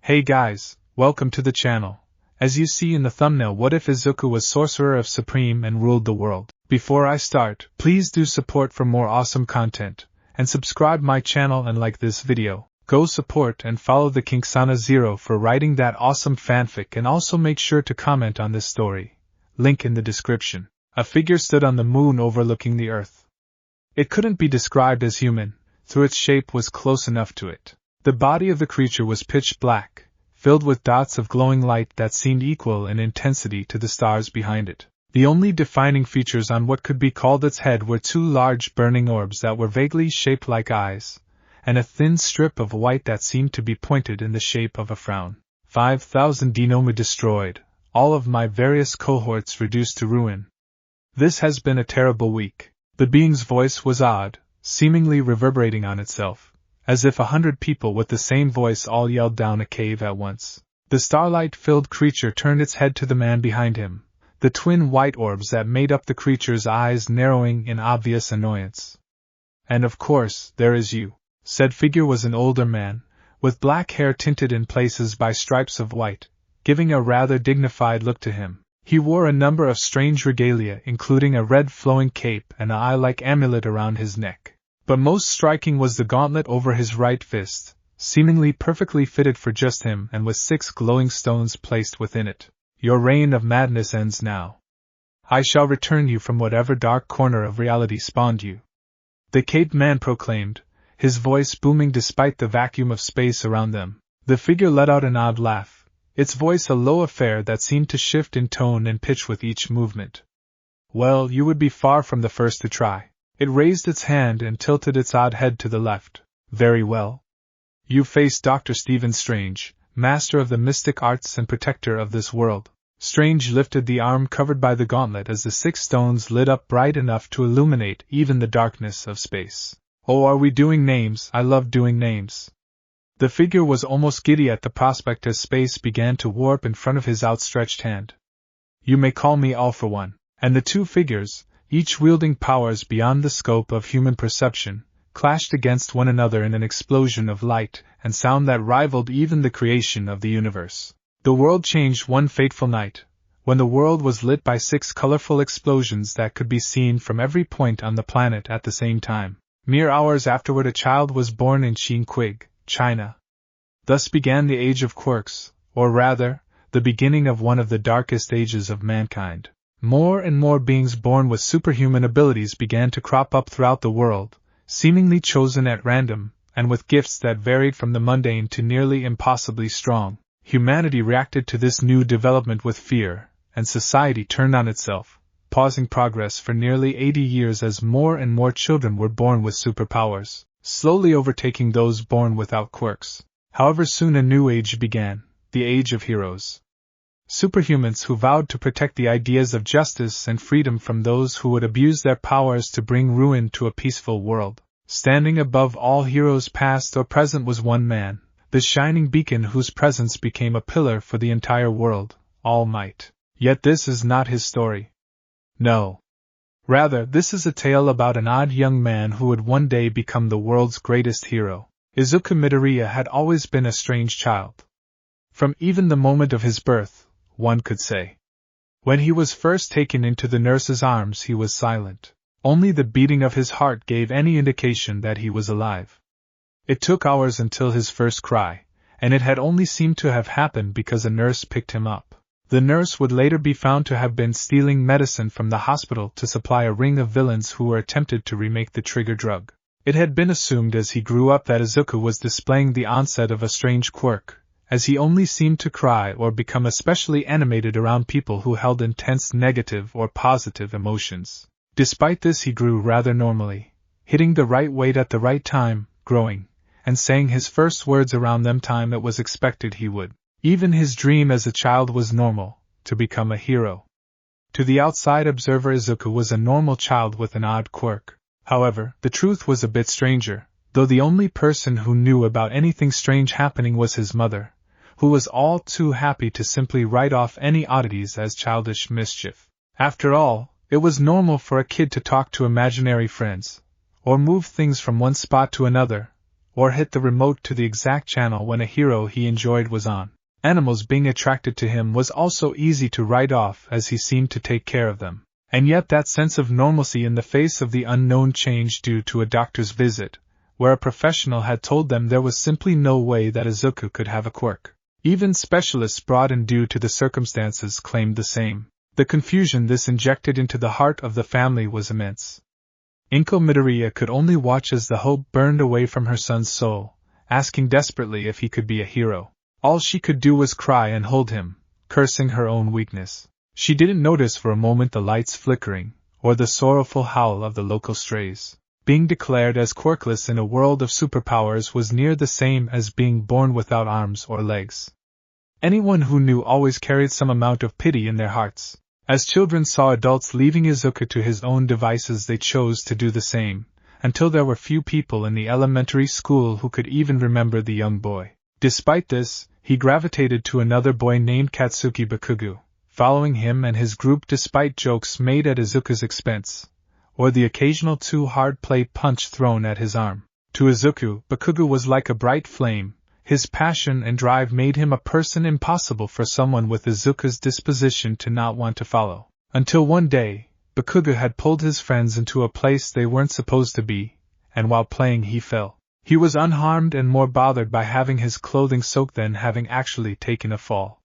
Hey guys, welcome to the channel. As you see in the thumbnail, what if Izuku was Sorcerer of Supreme and ruled the world? Before I start, please do support for more awesome content, and subscribe my channel and like this video. Go support and follow the Kinksana Zero for writing that awesome fanfic, and also make sure to comment on this story. Link in the description. A figure stood on the moon overlooking the earth. It couldn't be described as human, though its shape was close enough to it. The body of the creature was pitch black, filled with dots of glowing light that seemed equal in intensity to the stars behind it. The only defining features on what could be called its head were two large burning orbs that were vaguely shaped like eyes, and a thin strip of white that seemed to be pointed in the shape of a frown. 5,000 Dinoma destroyed, all of my various cohorts reduced to ruin. This has been a terrible week. The being's voice was odd, seemingly reverberating on itself, as if 100 people with the same voice all yelled down a cave at once. The starlight-filled creature turned its head to the man behind him, the twin white orbs that made up the creature's eyes narrowing in obvious annoyance. "And of course, there is you." Said figure was an older man, with black hair tinted in places by stripes of white, giving a rather dignified look to him. He wore a number of strange regalia, including a red flowing cape and an eye-like amulet around his neck. But most striking was the gauntlet over his right fist, seemingly perfectly fitted for just him and with 6 glowing stones placed within it. "Your reign of madness ends now. I shall return you from whatever dark corner of reality spawned you," the caped man proclaimed, his voice booming despite the vacuum of space around them. The figure let out an odd laugh, its voice a low affair that seemed to shift in tone and pitch with each movement. "Well, you would be far from the first to try." It raised its hand and tilted its odd head to the left. "Very well. You face Dr. Stephen Strange, master of the mystic arts and protector of this world." Strange lifted the arm covered by the gauntlet as the 6 stones lit up bright enough to illuminate even the darkness of space. "Oh, are we doing names? I love doing names." The figure was almost giddy at the prospect as space began to warp in front of his outstretched hand. "You may call me All for One." And the two figures, each wielding powers beyond the scope of human perception, clashed against one another in an explosion of light and sound that rivaled even the creation of the universe. The world changed one fateful night, when the world was lit by 6 colorful explosions that could be seen from every point on the planet at the same time. Mere hours afterward, a child was born in Xinquig, China. Thus began the Age of Quirks, or rather, the beginning of one of the darkest ages of mankind. More and more beings born with superhuman abilities began to crop up throughout the world, seemingly chosen at random, and with gifts that varied from the mundane to nearly impossibly strong. Humanity reacted to this new development with fear, and society turned on itself, pausing progress for nearly 80 years as more and more children were born with superpowers, slowly overtaking those born without quirks. However, soon a new age began, the Age of Heroes. Superhumans who vowed to protect the ideas of justice and freedom from those who would abuse their powers to bring ruin to a peaceful world. Standing above all heroes past or present was one man, the shining beacon whose presence became a pillar for the entire world, All Might. Yet this is not his story. No. Rather, this is a tale about an odd young man who would one day become the world's greatest hero. Izuku Midoriya had always been a strange child. From even the moment of his birth, one could say. When he was first taken into the nurse's arms, he was silent. Only the beating of his heart gave any indication that he was alive. It took hours until his first cry, and it had only seemed to have happened because a nurse picked him up. The nurse would later be found to have been stealing medicine from the hospital to supply a ring of villains who were attempted to remake the trigger drug. It had been assumed as he grew up that Izuku was displaying the onset of a strange quirk, as he only seemed to cry or become especially animated around people who held intense negative or positive emotions. Despite this, he grew rather normally, hitting the right weight at the right time, growing, and saying his first words around them time it was expected he would. Even his dream as a child was normal, to become a hero. To the outside observer, Izuku was a normal child with an odd quirk. However, the truth was a bit stranger, though the only person who knew about anything strange happening was his mother, who was all too happy to simply write off any oddities as childish mischief. After all, it was normal for a kid to talk to imaginary friends, or move things from one spot to another, or hit the remote to the exact channel when a hero he enjoyed was on. Animals being attracted to him was also easy to write off as he seemed to take care of them. And yet that sense of normalcy in the face of the unknown changed due to a doctor's visit, where a professional had told them there was simply no way that Izuku could have a quirk. Even specialists brought in due to the circumstances claimed the same. The confusion this injected into the heart of the family was immense. Inko Midoriya could only watch as the hope burned away from her son's soul, asking desperately if he could be a hero. All she could do was cry and hold him, cursing her own weakness. She didn't notice for a moment the lights flickering, or the sorrowful howl of the local strays. Being declared as quirkless in a world of superpowers was near the same as being born without arms or legs. Anyone who knew always carried some amount of pity in their hearts. As children saw adults leaving Izuku to his own devices, they chose to do the same, until there were few people in the elementary school who could even remember the young boy. Despite this, he gravitated to another boy named Katsuki Bakugo, following him and his group despite jokes made at Izuku's expense, or the occasional too-hard play punch thrown at his arm. To Izuku, Bakugo was like a bright flame. His passion and drive made him a person impossible for someone with Izuku's disposition to not want to follow. Until one day, Bakugo had pulled his friends into a place they weren't supposed to be, and while playing he fell. He was unharmed and more bothered by having his clothing soaked than having actually taken a fall.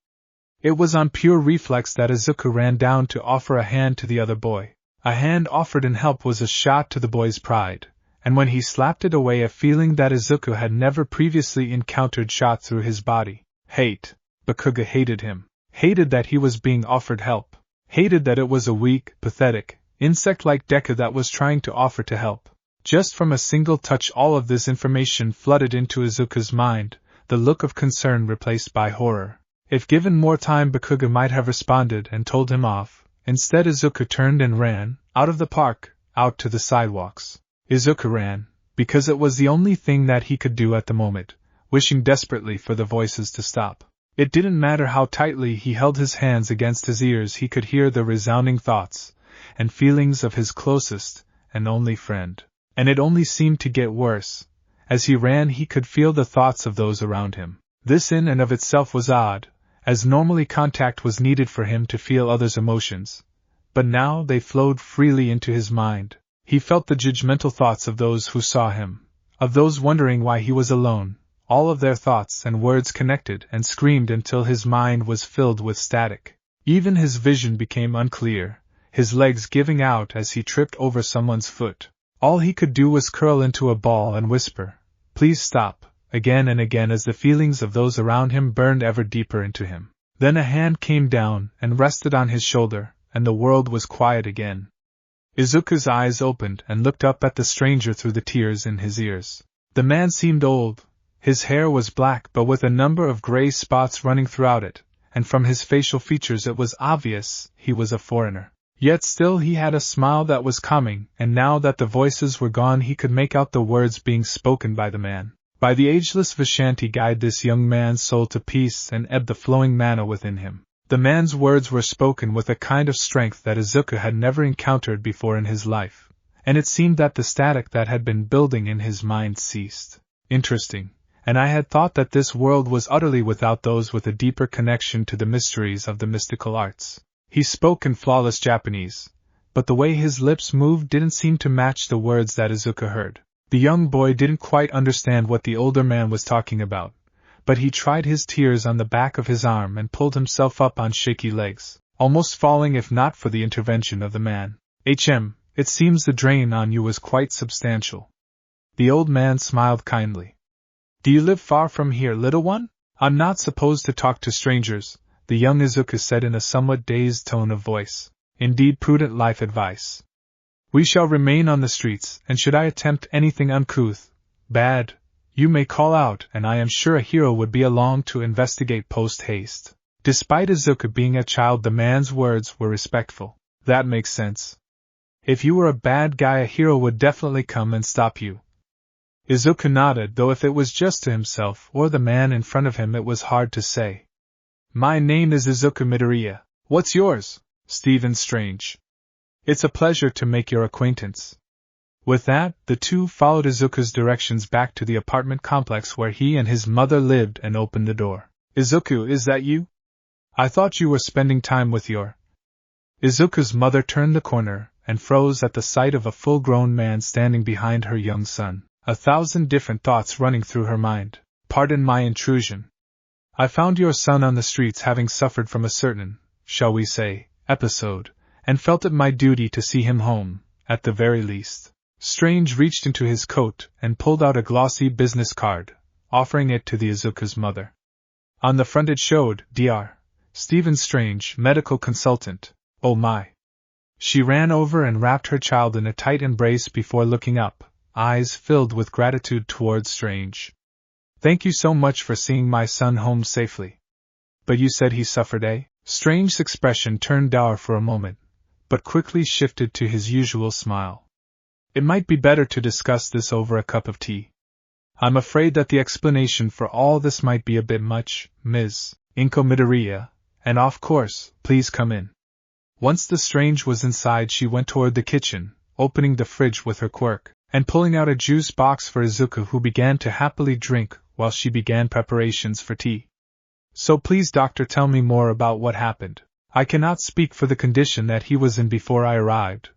It was on pure reflex that Izuku ran down to offer a hand to the other boy. A hand offered in help was a shot to the boy's pride, and when he slapped it away, a feeling that Izuku had never previously encountered shot through his body. Hate. Bakugo hated him. Hated that he was being offered help. Hated that it was a weak, pathetic, insect-like Deku that was trying to offer to help. Just from a single touch, all of this information flooded into Izuku's mind, the look of concern replaced by horror. If given more time, Bakugo might have responded and told him off. Instead, Izuku turned and ran, out of the park, out to the sidewalks. Izuku ran, because it was the only thing that he could do at the moment, wishing desperately for the voices to stop. It didn't matter how tightly he held his hands against his ears, he could hear the resounding thoughts and feelings of his closest and only friend. And it only seemed to get worse. As he ran, he could feel the thoughts of those around him. This in and of itself was odd, as normally contact was needed for him to feel others' emotions. But now they flowed freely into his mind. He felt the judgmental thoughts of those who saw him, of those wondering why he was alone. All of their thoughts and words connected and screamed until his mind was filled with static. Even his vision became unclear, his legs giving out as he tripped over someone's foot. All he could do was curl into a ball and whisper, "Please stop," again and again as the feelings of those around him burned ever deeper into him. Then a hand came down and rested on his shoulder, and the world was quiet again. Izuku's eyes opened and looked up at the stranger through the tears in his ears. The man seemed old. His hair was black but with a number of gray spots running throughout it, and from his facial features it was obvious he was a foreigner. Yet still he had a smile that was calming, and now that the voices were gone he could make out the words being spoken by the man. By the ageless Vishanti guide this young man's soul to peace and ebb the flowing mana within him. The man's words were spoken with a kind of strength that Izuku had never encountered before in his life, and it seemed that the static that had been building in his mind ceased. Interesting, and I had thought that this world was utterly without those with a deeper connection to the mysteries of the mystical arts. He spoke in flawless Japanese, but the way his lips moved didn't seem to match the words that Izuku heard. The young boy didn't quite understand what the older man was talking about, but he tried his tears on the back of his arm and pulled himself up on shaky legs, almost falling if not for the intervention of the man. It seems the drain on you was quite substantial." The old man smiled kindly. "Do you live far from here, little one?" "I'm not supposed to talk to strangers," the young Izuku said in a somewhat dazed tone of voice. "Indeed, prudent life advice. We shall remain on the streets, and should I attempt anything uncouth, bad, you may call out, and I am sure a hero would be along to investigate post haste." Despite Izuku being a child, the man's words were respectful. "That makes sense. If you were a bad guy, a hero would definitely come and stop you." Izuku nodded, though if it was just to himself or the man in front of him it was hard to say. "My name is Izuku Midoriya. What's yours?" "Stephen Strange." "It's a pleasure to make your acquaintance." With that, the two followed Izuku's directions back to the apartment complex where he and his mother lived and opened the door. Izuku, is that you? I thought you were spending time with your... Izuku's mother turned the corner and froze at the sight of a full-grown man standing behind her young son, 1,000 different thoughts running through her mind. Pardon my intrusion. I found your son on the streets having suffered from a certain, shall we say, episode, and felt it my duty to see him home, at the very least. Strange reached into his coat and pulled out a glossy business card, offering it to the Izuku's mother. On the front it showed, Dr. Stephen Strange, medical consultant. Oh my! She ran over and wrapped her child in a tight embrace before looking up, eyes filled with gratitude towards Strange. Thank you so much for seeing my son home safely. But you said he suffered, eh? Strange's expression turned dour for a moment, but quickly shifted to his usual smile. It might be better to discuss this over a cup of tea. I'm afraid that the explanation for all this might be a bit much, Ms. Inko Midoriya, and of course, please come in. Once the Strange was inside, she went toward the kitchen, opening the fridge with her quirk, and pulling out a juice box for Izuku, who began to happily drink while she began preparations for tea. So please, doctor, tell me more about what happened. I cannot speak for the condition that he was in before I arrived,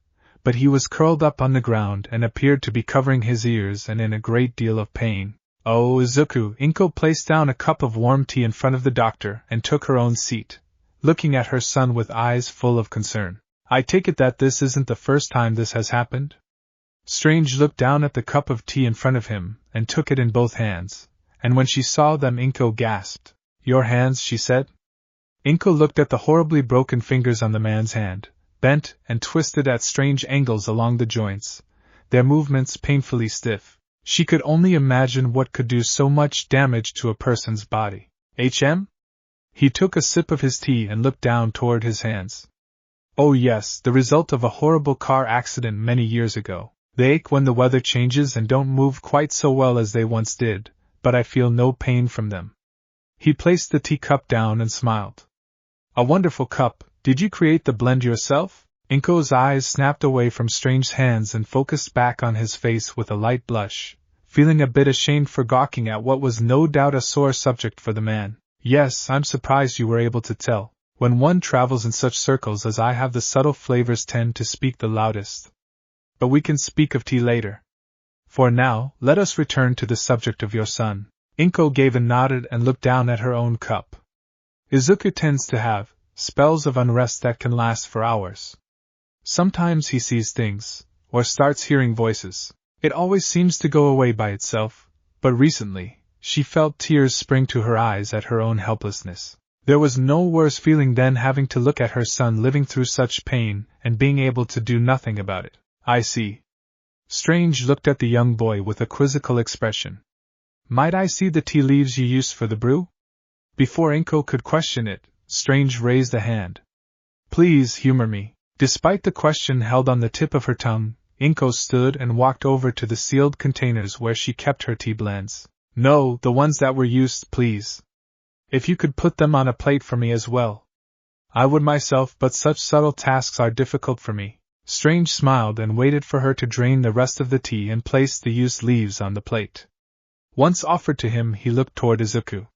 but he was curled up on the ground and appeared to be covering his ears and in a great deal of pain. Oh, Izuku! Inko placed down a cup of warm tea in front of the doctor and took her own seat, looking at her son with eyes full of concern. I take it that this isn't the first time this has happened? Strange looked down at the cup of tea in front of him and took it in both hands, and when she saw them, Inko gasped. Your hands, she said. Inko looked at the horribly broken fingers on the man's hand, bent and twisted at strange angles along the joints, their movements painfully stiff. She could only imagine what could do so much damage to a person's body. HM? He took a sip of his tea and looked down toward his hands. Oh yes, the result of a horrible car accident many years ago. They ache when the weather changes and don't move quite so well as they once did, but I feel no pain from them. He placed the teacup down and smiled. A wonderful cup. Did you create the blend yourself? Inko's eyes snapped away from Strange's hands and focused back on his face with a light blush, feeling a bit ashamed for gawking at what was no doubt a sore subject for the man. Yes, I'm surprised you were able to tell. When one travels in such circles as I have, the subtle flavors tend to speak the loudest. But we can speak of tea later. For now, let us return to the subject of your son. Inko gave a nod and looked down at her own cup. Izuku tends to have spells of unrest that can last for hours. Sometimes he sees things, or starts hearing voices. It always seems to go away by itself, but recently, she felt tears spring to her eyes at her own helplessness. There was no worse feeling than having to look at her son living through such pain and being able to do nothing about it. I see. Strange looked at the young boy with a quizzical expression. Might I see the tea leaves you used for the brew? Before Inko could question it, Strange raised a hand. Please humor me. Despite the question held on the tip of her tongue, Inko stood and walked over to the sealed containers where she kept her tea blends. No, the ones that were used, please. If you could put them on a plate for me as well. I would myself, but such subtle tasks are difficult for me. Strange smiled and waited for her to drain the rest of the tea and place the used leaves on the plate. Once offered to him, he looked toward Izuku.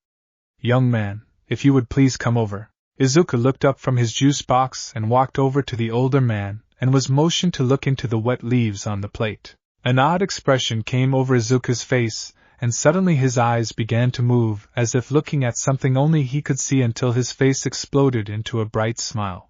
Young man, if you would please come over. Izuku looked up from his juice box and walked over to the older man and was motioned to look into the wet leaves on the plate. An odd expression came over Izuku's face, and suddenly his eyes began to move as if looking at something only he could see until his face exploded into a bright smile.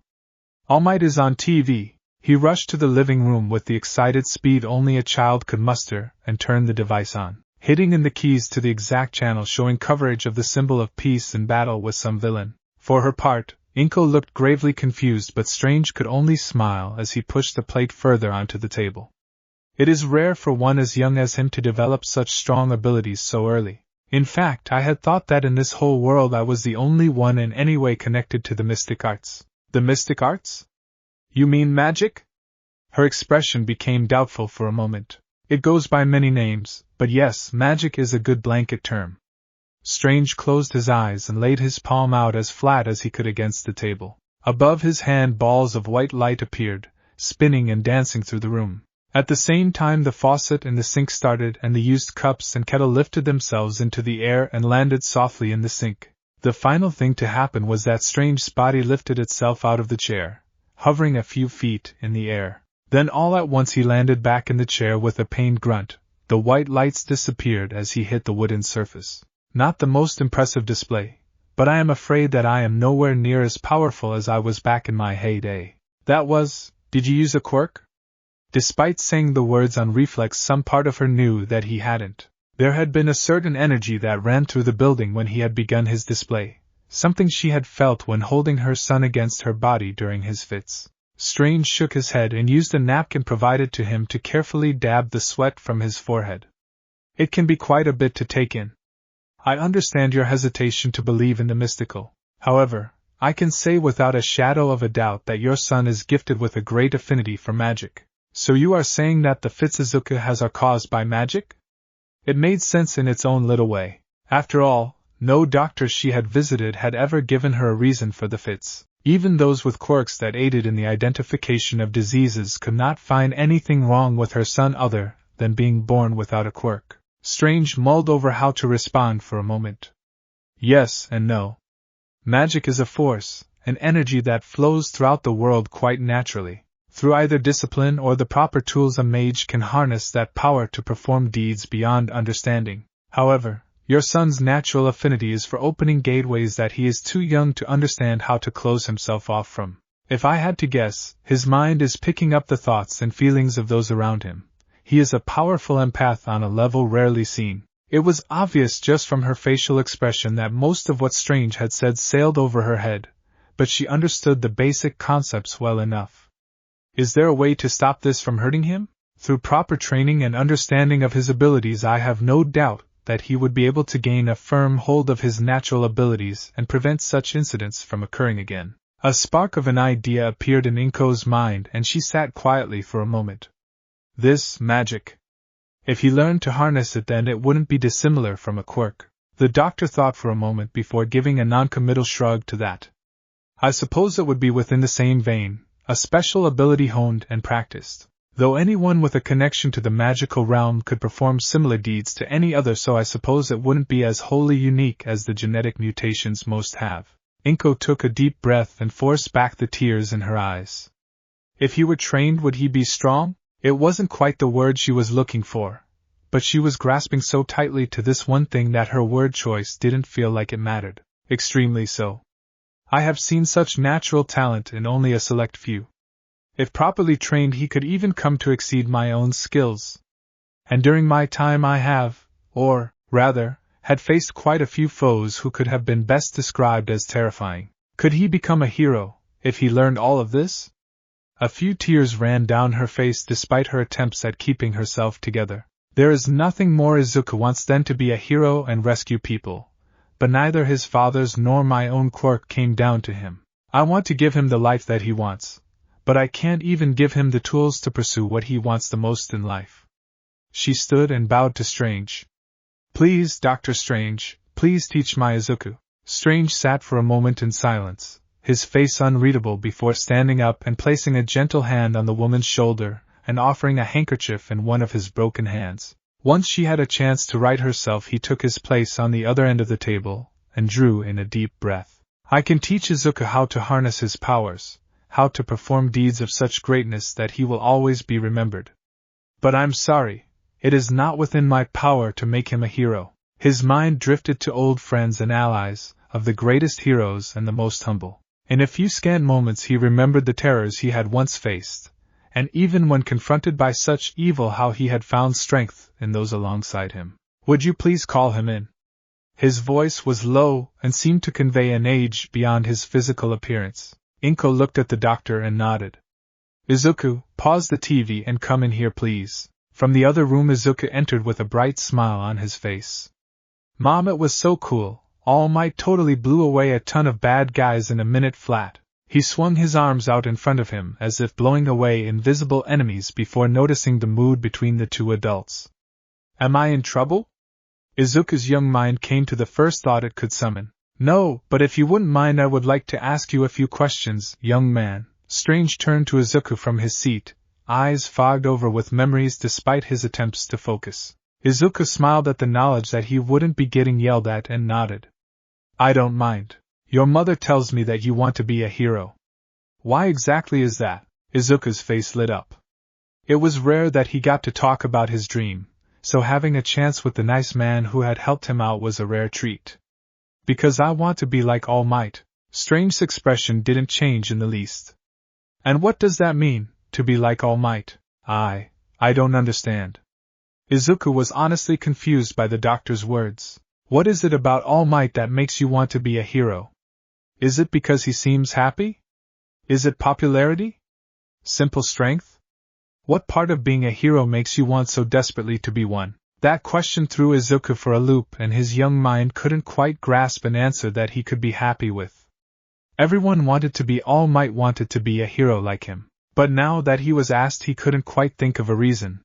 All Might is on TV. He rushed to the living room with the excited speed only a child could muster and turned the device on, hitting in the keys to the exact channel showing coverage of the symbol of peace in battle with some villain. For her part, Inko looked gravely confused, but Strange could only smile as he pushed the plate further onto the table. It is rare for one as young as him to develop such strong abilities so early. In fact, I had thought that in this whole world I was the only one in any way connected to the mystic arts. The mystic arts? You mean magic? Her expression became doubtful for a moment. It goes by many names, but yes, magic is a good blanket term. Strange closed his eyes and laid his palm out as flat as he could against the table. Above his hand balls of white light appeared, spinning and dancing through the room. At the same time the faucet and the sink started and the used cups and kettle lifted themselves into the air and landed softly in the sink. The final thing to happen was that Strange's body lifted itself out of the chair, hovering a few feet in the air. Then all at once he landed back in the chair with a pained grunt. The white lights disappeared as he hit the wooden surface. Not the most impressive display, but I am afraid that I am nowhere near as powerful as I was back in my heyday. Did you use a quirk? Despite saying the words on reflex, some part of her knew that he hadn't. There had been a certain energy that ran through the building when he had begun his display, something she had felt when holding her son against her body during his fits. Strange shook his head and used a napkin provided to him to carefully dab the sweat from his forehead. It can be quite a bit to take in. I understand your hesitation to believe in the mystical. However, I can say without a shadow of a doubt that your son is gifted with a great affinity for magic. So you are saying that the fits Izuku has are caused by magic? It made sense in its own little way. After all, no doctor she had visited had ever given her a reason for the fits. Even those with quirks that aided in the identification of diseases could not find anything wrong with her son other than being born without a quirk. Strange mulled over how to respond for a moment. Yes and no. Magic is a force, an energy that flows throughout the world quite naturally. Through either discipline or the proper tools, a mage can harness that power to perform deeds beyond understanding. However, your son's natural affinity is for opening gateways that he is too young to understand how to close himself off from. If I had to guess, his mind is picking up the thoughts and feelings of those around him. He is a powerful empath on a level rarely seen. It was obvious just from her facial expression that most of what Strange had said sailed over her head, but she understood the basic concepts well enough. Is there a way to stop this from hurting him? Through proper training and understanding of his abilities, I have no doubt that he would be able to gain a firm hold of his natural abilities and prevent such incidents from occurring again. A spark of an idea appeared in Inko's mind and she sat quietly for a moment. This magic. If he learned to harness it, then it wouldn't be dissimilar from a quirk. The doctor thought for a moment before giving a non-committal shrug to that. I suppose it would be within the same vein. A special ability honed and practiced. Though anyone with a connection to the magical realm could perform similar deeds to any other, so I suppose it wouldn't be as wholly unique as the genetic mutations most have. Inko took a deep breath and forced back the tears in her eyes. If he were trained, would he be strong? It wasn't quite the word she was looking for, but she was grasping so tightly to this one thing that her word choice didn't feel like it mattered. Extremely so. I have seen such natural talent in only a select few. If properly trained, he could even come to exceed my own skills. And during my time I have, or, rather, had faced quite a few foes who could have been best described as terrifying. Could he become a hero, if he learned all of this? A few tears ran down her face despite her attempts at keeping herself together. There is nothing more Izuku wants than to be a hero and rescue people. But neither his father's nor my own quirk came down to him. I want to give him the life that he wants, but I can't even give him the tools to pursue what he wants the most in life. She stood and bowed to Strange. Please, Dr. Strange, please teach my Izuku. Strange sat for a moment in silence, his face unreadable before standing up and placing a gentle hand on the woman's shoulder and offering a handkerchief in one of his broken hands. Once she had a chance to right herself, he took his place on the other end of the table and drew in a deep breath. I can teach Izuku how to harness his powers, how to perform deeds of such greatness that he will always be remembered. But I'm sorry, it is not within my power to make him a hero. His mind drifted to old friends and allies, of the greatest heroes and the most humble. In a few scant moments he remembered the terrors he had once faced, and even when confronted by such evil how he had found strength in those alongside him. Would you please call him in? His voice was low and seemed to convey an age beyond his physical appearance. Inko looked at the doctor and nodded. Izuku, pause the TV and come in here please. From the other room Izuku entered with a bright smile on his face. Mom, it was so cool. All Might totally blew away a ton of bad guys in a minute flat. He swung his arms out in front of him as if blowing away invisible enemies before noticing the mood between the two adults. Am I in trouble? Izuku's young mind came to the first thought it could summon. No, but if you wouldn't mind, I would like to ask you a few questions, young man. Strange turned to Izuku from his seat, eyes fogged over with memories despite his attempts to focus. Izuku smiled at the knowledge that he wouldn't be getting yelled at and nodded. I don't mind. Your mother tells me that you want to be a hero. Why exactly is that? Izuku's face lit up. It was rare that he got to talk about his dream, so having a chance with the nice man who had helped him out was a rare treat. Because I want to be like All Might. Strange's expression didn't change in the least. And what does that mean, to be like All Might? I don't understand. Izuku was honestly confused by the doctor's words. What is it about All Might that makes you want to be a hero? Is it because he seems happy? Is it popularity? Simple strength? What part of being a hero makes you want so desperately to be one? That question threw Izuku for a loop, and his young mind couldn't quite grasp an answer that he could be happy with. Everyone wanted to be All Might, wanted to be a hero like him. But now that he was asked, he couldn't quite think of a reason.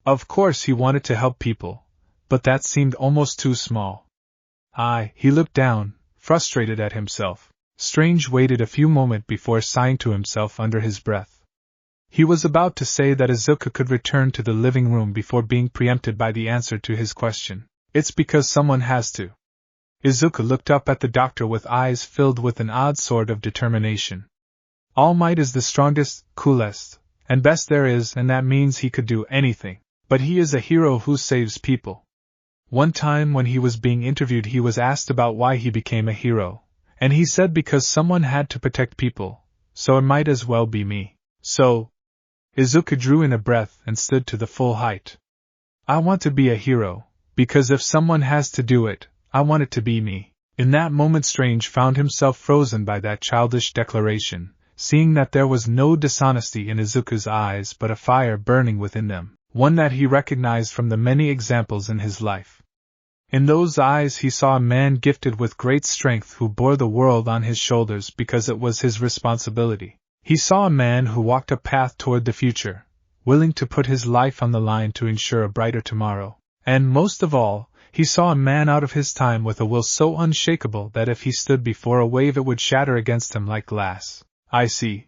Of course he wanted to help people, but that seemed almost too small. He looked down, frustrated at himself. Strange waited a few moments before sighing to himself under his breath. He was about to say that Izuku could return to the living room before being preempted by the answer to his question. It's because someone has to. Izuku looked up at the doctor with eyes filled with an odd sort of determination. All Might is the strongest, coolest, and best there is, and that means he could do anything. But he is a hero who saves people. One time when he was being interviewed, he was asked about why he became a hero, and he said because someone had to protect people, so it might as well be me. So, Izuku drew in a breath and stood to the full height. I want to be a hero, because if someone has to do it, I want it to be me. In that moment Strange found himself frozen by that childish declaration, seeing that there was no dishonesty in Izuku's eyes but a fire burning within them. One that he recognized from the many examples in his life. In those eyes he saw a man gifted with great strength who bore the world on his shoulders because it was his responsibility. He saw a man who walked a path toward the future, willing to put his life on the line to ensure a brighter tomorrow. And most of all, he saw a man out of his time with a will so unshakable that if he stood before a wave it would shatter against him like glass. I see.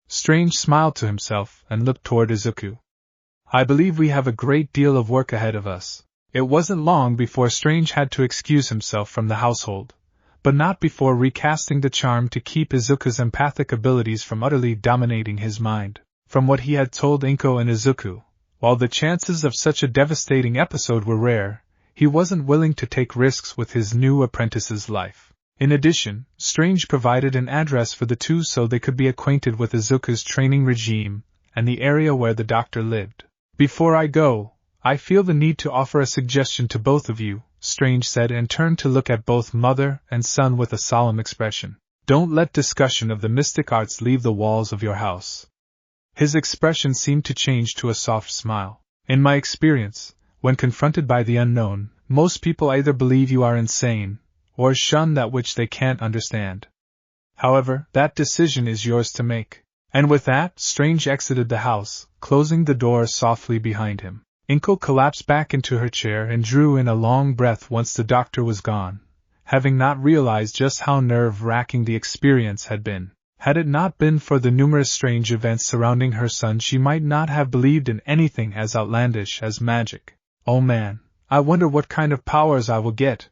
Strange smiled to himself and looked toward Izuku. I believe we have a great deal of work ahead of us. It wasn't long before Strange had to excuse himself from the household, but not before recasting the charm to keep Izuku's empathic abilities from utterly dominating his mind. From what he had told Inko and Izuku, while the chances of such a devastating episode were rare, he wasn't willing to take risks with his new apprentice's life. In addition, Strange provided an address for the two so they could be acquainted with Izuku's training regime and the area where the doctor lived. Before I go, I feel the need to offer a suggestion to both of you, Strange said and turned to look at both mother and son with a solemn expression. Don't let discussion of the mystic arts leave the walls of your house. His expression seemed to change to a soft smile. In my experience, when confronted by the unknown, most people either believe you are insane, or shun that which they can't understand. However, that decision is yours to make. And with that, Strange exited the house, closing the door softly behind him. Inko collapsed back into her chair and drew in a long breath once the doctor was gone, having not realized just how nerve-wracking the experience had been. Had it not been for the numerous strange events surrounding her son, she might not have believed in anything as outlandish as magic. Oh man, I wonder what kind of powers I will get.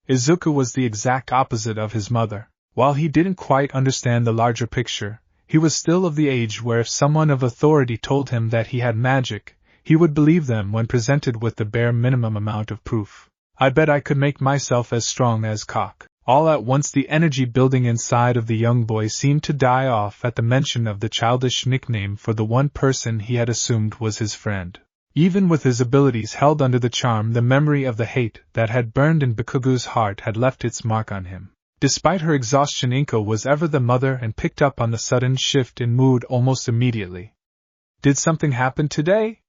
Izuku was the exact opposite of his mother. While he didn't quite understand the larger picture, he was still of the age where if someone of authority told him that he had magic, he would believe them when presented with the bare minimum amount of proof. I bet I could make myself as strong as Cock. All at once the energy building inside of the young boy seemed to die off at the mention of the childish nickname for the one person he had assumed was his friend. Even with his abilities held under the charm, the memory of the hate that had burned in Bikugu's heart had left its mark on him. Despite her exhaustion, Inko was ever the mother and picked up on the sudden shift in mood almost immediately. Did something happen today?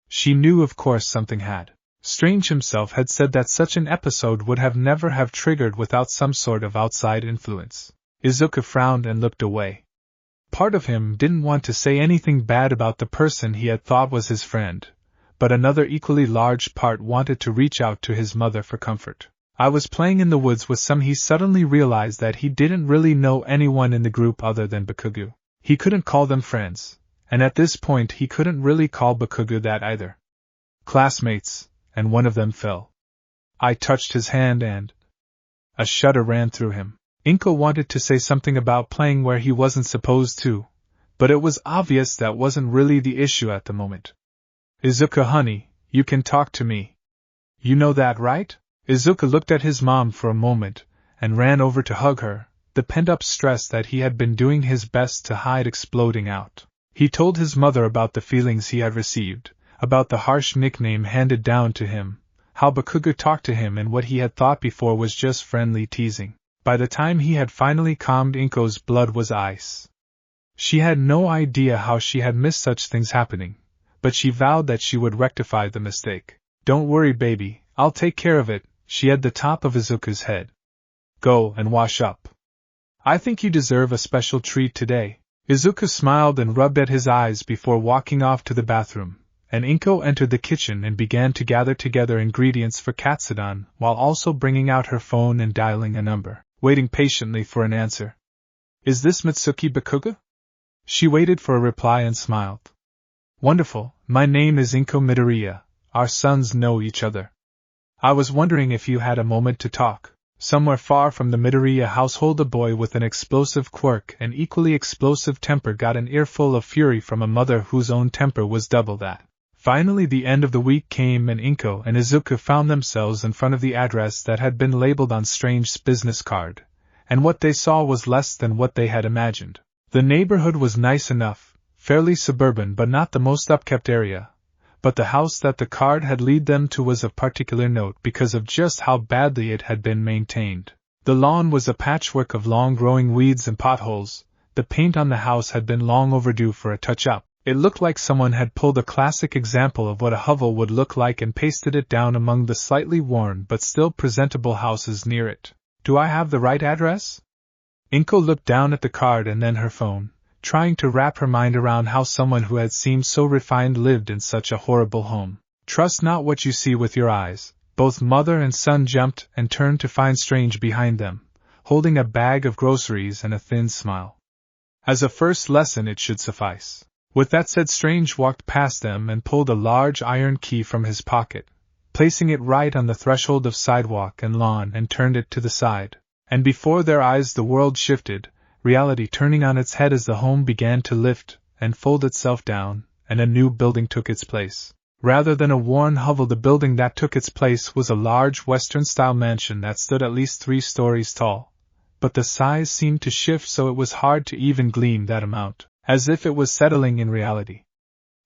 She knew of course something had. Strange himself had said that such an episode would have never have triggered without some sort of outside influence. Izuku frowned and looked away. Part of him didn't want to say anything bad about the person he had thought was his friend, but another equally large part wanted to reach out to his mother for comfort. I was playing in the woods with some. He suddenly realized that he didn't really know anyone in the group other than Bikugu. He couldn't call them friends, and at this point he couldn't really call Bakugo that either. Classmates, and one of them fell. I touched his hand and... A shudder ran through him. Inko wanted to say something about playing where he wasn't supposed to, but it was obvious that wasn't really the issue at the moment. Izuku honey, you can talk to me. You know that, right? Izuku looked at his mom for a moment, and ran over to hug her, the pent-up stress that he had been doing his best to hide exploding out. He told his mother about the feelings he had received, about the harsh nickname handed down to him, how Bakugo talked to him and what he had thought before was just friendly teasing. By the time he had finally calmed, Inko's blood was ice. She had no idea how she had missed such things happening, but she vowed that she would rectify the mistake. Don't worry, baby, I'll take care of it, she had the top of Izuku's head. Go and wash up. I think you deserve a special treat today. Izuku smiled and rubbed at his eyes before walking off to the bathroom, and Inko entered the kitchen and began to gather together ingredients for Katsudon while also bringing out her phone and dialing a number, waiting patiently for an answer. Is this Mitsuki Bakugo? She waited for a reply and smiled. Wonderful, my name is Inko Midoriya, our sons know each other. I was wondering if you had a moment to talk. Somewhere far from the Midoriya household, a boy with an explosive quirk and equally explosive temper got an earful of fury from a mother whose own temper was double that. Finally the end of the week came and Inko and Izuku found themselves in front of the address that had been labeled on Strange's business card, and what they saw was less than what they had imagined. The neighborhood was nice enough, fairly suburban but not the most upkept area, but the house that the card had led them to was of particular note because of just how badly it had been maintained. The lawn was a patchwork of long-growing weeds and potholes, the paint on the house had been long overdue for a touch-up. It looked like someone had pulled a classic example of what a hovel would look like and pasted it down among the slightly worn but still presentable houses near it. Do I have the right address? Inko looked down at the card and then her phone, trying to wrap her mind around how someone who had seemed so refined lived in such a horrible home. Trust not what you see with your eyes. Both mother and son jumped and turned to find Strange behind them, holding a bag of groceries and a thin smile. As a first lesson it should suffice. With that said, Strange walked past them and pulled a large iron key from his pocket, placing it right on the threshold of sidewalk and lawn and turned it to the side. And before their eyes the world shifted, reality turning on its head as the home began to lift and fold itself down, and a new building took its place. Rather than a worn hovel, the building that took its place was a large Western-style mansion that stood at least 3 stories tall, but the size seemed to shift so it was hard to even glean that amount, as if it was settling in reality.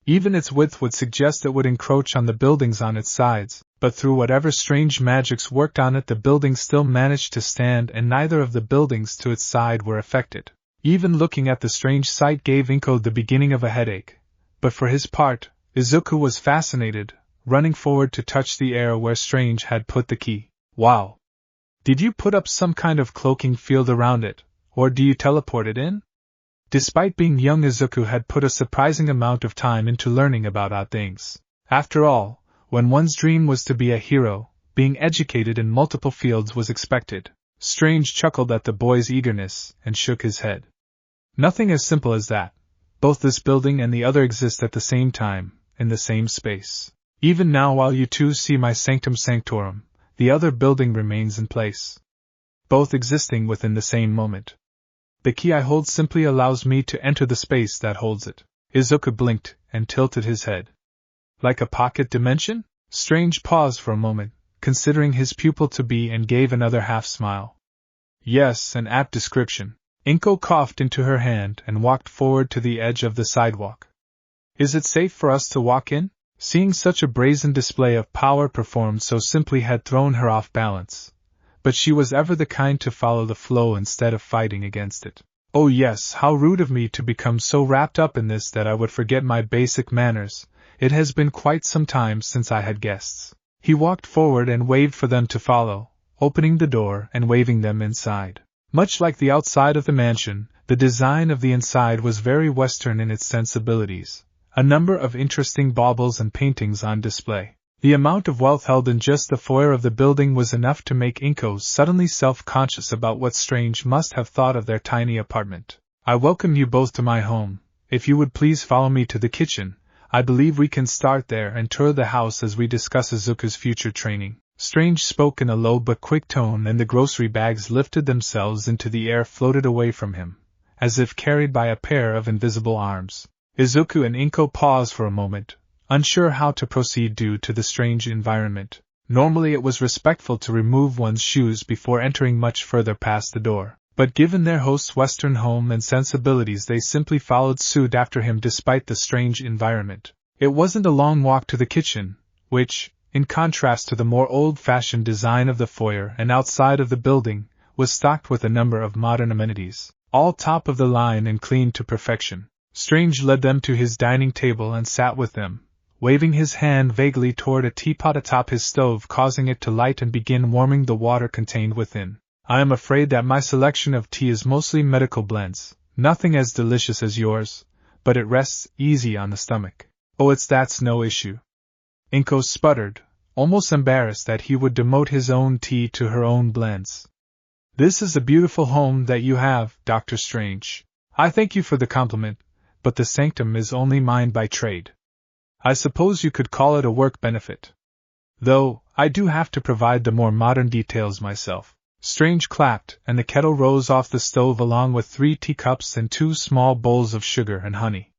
Even its width would suggest it would encroach on the buildings on its sides, but through whatever strange magics worked on it, the building still managed to stand and neither of the buildings to its side were affected. Even looking at the strange sight gave Inko the beginning of a headache, but for his part, Izuku was fascinated, running forward to touch the air where Strange had put the key. Wow! Did you put up some kind of cloaking field around it, or do you teleport it in? Despite being young, Izuku had put a surprising amount of time into learning about odd things. After all, when one's dream was to be a hero, being educated in multiple fields was expected. Strange chuckled at the boy's eagerness and shook his head. Nothing as simple as that. Both this building and the other exist at the same time, in the same space. Even now, while you two see my sanctum sanctorum, the other building remains in place. Both existing within the same moment. The key I hold simply allows me to enter the space that holds it. Izuku blinked and tilted his head. Like a pocket dimension? Strange paused for a moment, considering his pupil to be, and gave another half-smile. Yes, an apt description. Inko coughed into her hand and walked forward to the edge of the sidewalk. Is it safe for us to walk in? Seeing such a brazen display of power performed so simply had thrown her off balance. But she was ever the kind to follow the flow instead of fighting against it. Oh yes, how rude of me to become so wrapped up in this that I would forget my basic manners. It has been quite some time since I had guests. He walked forward and waved for them to follow, opening the door and waving them inside. Much like the outside of the mansion, the design of the inside was very Western in its sensibilities. A number of interesting baubles and paintings on display. The amount of wealth held in just the foyer of the building was enough to make Inko suddenly self-conscious about what Strange must have thought of their tiny apartment. I welcome you both to my home, if you would please follow me to the kitchen, I believe we can start there and tour the house as we discuss Izuku's future training. Strange spoke in a low but quick tone, and the grocery bags lifted themselves into the air, floated away from him, as if carried by a pair of invisible arms. Izuku and Inko paused for a moment, unsure how to proceed due to the strange environment. Normally it was respectful to remove one's shoes before entering much further past the door, but given their host's Western home and sensibilities, they simply followed suit after him despite the strange environment. It wasn't a long walk to the kitchen, which, in contrast to the more old-fashioned design of the foyer and outside of the building, was stocked with a number of modern amenities, all top of the line and clean to perfection. Strange led them to his dining table and sat with them, waving his hand vaguely toward a teapot atop his stove, causing it to light and begin warming the water contained within. I am afraid that my selection of tea is mostly medical blends, nothing as delicious as yours, but it rests easy on the stomach. Oh, that's no issue. Inko sputtered, almost embarrassed that he would demote his own tea to her own blends. This is a beautiful home that you have, Dr. Strange. I thank you for the compliment, but the sanctum is only mine by trade. I suppose you could call it a work benefit. Though, I do have to provide the more modern details myself. Strange clapped, and the kettle rose off the stove along with 3 teacups and 2 small bowls of sugar and honey.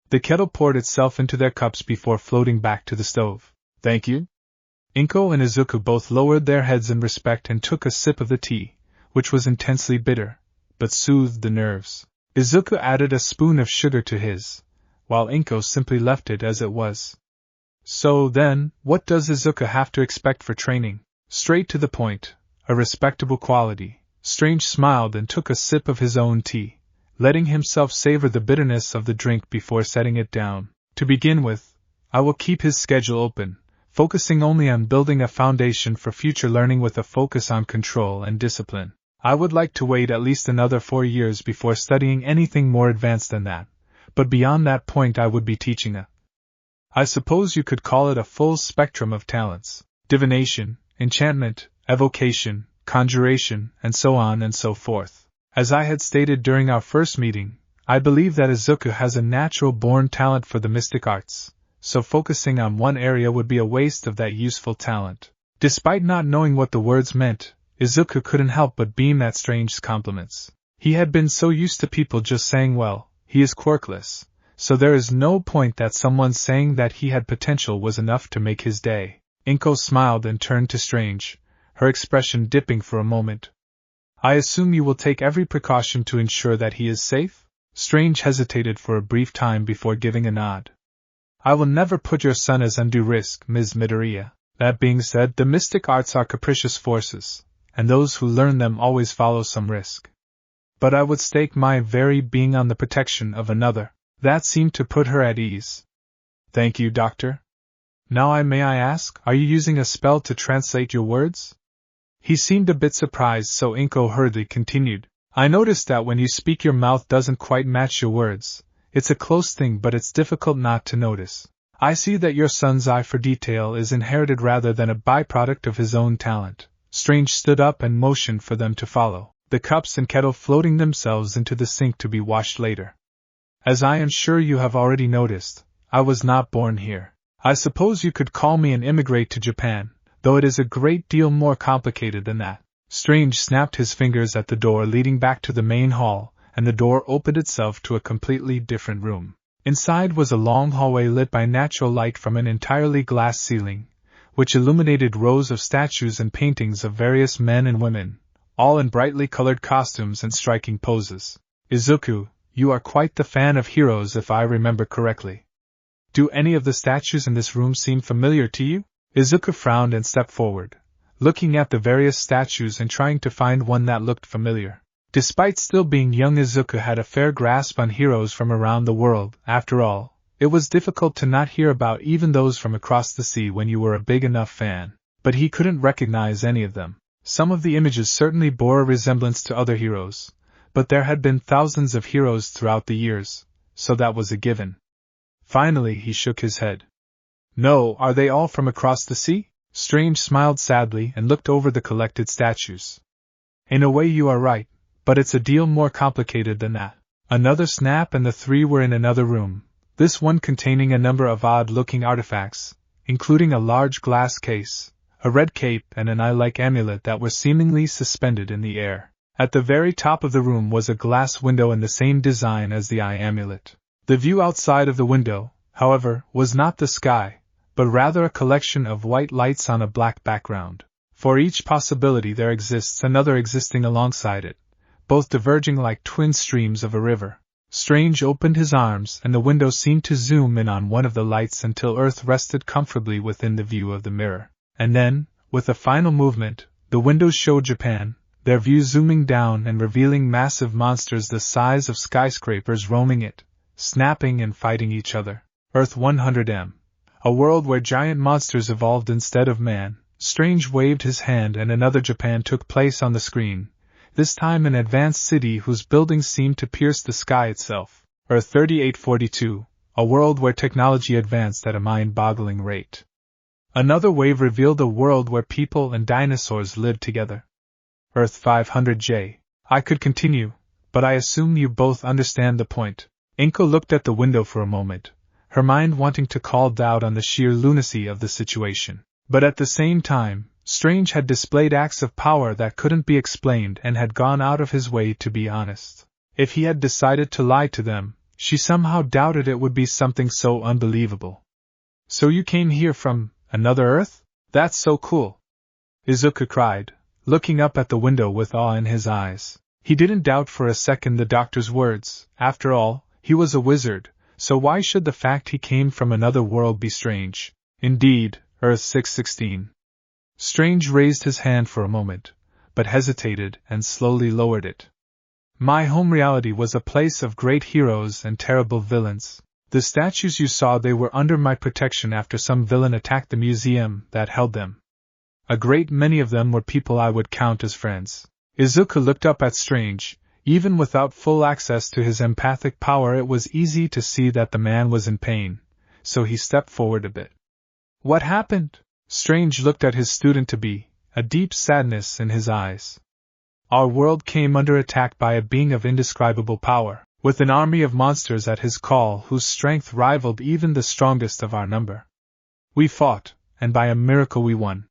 The kettle poured itself into their cups before floating back to the stove. Thank you. Inko and Izuku both lowered their heads in respect and took a sip of the tea, which was intensely bitter, but soothed the nerves. Izuku added a spoon of sugar to his, while Inko simply left it as it was. So then, what does Izuku have to expect for training? Straight to the point, a respectable quality. Strange smiled and took a sip of his own tea, letting himself savor the bitterness of the drink before setting it down. To begin with, I will keep his schedule open, focusing only on building a foundation for future learning with a focus on control and discipline. I would like to wait at least another 4 years before studying anything more advanced than that, but beyond that point I would be teaching I suppose you could call it a full spectrum of talents: divination, enchantment, evocation, conjuration, and so on and so forth. As I had stated during our first meeting, I believe that Izuku has a natural-born talent for the mystic arts, so focusing on one area would be a waste of that useful talent. Despite not knowing what the words meant, Izuku couldn't help but beam at Strange's compliments. He had been so used to people just saying, well, he is quirkless, so there is no point that someone saying that he had potential was enough to make his day. Inko smiled and turned to Strange, her expression dipping for a moment. I assume you will take every precaution to ensure that he is safe? Strange hesitated for a brief time before giving a nod. I will never put your son as undue risk, Ms. Midoriya. That being said, the mystic arts are capricious forces, and those who learn them always follow some risk. But I would stake my very being on the protection of another. That seemed to put her at ease. Thank you, Doctor. Now may I ask, are you using a spell to translate your words? He seemed a bit surprised, so Inko hurriedly continued. I noticed that when you speak your mouth doesn't quite match your words. It's a close thing, but it's difficult not to notice. I see that your son's eye for detail is inherited rather than a byproduct of his own talent. Strange stood up and motioned for them to follow, the cups and kettle floating themselves into the sink to be washed later. As I am sure you have already noticed, I was not born here. I suppose you could call me an immigrant to Japan, though it is a great deal more complicated than that. Strange snapped his fingers at the door leading back to the main hall, and the door opened itself to a completely different room. Inside was a long hallway lit by natural light from an entirely glass ceiling, which illuminated rows of statues and paintings of various men and women, all in brightly colored costumes and striking poses. Izuku, you are quite the fan of heroes if I remember correctly. Do any of the statues in this room seem familiar to you? Izuku frowned and stepped forward, looking at the various statues and trying to find one that looked familiar. Despite still being young, Izuku had a fair grasp on heroes from around the world. After all, it was difficult to not hear about even those from across the sea when you were a big enough fan, but he couldn't recognize any of them. Some of the images certainly bore a resemblance to other heroes, but there had been thousands of heroes throughout the years, so that was a given. Finally he shook his head. No, are they all from across the sea? Strange smiled sadly and looked over the collected statues. In a way you are right, but it's a deal more complicated than that. Another snap and the three were in another room, this one containing a number of odd-looking artifacts, including a large glass case, a red cape and an eye-like amulet that were seemingly suspended in the air. At the very top of the room was a glass window in the same design as the eye amulet. The view outside of the window, however, was not the sky, but rather a collection of white lights on a black background. For each possibility there exists another existing alongside it, both diverging like twin streams of a river. Strange opened his arms and the window seemed to zoom in on one of the lights until Earth rested comfortably within the view of the mirror. And then, with a final movement, the window showed Japan, their view zooming down and revealing massive monsters the size of skyscrapers roaming it, snapping and fighting each other. Earth 100M. A world where giant monsters evolved instead of man. Strange waved his hand and another Japan took place on the screen, this time an advanced city whose buildings seemed to pierce the sky itself. Earth 3842. A world where technology advanced at a mind-boggling rate. Another wave revealed a world where people and dinosaurs lived together. Earth 500J. I could continue, but I assume you both understand the point. Inko looked at the window for a moment, her mind wanting to call doubt on the sheer lunacy of the situation. But at the same time, Strange had displayed acts of power that couldn't be explained and had gone out of his way to be honest. If he had decided to lie to them, she somehow doubted it would be something so unbelievable. So you came here from another Earth? That's so cool! Izuku cried, looking up at the window with awe in his eyes. He didn't doubt for a second the doctor's words. After all, he was a wizard, so why should the fact he came from another world be strange? Indeed, Earth 616. Strange raised his hand for a moment, but hesitated and slowly lowered it. My home reality was a place of great heroes and terrible villains. The statues you saw, they were under my protection after some villain attacked the museum that held them. A great many of them were people I would count as friends. Izuku looked up at Strange. Even without full access to his empathic power, it was easy to see that the man was in pain, so he stepped forward a bit. What happened? Strange looked at his student-to-be, a deep sadness in his eyes. Our world came under attack by a being of indescribable power, with an army of monsters at his call whose strength rivaled even the strongest of our number. We fought, and by a miracle we won.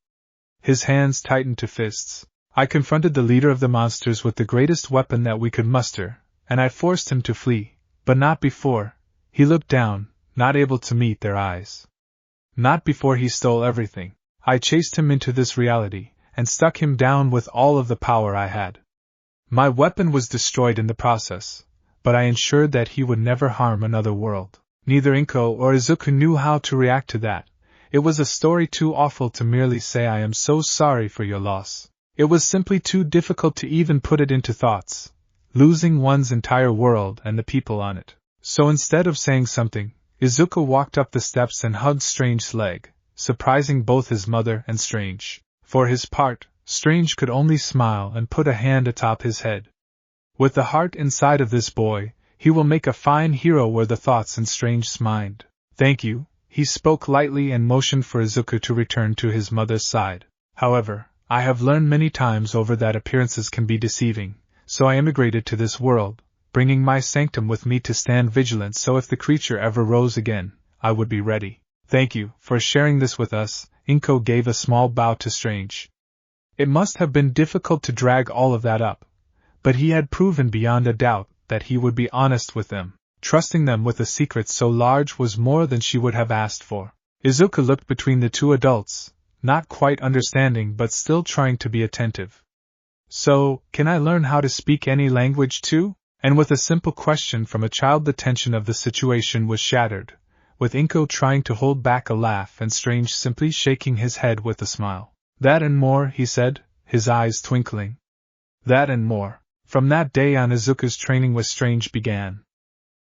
His hands tightened to fists. I confronted the leader of the monsters with the greatest weapon that we could muster, and I forced him to flee, but not before. He looked down, not able to meet their eyes. Not before he stole everything. I chased him into this reality, and stuck him down with all of the power I had. My weapon was destroyed in the process, but I ensured that he would never harm another world. Neither Inko or Izuku knew how to react to that. It was a story too awful to merely say I am so sorry for your loss. It was simply too difficult to even put it into thoughts, losing one's entire world and the people on it. So instead of saying something, Izuku walked up the steps and hugged Strange's leg, surprising both his mother and Strange. For his part, Strange could only smile and put a hand atop his head. With the heart inside of this boy, he will make a fine hero, were the thoughts in Strange's mind. Thank you, he spoke lightly and motioned for Izuku to return to his mother's side. However, I have learned many times over that appearances can be deceiving, so I immigrated to this world, bringing my sanctum with me to stand vigilant, so if the creature ever rose again, I would be ready. Thank you for sharing this with us. Inko gave a small bow to Strange. It must have been difficult to drag all of that up, but he had proven beyond a doubt that he would be honest with them. Trusting them with a secret so large was more than she would have asked for. Izuku looked between the two adults, not quite understanding but still trying to be attentive. So, can I learn how to speak any language too? And with a simple question from a child, the tension of the situation was shattered, with Inko trying to hold back a laugh and Strange simply shaking his head with a smile. That and more, he said, his eyes twinkling. That and more. From that day on, Izuku's training with Strange began.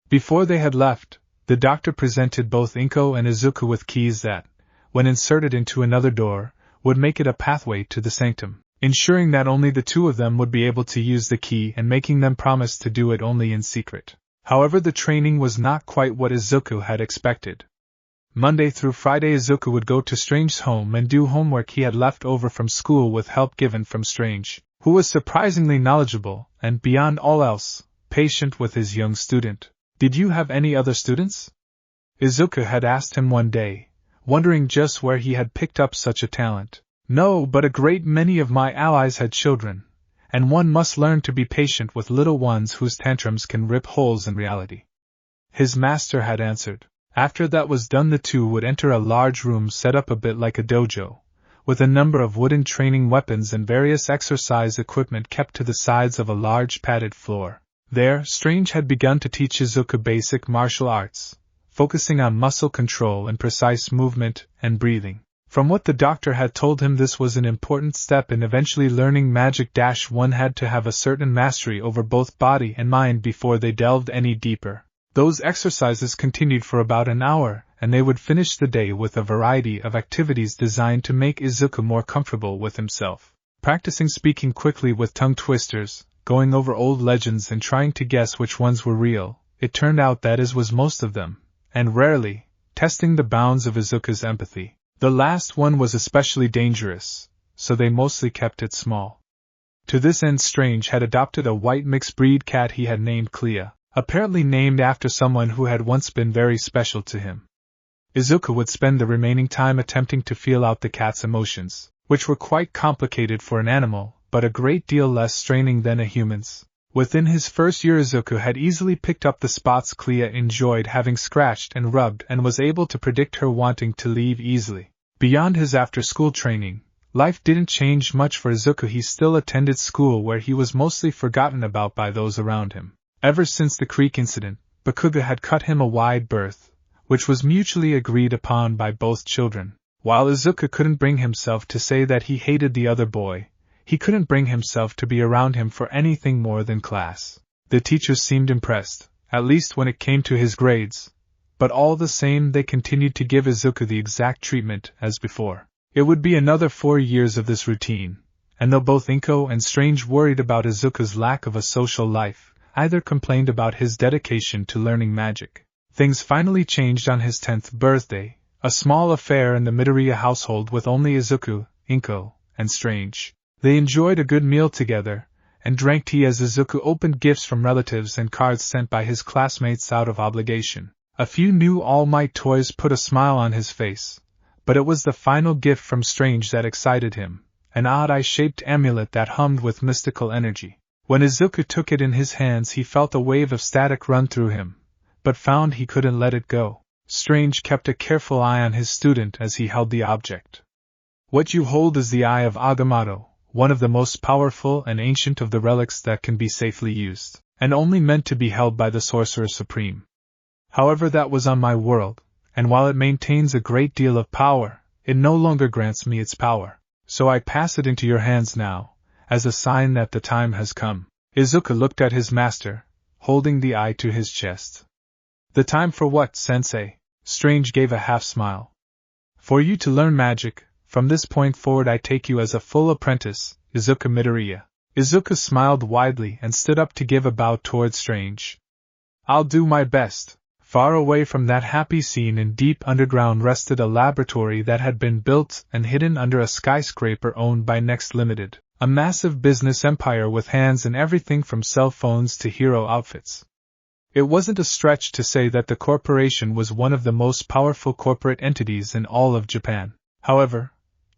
Before they had left, the doctor presented both Inko and Izuku with keys that, when inserted into another door, would make it a pathway to the sanctum, ensuring that only the two of them would be able to use the key and making them promise to do it only in secret. However, the training was not quite what Izuku had expected. Monday through Friday, Izuku would go to Strange's home and do homework he had left over from school with help given from Strange, who was surprisingly knowledgeable and, beyond all else, patient with his young student. Did you have any other students? Izuku had asked him one day, wondering just where he had picked up such a talent. No, but a great many of my allies had children, and one must learn to be patient with little ones whose tantrums can rip holes in reality. His master had answered. After that was done, the two would enter a large room set up a bit like a dojo, with a number of wooden training weapons and various exercise equipment kept to the sides of a large padded floor. There, Strange had begun to teach Izuku basic martial arts, focusing on muscle control and precise movement and breathing. From what the doctor had told him, this was an important step in eventually learning magic. One had to have a certain mastery over both body and mind before they delved any deeper. Those exercises continued for about an hour, and they would finish the day with a variety of activities designed to make Izuku more comfortable with himself. Practicing speaking quickly with tongue twisters, going over old legends and trying to guess which ones were real, it turned out that is was most of them, and rarely, testing the bounds of Izuku's empathy. The last one was especially dangerous, so they mostly kept it small. To this end, Strange had adopted a white mixed-breed cat he had named Clea, apparently named after someone who had once been very special to him. Izuku would spend the remaining time attempting to feel out the cat's emotions, which were quite complicated for an animal, but a great deal less straining than a human's. Within his first year, Izuku had easily picked up the spots Clea enjoyed having scratched and rubbed and was able to predict her wanting to leave easily. Beyond his after-school training, life didn't change much for Izuku. He still attended school, where he was mostly forgotten about by those around him. Ever since the creek incident, Bakuga had cut him a wide berth, which was mutually agreed upon by both children. While Izuku couldn't bring himself to say that he hated the other boy, he couldn't bring himself to be around him for anything more than class. The teachers seemed impressed, at least when it came to his grades, but all the same they continued to give Izuku the exact treatment as before. It would be another 4 years of this routine, and though both Inko and Strange worried about Izuku's lack of a social life, either complained about his dedication to learning magic. Things finally changed on his 10th birthday, a small affair in the Midoriya household with only Izuku, Inko, and Strange. They enjoyed a good meal together, and drank tea as Izuku opened gifts from relatives and cards sent by his classmates out of obligation. A few new All Might toys put a smile on his face, but it was the final gift from Strange that excited him, an odd eye-shaped amulet that hummed with mystical energy. When Izuku took it in his hands, he felt a wave of static run through him, but found he couldn't let it go. Strange kept a careful eye on his student as he held the object. What you hold is the Eye of Agamotto, one of the most powerful and ancient of the relics that can be safely used, and only meant to be held by the Sorcerer Supreme. However, that was on my world, and while it maintains a great deal of power, it no longer grants me its power. So I pass it into your hands now, as a sign that the time has come. Izuku looked at his master, holding the eye to his chest. The time for what, sensei? Strange gave a half-smile. For you to learn magic. From this point forward I take you as a full apprentice, Izuku Midoriya. Izuku smiled widely and stood up to give a bow towards Strange. I'll do my best. Far away from that happy scene in deep underground rested a laboratory that had been built and hidden under a skyscraper owned by Next Limited, a massive business empire with hands in everything from cell phones to hero outfits. It wasn't a stretch to say that the corporation was one of the most powerful corporate entities in all of Japan. However,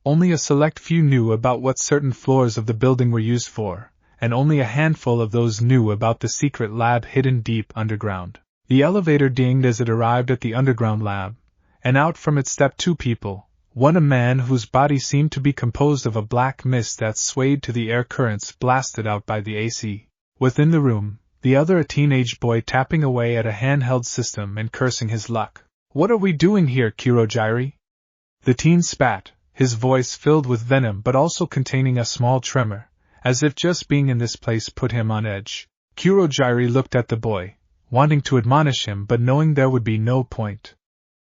only a select few knew about what certain floors of the building were used for, and only a handful of those knew about the secret lab hidden deep underground. The elevator dinged as it arrived at the underground lab, and out from it stepped two people, one a man whose body seemed to be composed of a black mist that swayed to the air currents blasted out by the AC. Within the room, the other a teenage boy tapping away at a handheld system and cursing his luck. What are we doing here, Kurojiri? The teen spat, his voice filled with venom but also containing a small tremor, as if just being in this place put him on edge. Kurojiri looked at the boy, wanting to admonish him but knowing there would be no point.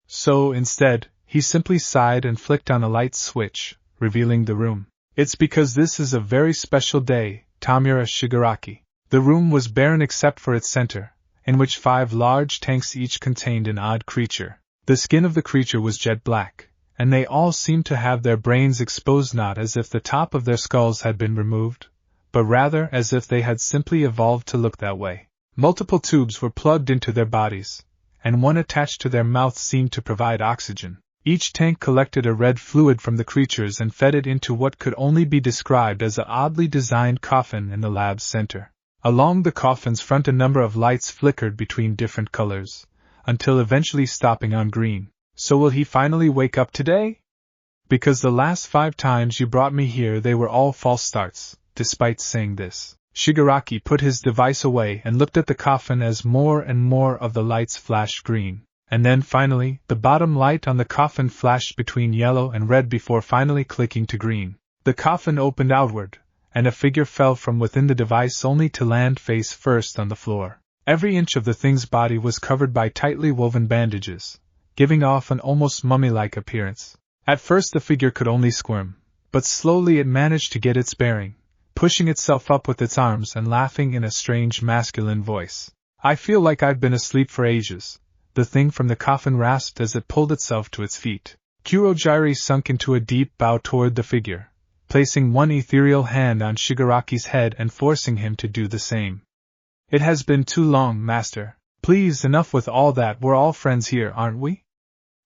So, instead, he simply sighed and flicked on a light switch, revealing the room. It's because this is a very special day, Tamura Shigaraki. The room was barren except for its center, in which 5 large tanks each contained an odd creature. The skin of the creature was jet black, and they all seemed to have their brains exposed, not as if the top of their skulls had been removed, but rather as if they had simply evolved to look that way. Multiple tubes were plugged into their bodies, and one attached to their mouths seemed to provide oxygen. Each tank collected a red fluid from the creatures and fed it into what could only be described as an oddly designed coffin in the lab's center. Along the coffin's front a number of lights flickered between different colors, until eventually stopping on green. So will he finally wake up today? Because the last 5 times you brought me here they were all false starts. Despite saying this, Shigaraki put his device away and looked at the coffin as more and more of the lights flashed green. And then finally, the bottom light on the coffin flashed between yellow and red before finally clicking to green. The coffin opened outward, and a figure fell from within the device only to land face first on the floor. Every inch of the thing's body was covered by tightly woven bandages, giving off an almost mummy-like appearance. At first the figure could only squirm, but slowly it managed to get its bearing, pushing itself up with its arms and laughing in a strange masculine voice. I feel like I've been asleep for ages, the thing from the coffin rasped as it pulled itself to its feet. Kurogiri sunk into a deep bow toward the figure, placing one ethereal hand on Shigaraki's head and forcing him to do the same. It has been too long, master. Please, enough with all that, we're all friends here, aren't we?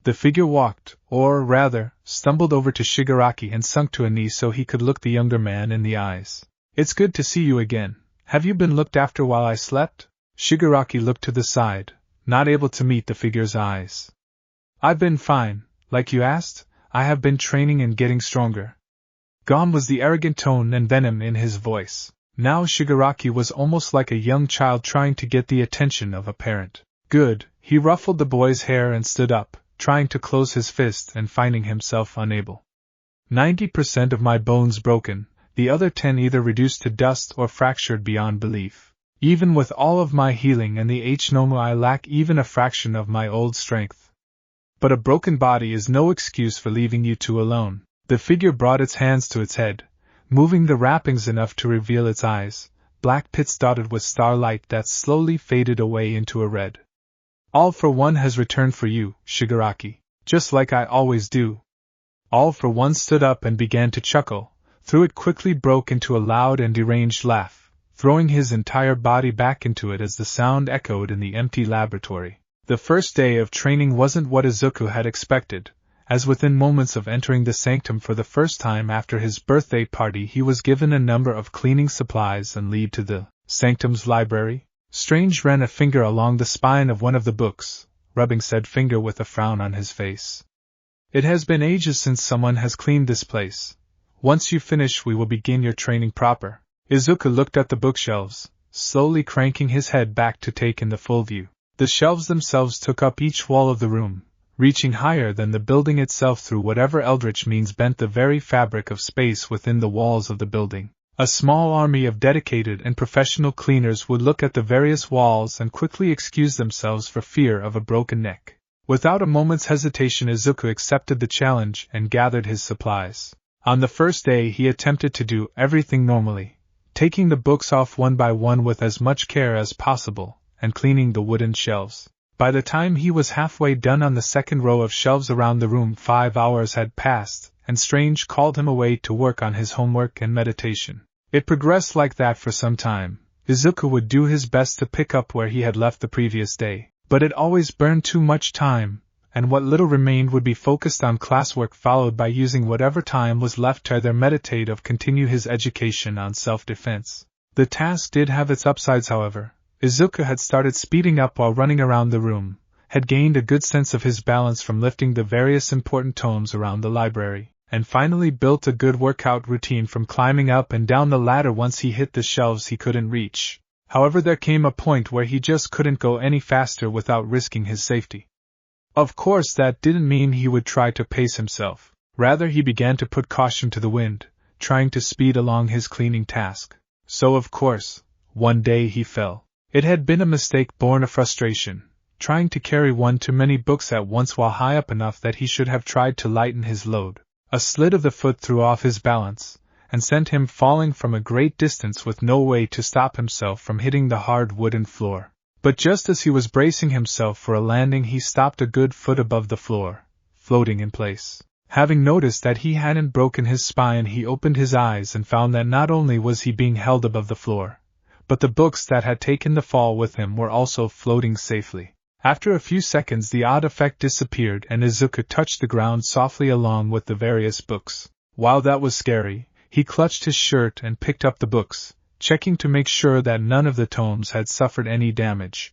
The figure walked, or rather, stumbled over to Shigaraki and sunk to a knee so he could look the younger man in the eyes. It's good to see you again. Have you been looked after while I slept? Shigaraki looked to the side, not able to meet the figure's eyes. I've been fine, like you asked. I have been training and getting stronger. Gone was the arrogant tone and venom in his voice. Now Shigaraki was almost like a young child trying to get the attention of a parent. Good, he ruffled the boy's hair and stood up, trying to close his fist and finding himself unable. 90% of my bones broken, the other 10 either reduced to dust or fractured beyond belief. Even with all of my healing and the H-Nomu I lack even a fraction of my old strength. But a broken body is no excuse for leaving you two alone. The figure brought its hands to its head, moving the wrappings enough to reveal its eyes, black pits dotted with starlight that slowly faded away into a red. All for One has returned for you, Shigaraki, just like I always do. All for One stood up and began to chuckle, though it quickly broke into a loud and deranged laugh, throwing his entire body back into it as the sound echoed in the empty laboratory. The first day of training wasn't what Izuku had expected, as within moments of entering the sanctum for the first time after his birthday party he was given a number of cleaning supplies and leave to the sanctum's library. Strange ran a finger along the spine of one of the books, rubbing said finger with a frown on his face. It has been ages since someone has cleaned this place. Once you finish we will begin your training proper. Izuku looked at the bookshelves, slowly cranking his head back to take in the full view. The shelves themselves took up each wall of the room, reaching higher than the building itself through whatever eldritch means bent the very fabric of space within the walls of the building. A small army of dedicated and professional cleaners would look at the various walls and quickly excuse themselves for fear of a broken neck. Without a moment's hesitation Izuku accepted the challenge and gathered his supplies. On the first day he attempted to do everything normally, taking the books off one by one with as much care as possible, and cleaning the wooden shelves. By the time he was halfway done on the second row of shelves around the room 5 hours had passed, and Strange called him away to work on his homework and meditation. It progressed like that for some time. Izuku would do his best to pick up where he had left the previous day, but it always burned too much time, and what little remained would be focused on classwork followed by using whatever time was left to either meditate or continue his education on self-defense. The task did have its upsides however. Izuku had started speeding up while running around the room, had gained a good sense of his balance from lifting the various important tomes around the library, and finally built a good workout routine from climbing up and down the ladder once he hit the shelves he couldn't reach. However, there came a point where he just couldn't go any faster without risking his safety. Of course, that didn't mean he would try to pace himself. Rather, he began to put caution to the wind, trying to speed along his cleaning task. So, of course, one day he fell. It had been a mistake born of frustration, trying to carry one too many books at once while high up enough that he should have tried to lighten his load. A slid of the foot threw off his balance, and sent him falling from a great distance with no way to stop himself from hitting the hard wooden floor. But just as he was bracing himself for a landing he stopped a good foot above the floor, floating in place. Having noticed that he hadn't broken his spine he opened his eyes and found that not only was he being held above the floor, but the books that had taken the fall with him were also floating safely. After a few seconds the odd effect disappeared and Izuku touched the ground softly along with the various books. While that was scary, he clutched his shirt and picked up the books, checking to make sure that none of the tomes had suffered any damage.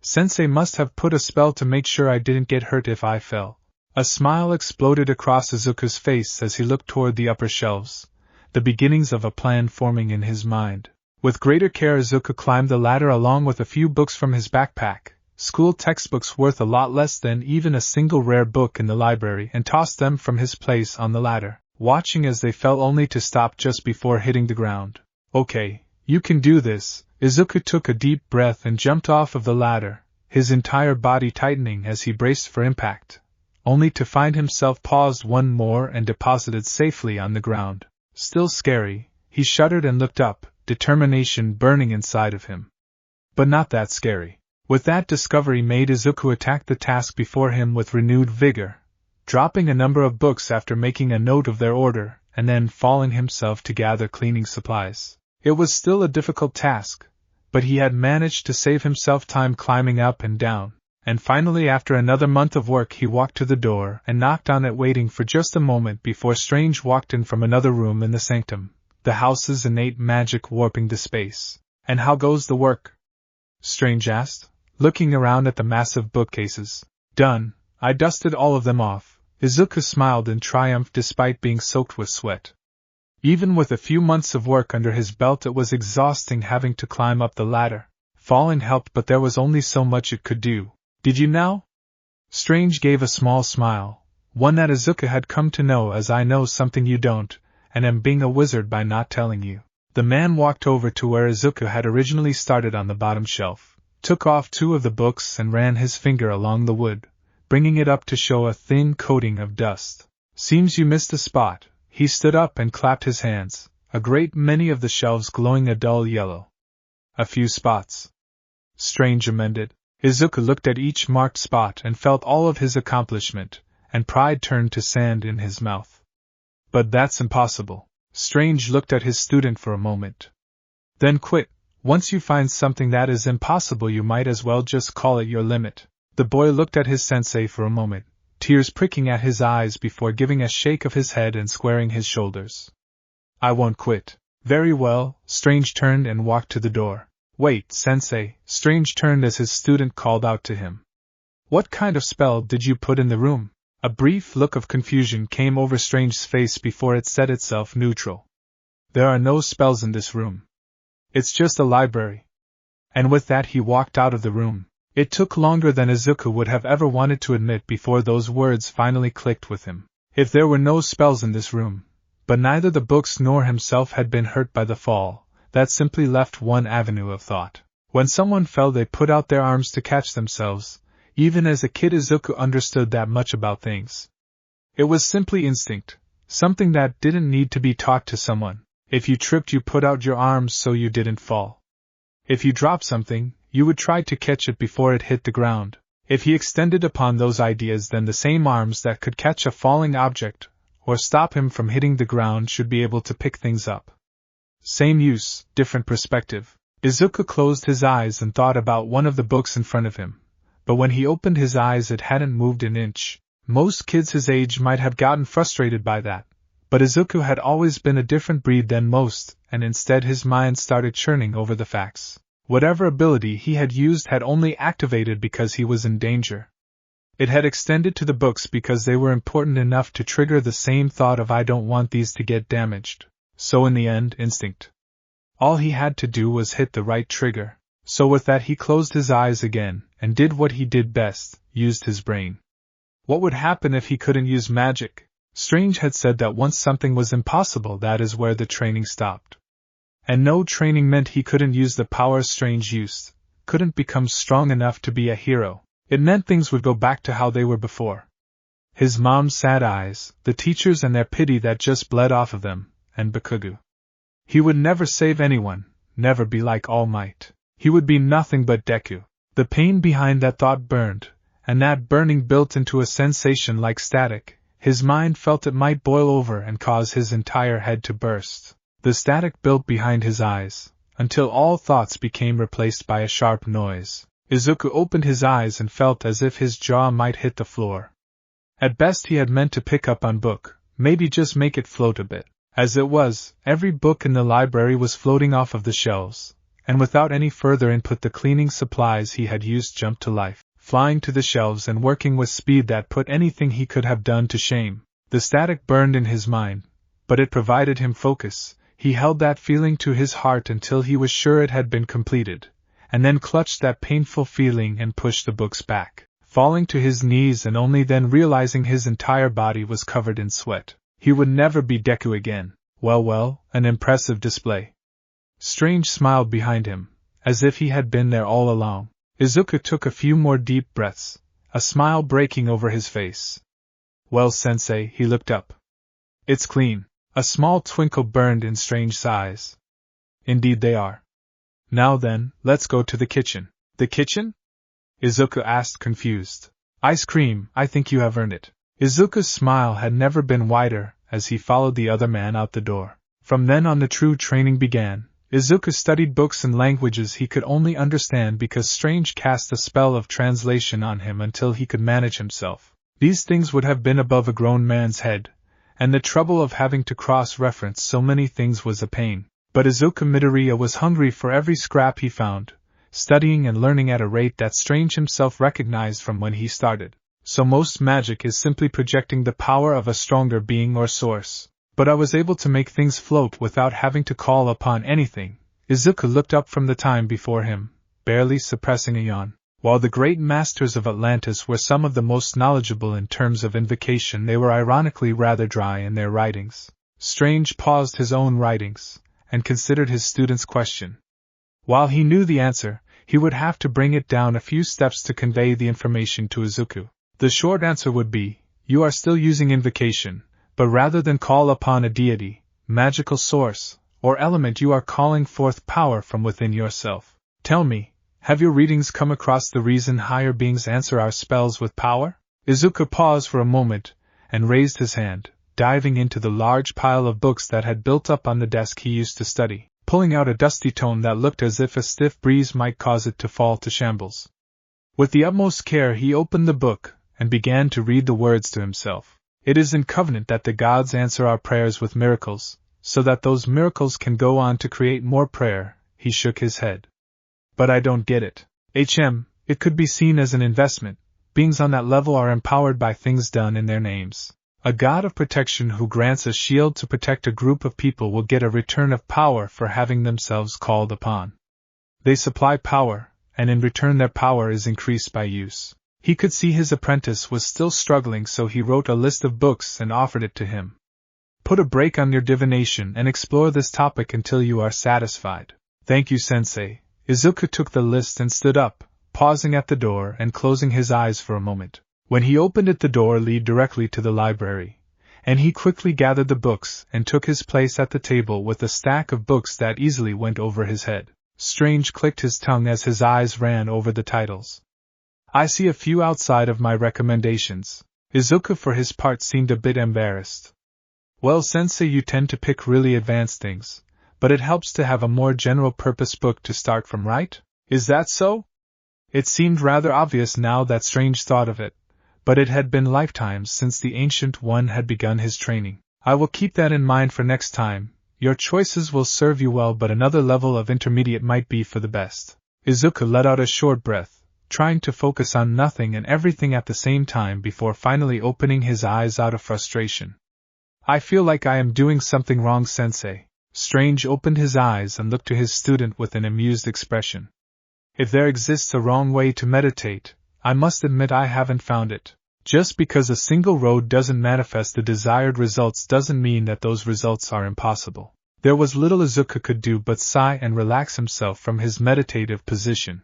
Sensei must have put a spell to make sure I didn't get hurt if I fell. A smile exploded across Izuku's face as he looked toward the upper shelves, the beginnings of a plan forming in his mind. With greater care Izuku climbed the ladder along with a few books from his backpack, school textbooks worth a lot less than even a single rare book in the library, and tossed them from his place on the ladder, watching as they fell only to stop just before hitting the ground. Okay, you can do this. Izuku took a deep breath and jumped off of the ladder, his entire body tightening as he braced for impact, only to find himself paused one more and deposited safely on the ground. Still scary, he shuddered and looked up, determination burning inside of him. But not that scary. With that discovery made, Izuku attacked the task before him with renewed vigor, dropping a number of books after making a note of their order, and then falling himself to gather cleaning supplies. It was still a difficult task, but he had managed to save himself time climbing up and down, and finally after another month of work he walked to the door and knocked on it, waiting for just a moment before Strange walked in from another room in the sanctum, the house's innate magic warping the space. "And how goes the work?" Strange asked, looking around at the massive bookcases. "Done. I dusted all of them off." Izuku smiled in triumph despite being soaked with sweat. Even with a few months of work under his belt it was exhausting having to climb up the ladder. Falling helped, but there was only so much it could do. "Did you now?" Strange gave a small smile, one that Izuku had come to know as "I know something you don't, and am being a wizard by not telling you." The man walked over to where Izuku had originally started on the bottom shelf, took off 2 of the books and ran his finger along the wood, bringing it up to show a thin coating of dust. "Seems you missed a spot." He stood up and clapped his hands, a great many of the shelves glowing a dull yellow. "A few spots," Strange amended. Izuku looked at each marked spot and felt all of his accomplishment, and pride turned to sand in his mouth. "But that's impossible." Strange looked at his student for a moment. "Then quit. Once you find something that is impossible you might as well just call it your limit." The boy looked at his sensei for a moment, tears pricking at his eyes before giving a shake of his head and squaring his shoulders. "I won't quit." "Very well." Strange turned and walked to the door. "Wait, sensei." Strange turned as his student called out to him. "What kind of spell did you put in the room?" A brief look of confusion came over Strange's face before it set itself neutral. "There are no spells in this room. It's just a library." And with that he walked out of the room. It took longer than Izuku would have ever wanted to admit before those words finally clicked with him. If there were no spells in this room, but neither the books nor himself had been hurt by the fall, that simply left one avenue of thought. When someone fell they put out their arms to catch themselves. Even as a kid Izuku understood that much about things. It was simply instinct, something that didn't need to be taught to someone. If you tripped you put out your arms so you didn't fall. If you dropped something, you would try to catch it before it hit the ground. If he extended upon those ideas, then the same arms that could catch a falling object, or stop him from hitting the ground, should be able to pick things up. Same use, different perspective. Izuku closed his eyes and thought about one of the books in front of him, but when he opened his eyes it hadn't moved an inch. Most kids his age might have gotten frustrated by that, but Izuku had always been a different breed than most, and instead his mind started churning over the facts. Whatever ability he had used had only activated because he was in danger. It had extended to the books because they were important enough to trigger the same thought of "I don't want these to get damaged." So in the end, instinct. All he had to do was hit the right trigger. So with that he closed his eyes again, and did what he did best, used his brain. What would happen if he couldn't use magic? Strange had said that once something was impossible, that is where the training stopped. And no training meant he couldn't use the power Strange used, couldn't become strong enough to be a hero. It meant things would go back to how they were before. His mom's sad eyes, the teachers and their pity that just bled off of them, and Bakugu. He would never save anyone, never be like All Might. He would be nothing but Deku. The pain behind that thought burned, and that burning built into a sensation like static. His mind felt it might boil over and cause his entire head to burst. The static built behind his eyes, until all thoughts became replaced by a sharp noise. Izuku opened his eyes and felt as if his jaw might hit the floor. At best he had meant to pick up on book, maybe just make it float a bit. As it was, every book in the library was floating off of the shelves, and without any further input the cleaning supplies he had used jumped to life, flying to the shelves and working with speed that put anything he could have done to shame. The static burned in his mind, but it provided him focus. He held that feeling to his heart until he was sure it had been completed, and then clutched that painful feeling and pushed the books back, falling to his knees and only then realizing his entire body was covered in sweat. He would never be Deku again. Well, an impressive display. Strange smiled behind him, as if he had been there all along. Izuku took a few more deep breaths, a smile breaking over his face. Well, Sensei, he looked up. It's clean. A small twinkle burned in Strange's eyes. Indeed they are. Now then, let's go to the kitchen. The kitchen? Izuku asked, confused. Ice cream, I think you have earned it. Izuku's smile had never been wider as he followed the other man out the door. From then on the true training began. Izuku studied books and languages he could only understand because Strange cast a spell of translation on him until he could manage himself. These things would have been above a grown man's head, and the trouble of having to cross-reference so many things was a pain. But Izuku Midoriya was hungry for every scrap he found, studying and learning at a rate that Strange himself recognized from when he started. So most magic is simply projecting the power of a stronger being or source. But I was able to make things float without having to call upon anything. Izuku looked up from the time before him, barely suppressing a yawn. While the great masters of Atlantis were some of the most knowledgeable in terms of invocation, they were ironically rather dry in their writings. Strange paused his own writings, and considered his student's question. While he knew the answer, he would have to bring it down a few steps to convey the information to Izuku. The short answer would be, you are still using invocation, but rather than call upon a deity, magical source, or element, you are calling forth power from within yourself. Tell me, have your readings come across the reason higher beings answer our spells with power? Izuku paused for a moment, and raised his hand, diving into the large pile of books that had built up on the desk he used to study, pulling out a dusty tome that looked as if a stiff breeze might cause it to fall to shambles. With the utmost care he opened the book, and began to read the words to himself. It is in covenant that the gods answer our prayers with miracles, so that those miracles can go on to create more prayer. He shook his head. But I don't get it. It could be seen as an investment. Beings on that level are empowered by things done in their names. A god of protection who grants a shield to protect a group of people will get a return of power for having themselves called upon. They supply power, and in return their power is increased by use. He could see his apprentice was still struggling, so he wrote a list of books and offered it to him. Put a break on your divination and explore this topic until you are satisfied. Thank you, Sensei. Izuku took the list and stood up, pausing at the door and closing his eyes for a moment. When he opened it, the door led directly to the library, and he quickly gathered the books and took his place at the table with a stack of books that easily went over his head. Strange clicked his tongue as his eyes ran over the titles. I see a few outside of my recommendations. Izuku for his part seemed a bit embarrassed. Well, Sensei, you tend to pick really advanced things, but it helps to have a more general-purpose book to start from, right? Is that so? It seemed rather obvious now that Strange thought of it, but it had been lifetimes since the Ancient One had begun his training. I will keep that in mind for next time. Your choices will serve you well, but another level of intermediate might be for the best. Izuku let out a short breath, trying to focus on nothing and everything at the same time before finally opening his eyes out of frustration. I feel like I am doing something wrong, Sensei. Strange opened his eyes and looked to his student with an amused expression. If there exists a wrong way to meditate, I must admit I haven't found it. Just because a single road doesn't manifest the desired results doesn't mean that those results are impossible. There was little Izuku could do but sigh and relax himself from his meditative position.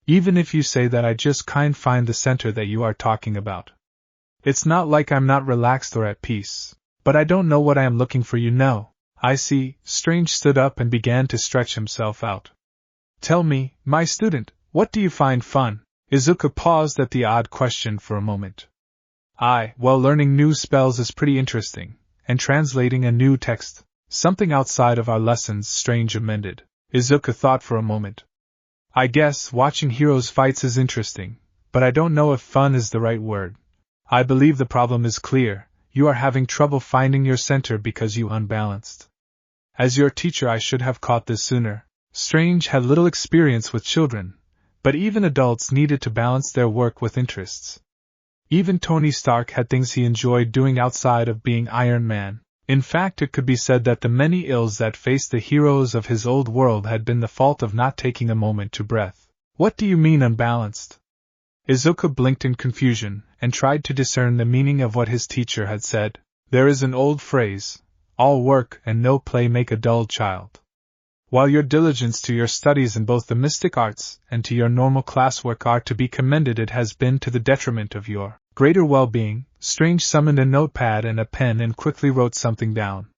Even if you say that, I just can't find the center that you are talking about. It's not like I'm not relaxed or at peace, but I don't know what I am looking for, you know. I see. Strange stood up and began to stretch himself out. Tell me, my student, what do you find fun? Izuku paused at the odd question for a moment. Well, learning new spells is pretty interesting, and translating a new text, something outside of our lessons, Strange amended. Izuku thought for a moment. I guess watching heroes fights is interesting, but I don't know if fun is the right word. I believe the problem is clear. You are having trouble finding your center because you unbalanced. As your teacher I should have caught this sooner. Strange had little experience with children, but even adults needed to balance their work with interests. Even Tony Stark had things he enjoyed doing outside of being Iron Man. In fact, it could be said that the many ills that faced the heroes of his old world had been the fault of not taking a moment to breathe. What do you mean unbalanced? Izuku blinked in confusion, and tried to discern the meaning of what his teacher had said. There is an old phrase, all work and no play make a dull child. While your diligence to your studies in both the mystic arts and to your normal classwork are to be commended, it has been to the detriment of your greater well-being. Strange summoned a notepad and a pen and quickly wrote something down.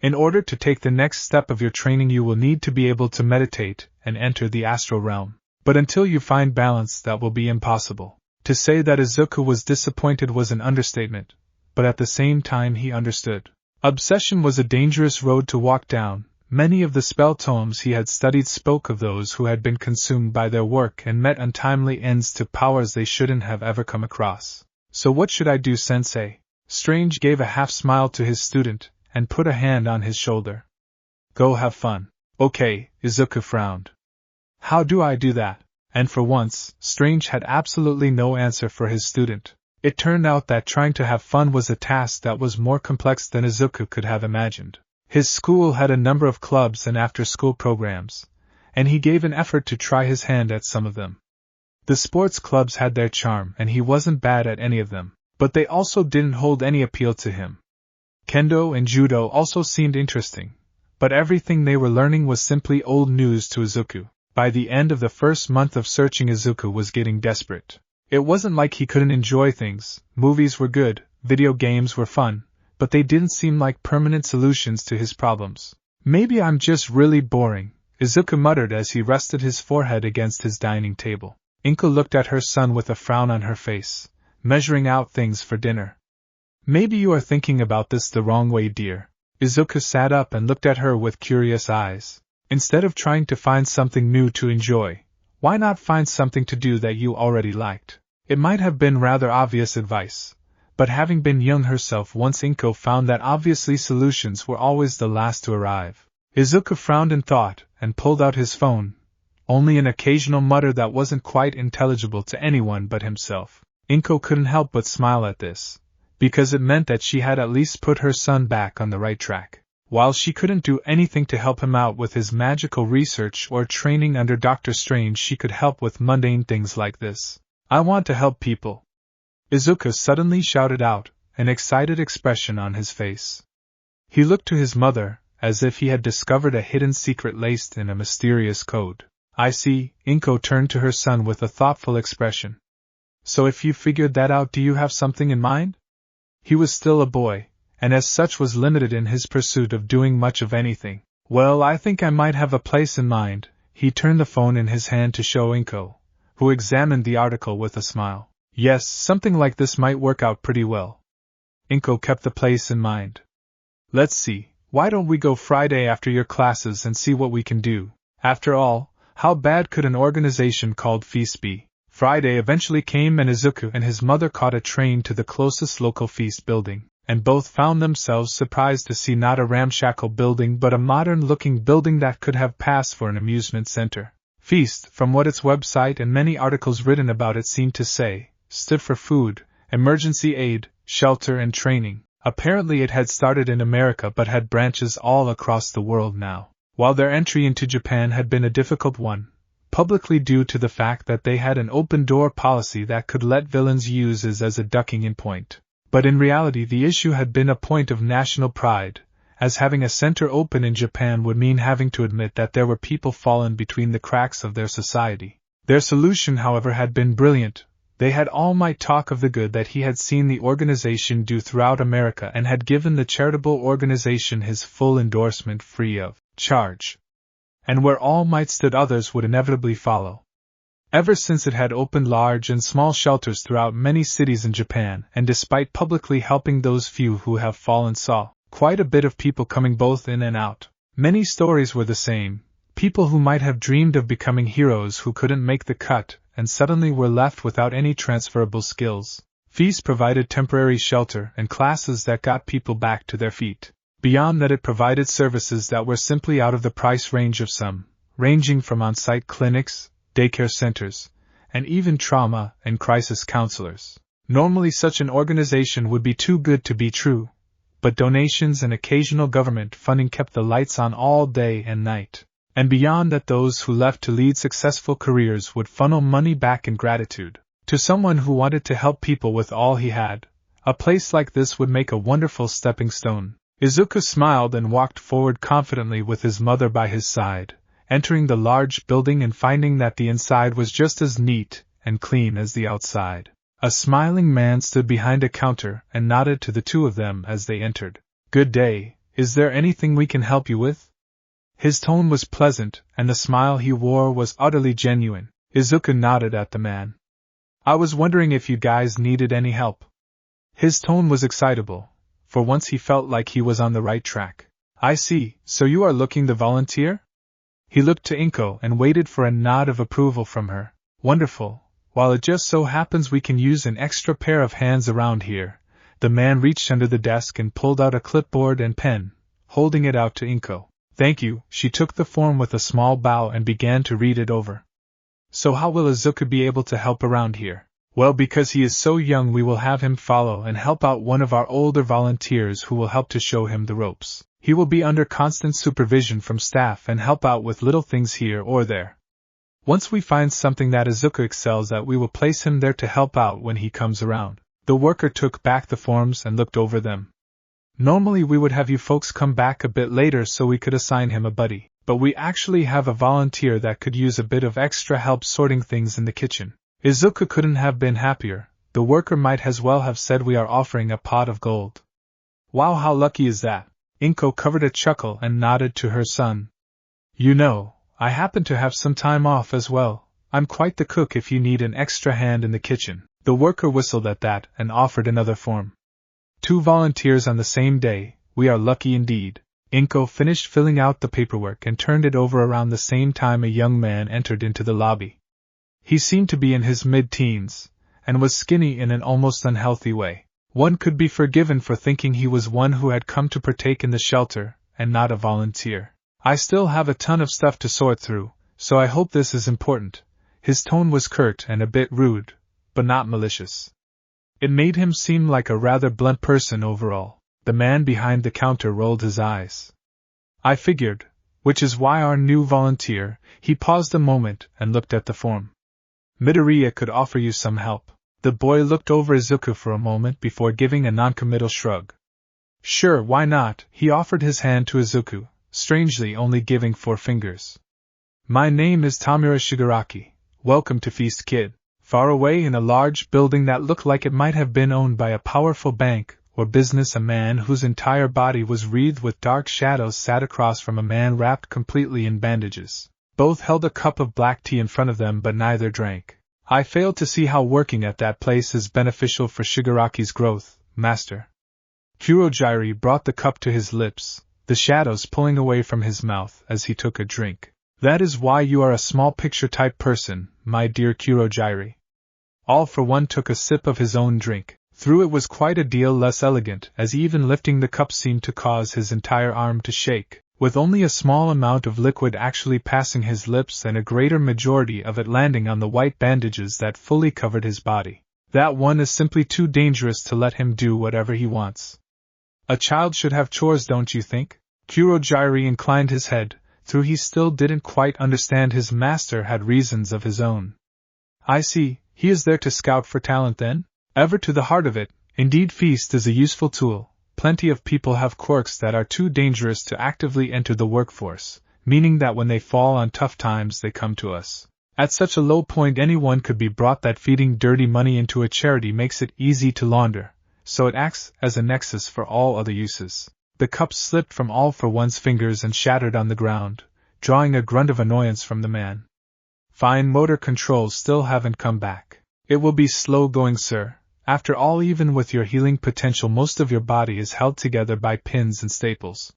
In order to take the next step of your training you will need to be able to meditate and enter the astral realm. But until you find balance that will be impossible. To say that Izuku was disappointed was an understatement, but at the same time he understood. Obsession was a dangerous road to walk down. Many of the spell tomes he had studied spoke of those who had been consumed by their work and met untimely ends to powers they shouldn't have ever come across. So what should I do, sensei? Strange gave a half-smile to his student, and put a hand on his shoulder. Go have fun. Okay, Izuku frowned. How do I do that? And for once, Strange had absolutely no answer for his student. It turned out that trying to have fun was a task that was more complex than Izuku could have imagined. His school had a number of clubs and after-school programs, and he gave an effort to try his hand at some of them. The sports clubs had their charm and he wasn't bad at any of them, but they also didn't hold any appeal to him. Kendo and judo also seemed interesting, but everything they were learning was simply old news to Izuku. By the end of the first month of searching, Izuku was getting desperate. It wasn't like he couldn't enjoy things. Movies were good, video games were fun, but they didn't seem like permanent solutions to his problems. Maybe I'm just really boring, Izuku muttered as he rested his forehead against his dining table. Inko looked at her son with a frown on her face, measuring out things for dinner. Maybe you are thinking about this the wrong way, dear. Izuku sat up and looked at her with curious eyes. Instead of trying to find something new to enjoy, why not find something to do that you already liked? It might have been rather obvious advice, but having been young herself once, Inko found that obviously solutions were always the last to arrive. Izuku frowned in thought and pulled out his phone. Only an occasional mutter that wasn't quite intelligible to anyone but himself. Inko couldn't help but smile at this, because it meant that she had at least put her son back on the right track. While she couldn't do anything to help him out with his magical research or training under Dr. Strange, she could help with mundane things like this. I want to help people. Izuku suddenly shouted out, an excited expression on his face. He looked to his mother, as if he had discovered a hidden secret laced in a mysterious code. I see. Inko turned to her son with a thoughtful expression. So if you figured that out, do you have something in mind? He was still a boy, and as such was limited in his pursuit of doing much of anything. Well, I think I might have a place in mind. He turned the phone in his hand to show Inko, who examined the article with a smile. Yes, something like this might work out pretty well. Inko kept the place in mind. Let's see, why don't we go Friday after your classes and see what we can do? After all, how bad could an organization called Feast be? Friday eventually came and Izuku and his mother caught a train to the closest local Feast building, and both found themselves surprised to see not a ramshackle building but a modern-looking building that could have passed for an amusement center. Feast, from what its website and many articles written about it seemed to say, stood for food, emergency aid, shelter and training. Apparently it had started in America but had branches all across the world now. While their entry into Japan had been a difficult one, publicly due to the fact that they had an open-door policy that could let villains use it as a ducking-in point. But in reality the issue had been a point of national pride, as having a center open in Japan would mean having to admit that there were people fallen between the cracks of their society. Their solution, however, had been brilliant. They had All Might talk of the good that he had seen the organization do throughout America and had given the charitable organization his full endorsement free of charge. And where All Might stood, others would inevitably follow. Ever since it had opened large and small shelters throughout many cities in Japan, and despite publicly helping those few who have fallen, saw quite a bit of people coming both in and out. Many stories were the same. People who might have dreamed of becoming heroes who couldn't make the cut and suddenly were left without any transferable skills. Feast provided temporary shelter and classes that got people back to their feet. Beyond that, it provided services that were simply out of the price range of some, ranging from on-site clinics, daycare centers, and even trauma and crisis counselors. Normally such an organization would be too good to be true, but donations and occasional government funding kept the lights on all day and night. And beyond that, those who left to lead successful careers would funnel money back in gratitude to someone who wanted to help people with all he had. A place like this would make a wonderful stepping stone. Izuku smiled and walked forward confidently with his mother by his side, entering the large building and finding that the inside was just as neat and clean as the outside. A smiling man stood behind a counter and nodded to the two of them as they entered. "Good day, is there anything we can help you with?" His tone was pleasant, and the smile he wore was utterly genuine. Izuku nodded at the man. "I was wondering if you guys needed any help." His tone was excitable. For once he felt like he was on the right track. "I see, so you are looking to volunteer?" He looked to Inko and waited for a nod of approval from her. "Wonderful. While it just so happens we can use an extra pair of hands around here." The man reached under the desk and pulled out a clipboard and pen, holding it out to Inko. "Thank you." She took the form with a small bow and began to read it over. "So how will Izuku be able to help around here?" "Well, because he is so young, we will have him follow and help out one of our older volunteers who will help to show him the ropes. He will be under constant supervision from staff and help out with little things here or there. Once we find something that Izuku excels at, we will place him there to help out when he comes around." The worker took back the forms and looked over them. "Normally we would have you folks come back a bit later so we could assign him a buddy, but we actually have a volunteer that could use a bit of extra help sorting things in the kitchen." Izuku couldn't have been happier. The worker might as well have said, "We are offering a pot of gold." "Wow, how lucky is that?" Inko covered a chuckle and nodded to her son. "You know, I happen to have some time off as well. I'm quite the cook if you need an extra hand in the kitchen." The worker whistled at that and offered another form. "2 volunteers on the same day, we are lucky indeed." Inko finished filling out the paperwork and turned it over around the same time a young man entered into the lobby. He seemed to be in his mid-teens, and was skinny in an almost unhealthy way. One could be forgiven for thinking he was one who had come to partake in the shelter, and not a volunteer. "I still have a ton of stuff to sort through, so I hope this is important." His tone was curt and a bit rude, but not malicious. It made him seem like a rather blunt person overall. The man behind the counter rolled his eyes. "I figured, which is why our new volunteer." He paused a moment and looked at the form. "Midoriya could offer you some help." The boy looked over Izuku for a moment before giving a noncommittal shrug. "Sure, why not?" He offered his hand to Izuku, strangely only giving 4 fingers. "My name is Tamura Shigaraki. Welcome to Feast, kid." Far away in a large building that looked like it might have been owned by a powerful bank or business, a man whose entire body was wreathed with dark shadows sat across from a man wrapped completely in bandages. Both held a cup of black tea in front of them, but neither drank. "I fail to see how working at that place is beneficial for Shigaraki's growth, master." Kurojairi brought the cup to his lips, the shadows pulling away from his mouth as he took a drink. "That is why you are a small picture type person, my dear Kurojairi." All for one took a sip of his own drink. Through it was quite a deal less elegant, as even lifting the cup seemed to cause his entire arm to shake, with only a small amount of liquid actually passing his lips and a greater majority of it landing on the white bandages that fully covered his body. "That one is simply too dangerous to let him do whatever he wants. A child should have chores, don't you think?" Kurojairi inclined his head, though he still didn't quite understand his master had reasons of his own. "I see, he is there to scout for talent then?" "Ever to the heart of it, indeed. Feast is a useful tool. Plenty of people have quirks that are too dangerous to actively enter the workforce, meaning that when they fall on tough times they come to us. At such a low point anyone could be brought. That feeding dirty money into a charity makes it easy to launder, so it acts as a nexus for all other uses." The cup slipped from All for One's fingers and shattered on the ground, drawing a grunt of annoyance from the man. "Fine motor controls still haven't come back." "It will be slow going, sir. After all, even with your healing potential, most of your body is held together by pins and staples.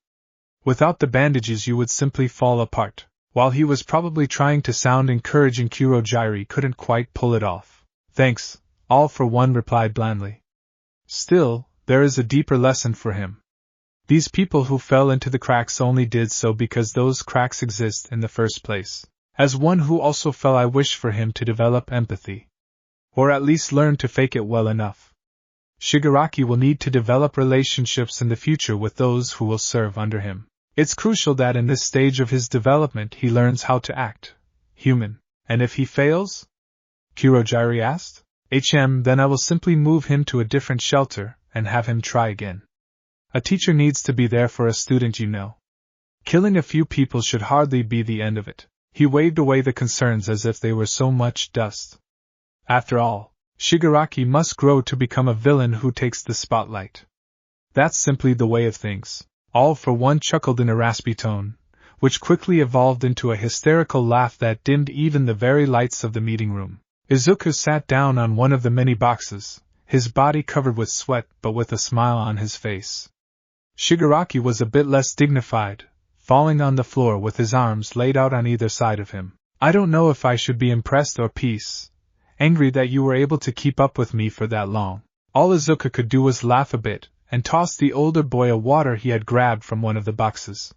Without the bandages you would simply fall apart." While he was probably trying to sound encouraging, Kurojairi couldn't quite pull it off. Thanks, all for one, replied blandly. Still, there is a deeper lesson for him. These people who fell into the cracks only did so because those cracks exist in the first place. As one who also fell, I wish for him to develop empathy. Or at least learn to fake it well enough. Shigaraki will need to develop relationships in the future with those who will serve under him. It's crucial that in this stage of his development he learns how to act human. And if he fails? Kurojairi asked. Then I will simply move him to a different shelter and have him try again. A teacher needs to be there for a student, you know. Killing a few people should hardly be the end of it. He waved away the concerns as if they were so much dust. After all, Shigaraki must grow to become a villain who takes the spotlight. That's simply the way of things. All for one chuckled in a raspy tone, which quickly evolved into a hysterical laugh that dimmed even the very lights of the meeting room. Izuku sat down on one of the many boxes, his body covered with sweat but with a smile on his face. Shigaraki was a bit less dignified, falling on the floor with his arms laid out on either side of him. I don't know if I should be impressed or angry that you were able to keep up with me for that long. All Izuku could do was laugh a bit, and toss the older boy a water he had grabbed from one of the boxes.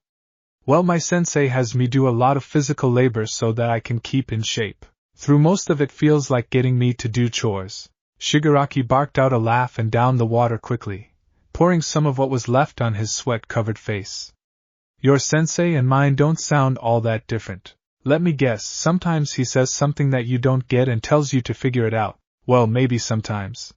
Well, my sensei has me do a lot of physical labor so that I can keep in shape. Through most of it feels like getting me to do chores. Shigaraki barked out a laugh and downed the water quickly, pouring some of what was left on his sweat-covered face. Your sensei and mine don't sound all that different. Let me guess, sometimes he says something that you don't get and tells you to figure it out. Well, maybe sometimes.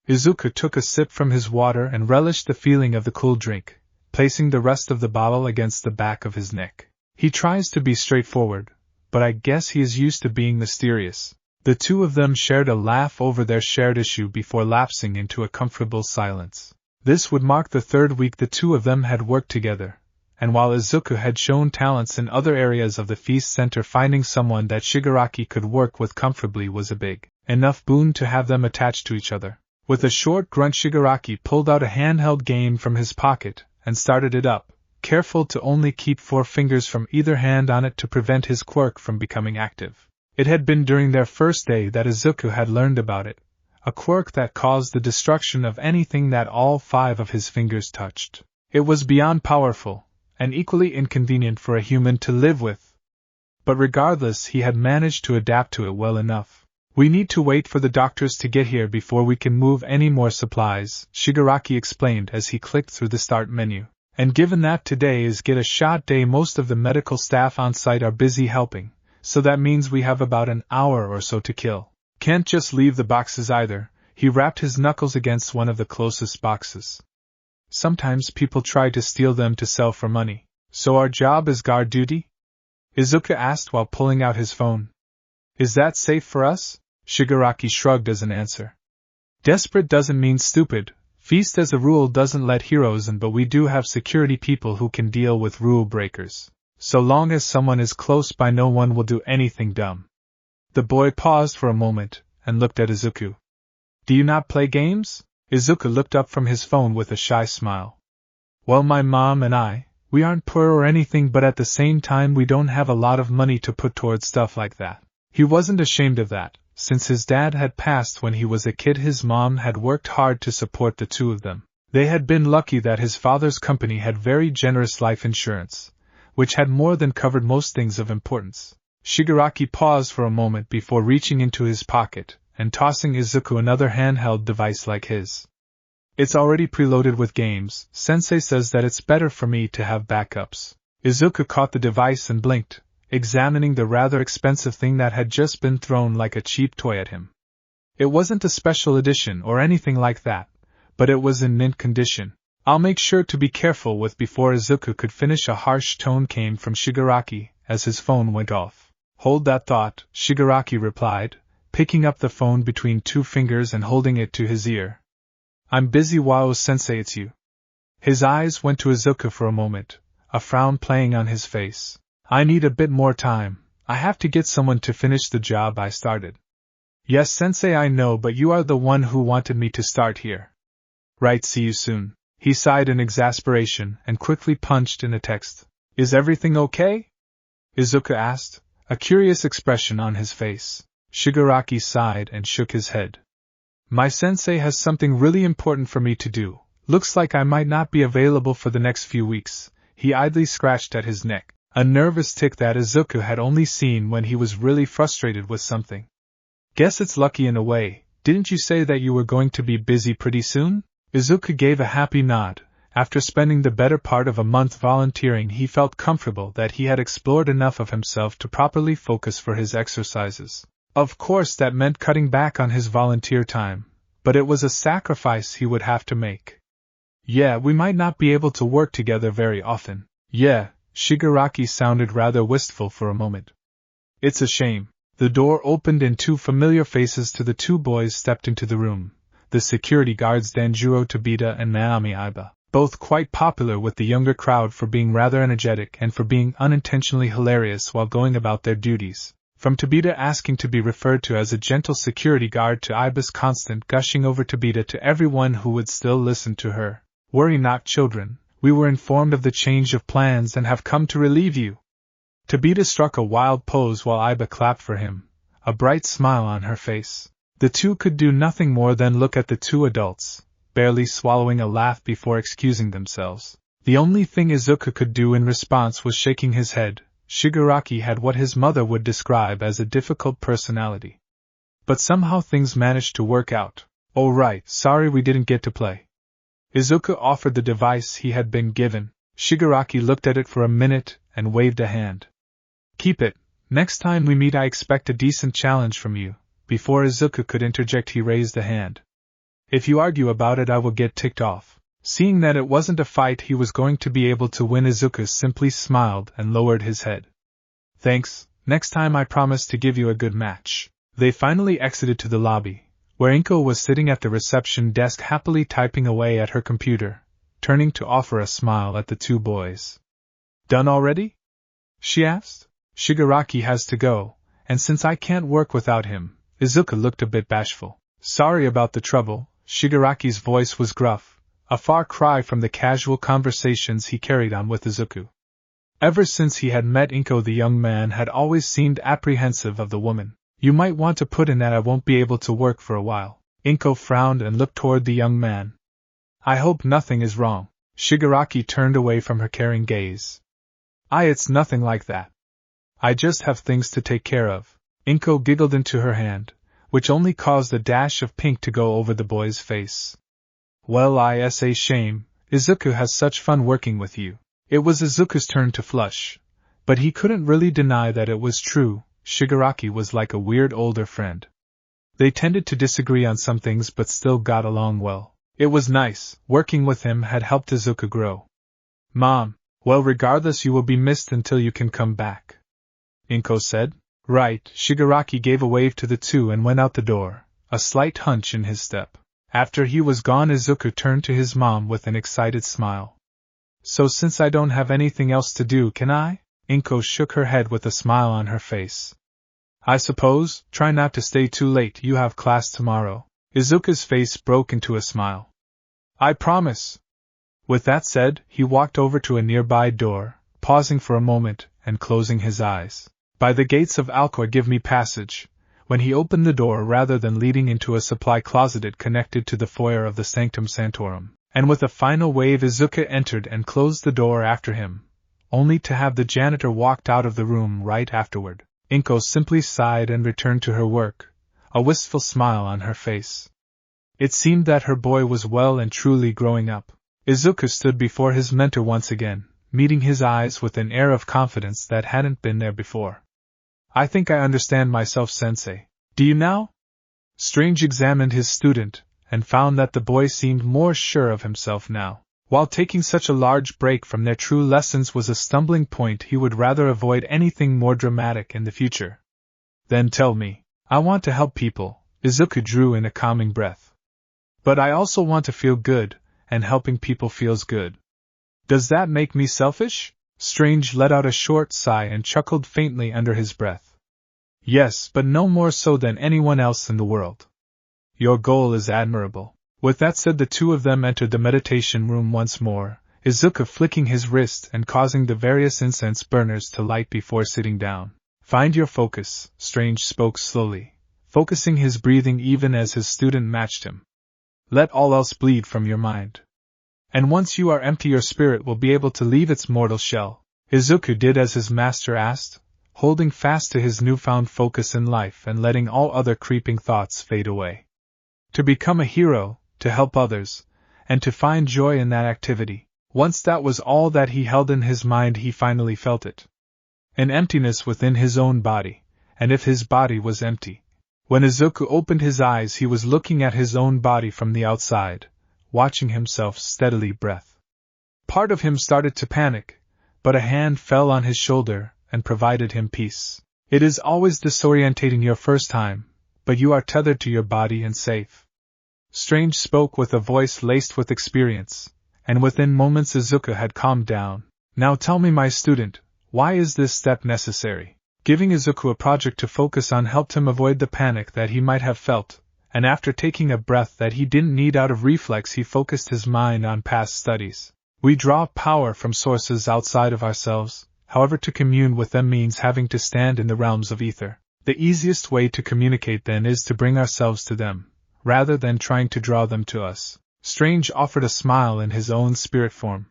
Izuku took a sip from his water and relished the feeling of the cool drink, placing the rest of the bottle against the back of his neck. He tries to be straightforward, but I guess he is used to being mysterious. The two of them shared a laugh over their shared issue before lapsing into a comfortable silence. This would mark the third week the two of them had worked together, and while Izuku had shown talents in other areas of the feast center, finding someone that Shigaraki could work with comfortably was a big enough boon to have them attached to each other. With a short grunt, Shigaraki pulled out a handheld game from his pocket and started it up, careful to only keep 4 fingers from either hand on it to prevent his quirk from becoming active. It had been during their first day that Izuku had learned about it, a quirk that caused the destruction of anything that all 5 of his fingers touched. It was beyond powerful, and equally inconvenient for a human to live with. But regardless, he had managed to adapt to it well enough. We need to wait for the doctors to get here before we can move any more supplies, Shigaraki explained as he clicked through the start menu. And given that today is Get a Shot Day, most of the medical staff on site are busy helping, so that means we have about an hour or so to kill. Can't just leave the boxes either. He rapped his knuckles against one of the closest boxes. Sometimes people try to steal them to sell for money. So our job is guard duty? Izuku asked while pulling out his phone. Is that safe for us? Shigaraki shrugged as an answer. Desperate doesn't mean stupid. Feast as a rule doesn't let heroes in, but we do have security people who can deal with rule breakers. So long as someone is close by, no one will do anything dumb. The boy paused for a moment and looked at Izuku. Do you not play games? Izuku looked up from his phone with a shy smile. Well, my mom and we aren't poor or anything, but at the same time we don't have a lot of money to put towards stuff like that. He wasn't ashamed of that. Since his dad had passed when he was a kid, his mom had worked hard to support the two of them. They had been lucky that his father's company had very generous life insurance, which had more than covered most things of importance. Shigaraki paused for a moment before reaching into his pocket and tossing Izuku another handheld device like his. It's already preloaded with games. Sensei says that it's better for me to have backups. Izuku caught the device and blinked, examining the rather expensive thing that had just been thrown like a cheap toy at him. It wasn't a special edition or anything like that, but it was in mint condition. I'll make sure to be careful with. Before Izuku could finish, a harsh tone came from Shigaraki as his phone went off. Hold that thought, Shigaraki replied, picking up the phone between 2 fingers and holding it to his ear. I'm busy, Wao-sensei, it's you. His eyes went to Izuku for a moment, a frown playing on his face. I need a bit more time. I have to get someone to finish the job I started. Yes, sensei, I know, but you are the one who wanted me to start here. Right, see you soon. He sighed in exasperation and quickly punched in a text. Is everything okay? Izuku asked, a curious expression on his face. Shigaraki sighed and shook his head. My sensei has something really important for me to do. Looks like I might not be available for the next few weeks. He idly scratched at his neck, a nervous tic that Izuku had only seen when he was really frustrated with something. Guess it's lucky in a way. Didn't you say that you were going to be busy pretty soon? Izuku gave a happy nod. After spending the better part of a month volunteering, he felt comfortable that he had explored enough of himself to properly focus for his exercises. Of course, that meant cutting back on his volunteer time, but it was a sacrifice he would have to make. Yeah, we might not be able to work together very often. Yeah, Shigaraki sounded rather wistful for a moment. It's a shame. The door opened and two familiar faces to the two boys stepped into the room. The security guards Danjuro Tobita and Naomi Aiba, both quite popular with the younger crowd for being rather energetic and for being unintentionally hilarious while going about their duties. From Tobita asking to be referred to as a gentle security guard to Aiba's constant gushing over Tobita to everyone who would still listen to her. Worry not, children. We were informed of the change of plans and have come to relieve you. Tobita struck a wild pose while Aiba clapped for him, a bright smile on her face. The two could do nothing more than look at the two adults, barely swallowing a laugh before excusing themselves. The only thing Izuku could do in response was shaking his head. Shigaraki had what his mother would describe as a difficult personality. But somehow things managed to work out. Oh right, sorry we didn't get to play. Izuku offered the device he had been given. Shigaraki looked at it for a minute and waved a hand. Keep it. Next time we meet I expect a decent challenge from you. Before Izuku could interject, he raised a hand. If you argue about it I will get ticked off. Seeing that it wasn't a fight he was going to be able to win, Izuku simply smiled and lowered his head. Thanks, next time I promise to give you a good match. They finally exited to the lobby, where Inko was sitting at the reception desk happily typing away at her computer, turning to offer a smile at the two boys. Done already? She asked. Shigaraki has to go, and since I can't work without him, Izuku looked a bit bashful. Sorry about the trouble. Shigaraki's voice was gruff, a far cry from the casual conversations he carried on with Izuku. Ever since he had met Inko, the young man had always seemed apprehensive of the woman. You might want to put in that I won't be able to work for a while. Inko frowned and looked toward the young man. I hope nothing is wrong. Shigaraki turned away from her caring gaze. It's nothing like that. I just have things to take care of. Inko giggled into her hand, which only caused a dash of pink to go over the boy's face. Well, it's a shame. Izuku has such fun working with you. It was Izuku's turn to flush, but he couldn't really deny that it was true. Shigaraki was like a weird older friend. They tended to disagree on some things but still got along well. It was nice. Working with him had helped Izuku grow. Mom, well, regardless, you will be missed until you can come back, Inko said. Right. Shigaraki gave a wave to the two and went out the door, a slight hunch in his step. After he was gone, Izuku turned to his mom with an excited smile. So since I don't have anything else to do, can I? Inko shook her head with a smile on her face. I suppose. Try not to stay too late, you have class tomorrow. Izuku's face broke into a smile. I promise. With that said, he walked over to a nearby door, pausing for a moment and closing his eyes. By the gates of Alcor, give me passage. When he opened the door rather than leading into a supply closet, it connected to the foyer of the Sanctum Sanctorum, and with a final wave Izuku entered and closed the door after him, only to have the janitor walked out of the room right afterward. Inko simply sighed and returned to her work, a wistful smile on her face. It seemed that her boy was well and truly growing up. Izuku stood before his mentor once again, meeting his eyes with an air of confidence that hadn't been there before. I think I understand myself, sensei. Do you now? Strange examined his student, and found that the boy seemed more sure of himself now. While taking such a large break from their true lessons was a stumbling point, he would rather avoid anything more dramatic in the future. Then tell me. I want to help people. Izuku drew in a calming breath. But I also want to feel good, and helping people feels good. Does that make me selfish? Strange let out a short sigh and chuckled faintly under his breath. Yes, but no more so than anyone else in the world. Your goal is admirable. With that said, the two of them entered the meditation room once more, Izuku flicking his wrist and causing the various incense burners to light before sitting down. Find your focus, Strange spoke slowly, focusing his breathing even as his student matched him. Let all else bleed from your mind. And once you are empty, your spirit will be able to leave its mortal shell. Izuku did as his master asked, holding fast to his newfound focus in life and letting all other creeping thoughts fade away. To become a hero, to help others, and to find joy in that activity. Once that was all that he held in his mind, he finally felt it. An emptiness within his own body, and if his body was empty. When Izuku opened his eyes, he was looking at his own body from the outside, watching himself steadily breath. Part of him started to panic, but a hand fell on his shoulder and provided him peace. It is always disorientating your first time, but you are tethered to your body and safe. Strange spoke with a voice laced with experience, and within moments Izuku had calmed down. Now tell me, my student, why is this step necessary? Giving Izuku a project to focus on helped him avoid the panic that he might have felt, and after taking a breath that he didn't need out of reflex, he focused his mind on past studies. We draw power from sources outside of ourselves, however to commune with them means having to stand in the realms of ether. The easiest way to communicate then is to bring ourselves to them, rather than trying to draw them to us. Strange offered a smile in his own spirit form.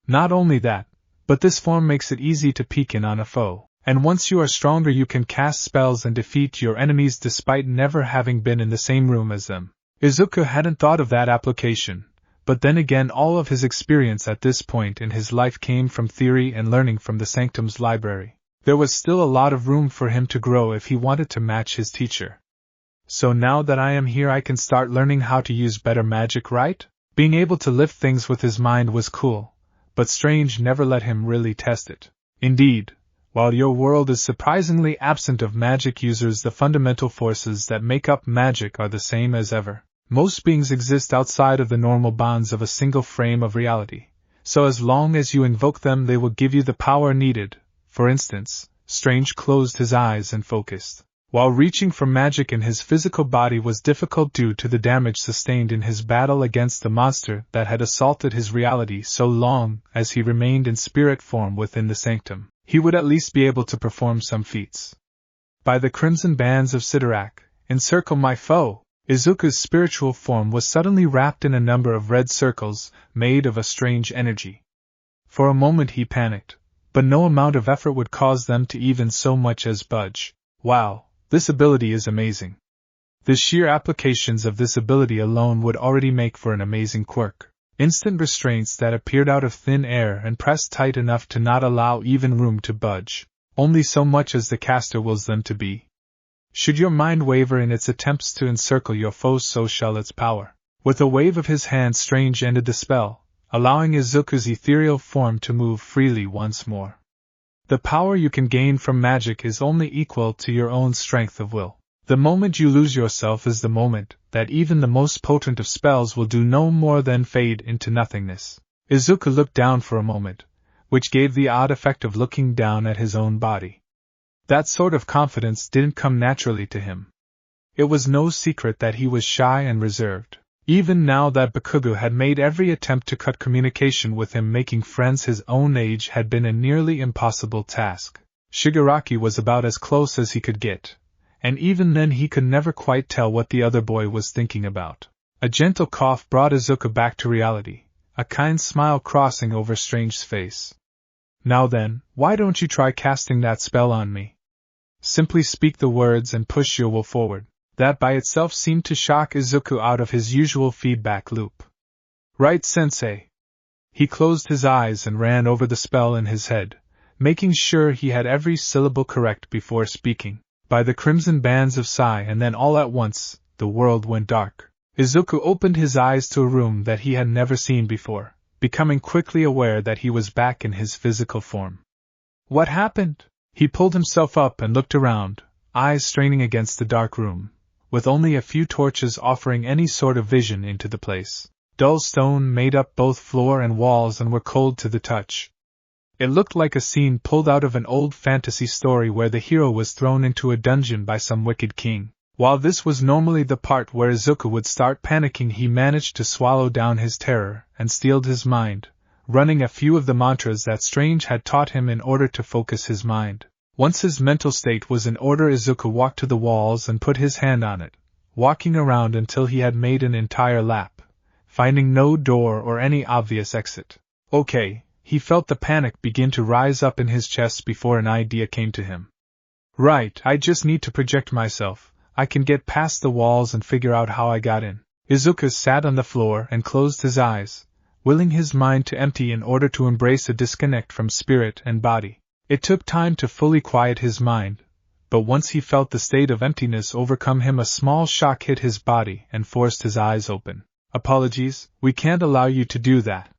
Not only that, but this form makes it easy to peek in on a foe, and once you are stronger you can cast spells and defeat your enemies despite never having been in the same room as them. Izuku hadn't thought of that application, but then again all of his experience at this point in his life came from theory and learning from the Sanctum's library. There was still a lot of room for him to grow if he wanted to match his teacher. So now that I am here I can start learning how to use better magic, right? Being able to lift things with his mind was cool, but Strange never let him really test it. Indeed, while your world is surprisingly absent of magic users, the fundamental forces that make up magic are the same as ever. Most beings exist outside of the normal bonds of a single frame of reality, so as long as you invoke them they will give you the power needed. For instance, Strange closed his eyes and focused. While reaching for magic in his physical body was difficult due to the damage sustained in his battle against the monster that had assaulted his reality, so long as he remained in spirit form within the sanctum, he would at least be able to perform some feats. By the crimson bands of Sidorak, encircle my foe! Izuku's spiritual form was suddenly wrapped in a number of red circles, made of a strange energy. For a moment he panicked, but no amount of effort would cause them to even so much as budge. Wow! This ability is amazing. The sheer applications of this ability alone would already make for an amazing quirk. Instant restraints that appeared out of thin air and pressed tight enough to not allow even room to budge, only so much as the caster wills them to be. Should your mind waver in its attempts to encircle your foe, so shall its power. With a wave of his hand, Strange ended the spell, allowing Izuku's ethereal form to move freely once more. The power you can gain from magic is only equal to your own strength of will. The moment you lose yourself is the moment that even the most potent of spells will do no more than fade into nothingness. Izuku looked down for a moment, which gave the odd effect of looking down at his own body. That sort of confidence didn't come naturally to him. It was no secret that he was shy and reserved. Even now that Bakugo had made every attempt to cut communication with him, making friends his own age had been a nearly impossible task. Shigaraki was about as close as he could get, and even then he could never quite tell what the other boy was thinking about. A gentle cough brought Izuku back to reality, a kind smile crossing over Strange's face. Now then, why don't you try casting that spell on me? Simply speak the words and push your will forward. That by itself seemed to shock Izuku out of his usual feedback loop. Right, sensei. He closed his eyes and ran over the spell in his head, making sure he had every syllable correct before speaking. By the crimson bands of Sai, and then all at once, the world went dark. Izuku opened his eyes to a room that he had never seen before, becoming quickly aware that he was back in his physical form. What happened? He pulled himself up and looked around, eyes straining against the dark room, with only a few torches offering any sort of vision into the place. Dull stone made up both floor and walls and were cold to the touch. It looked like a scene pulled out of an old fantasy story where the hero was thrown into a dungeon by some wicked king. While this was normally the part where Izuku would start panicking, he managed to swallow down his terror and steeled his mind, running a few of the mantras that Strange had taught him in order to focus his mind. Once his mental state was in order, Izuku walked to the walls and put his hand on it, walking around until he had made an entire lap, finding no door or any obvious exit. Okay, he felt the panic begin to rise up in his chest before an idea came to him. Right, I just need to project myself. I can get past the walls and figure out how I got in. Izuku sat on the floor and closed his eyes, willing his mind to empty in order to embrace a disconnect from spirit and body. It took time to fully quiet his mind, but once he felt the state of emptiness overcome him, a small shock hit his body and forced his eyes open. Apologies, we can't allow you to do that.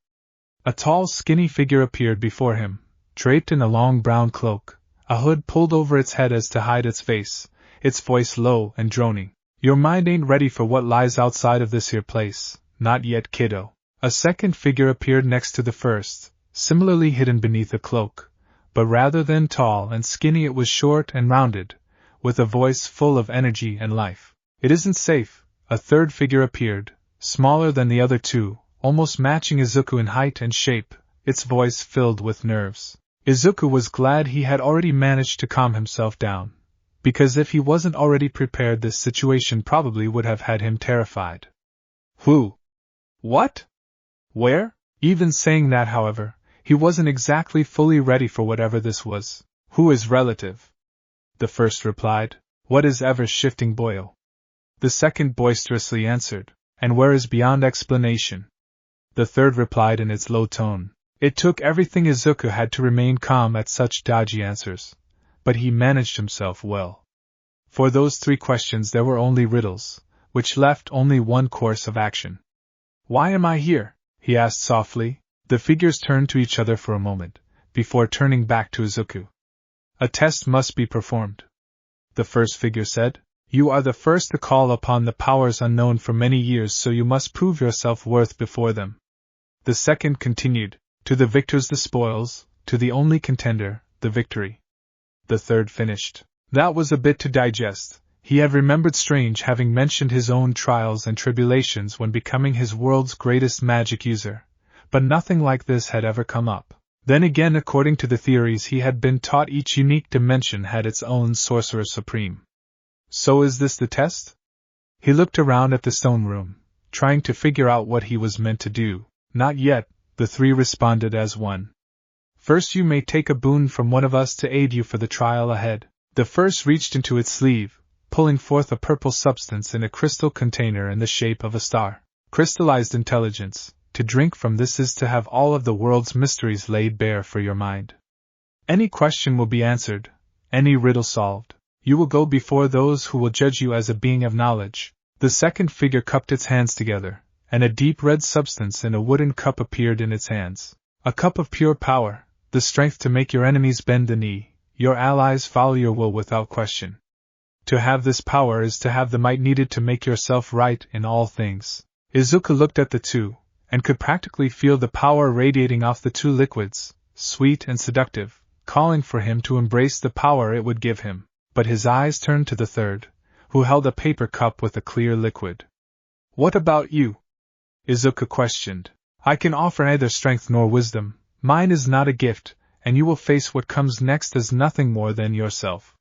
A tall, skinny figure appeared before him, draped in a long brown cloak, a hood pulled over its head as to hide its face, its voice low and droning. Your mind ain't ready for what lies outside of this here place, not yet, kiddo. A second figure appeared next to the first, similarly hidden beneath a cloak, but rather than tall and skinny it was short and rounded, with a voice full of energy and life. It isn't safe. A third figure appeared, smaller than the other two, almost matching Izuku in height and shape, its voice filled with nerves. Izuku was glad he had already managed to calm himself down, because if he wasn't already prepared, this situation probably would have had him terrified. Who? What? Where? Even saying that, however, he wasn't exactly fully ready for whatever this was. Who is relative? The first replied. What is ever-shifting boyo? The second boisterously answered. And where is beyond explanation? The third replied in its low tone. It took everything Izuku had to remain calm at such dodgy answers, but he managed himself well. For those three questions there were only riddles, which left only one course of action. Why am I here? He asked softly. The figures turned to each other for a moment, before turning back to Izuku. A test must be performed. The first figure said. You are the first to call upon the powers unknown for many years, so you must prove your self-worth before them. The second continued. To the victors the spoils, to the only contender, the victory. The third finished. That was a bit to digest. He had remembered Strange having mentioned his own trials and tribulations when becoming his world's greatest magic user, but nothing like this had ever come up. Then again, according to the theories he had been taught, each unique dimension had its own Sorcerer Supreme. So is this the test? He looked around at the stone room, trying to figure out what he was meant to do. Not yet, the three responded as one. First, you may take a boon from one of us to aid you for the trial ahead. The first reached into its sleeve, pulling forth a purple substance in a crystal container in the shape of a star. Crystallized intelligence. To drink from this is to have all of the world's mysteries laid bare for your mind. Any question will be answered, any riddle solved. You will go before those who will judge you as a being of knowledge. The second figure cupped its hands together, and a deep red substance in a wooden cup appeared in its hands. A cup of pure power, the strength to make your enemies bend the knee, your allies follow your will without question. To have this power is to have the might needed to make yourself right in all things. Izuku looked at the two, and could practically feel the power radiating off the two liquids, sweet and seductive, calling for him to embrace the power it would give him. But his eyes turned to the third, who held a paper cup with a clear liquid. What about you? Izuku questioned. I can offer neither strength nor wisdom. Mine is not a gift, and you will face what comes next as nothing more than yourself.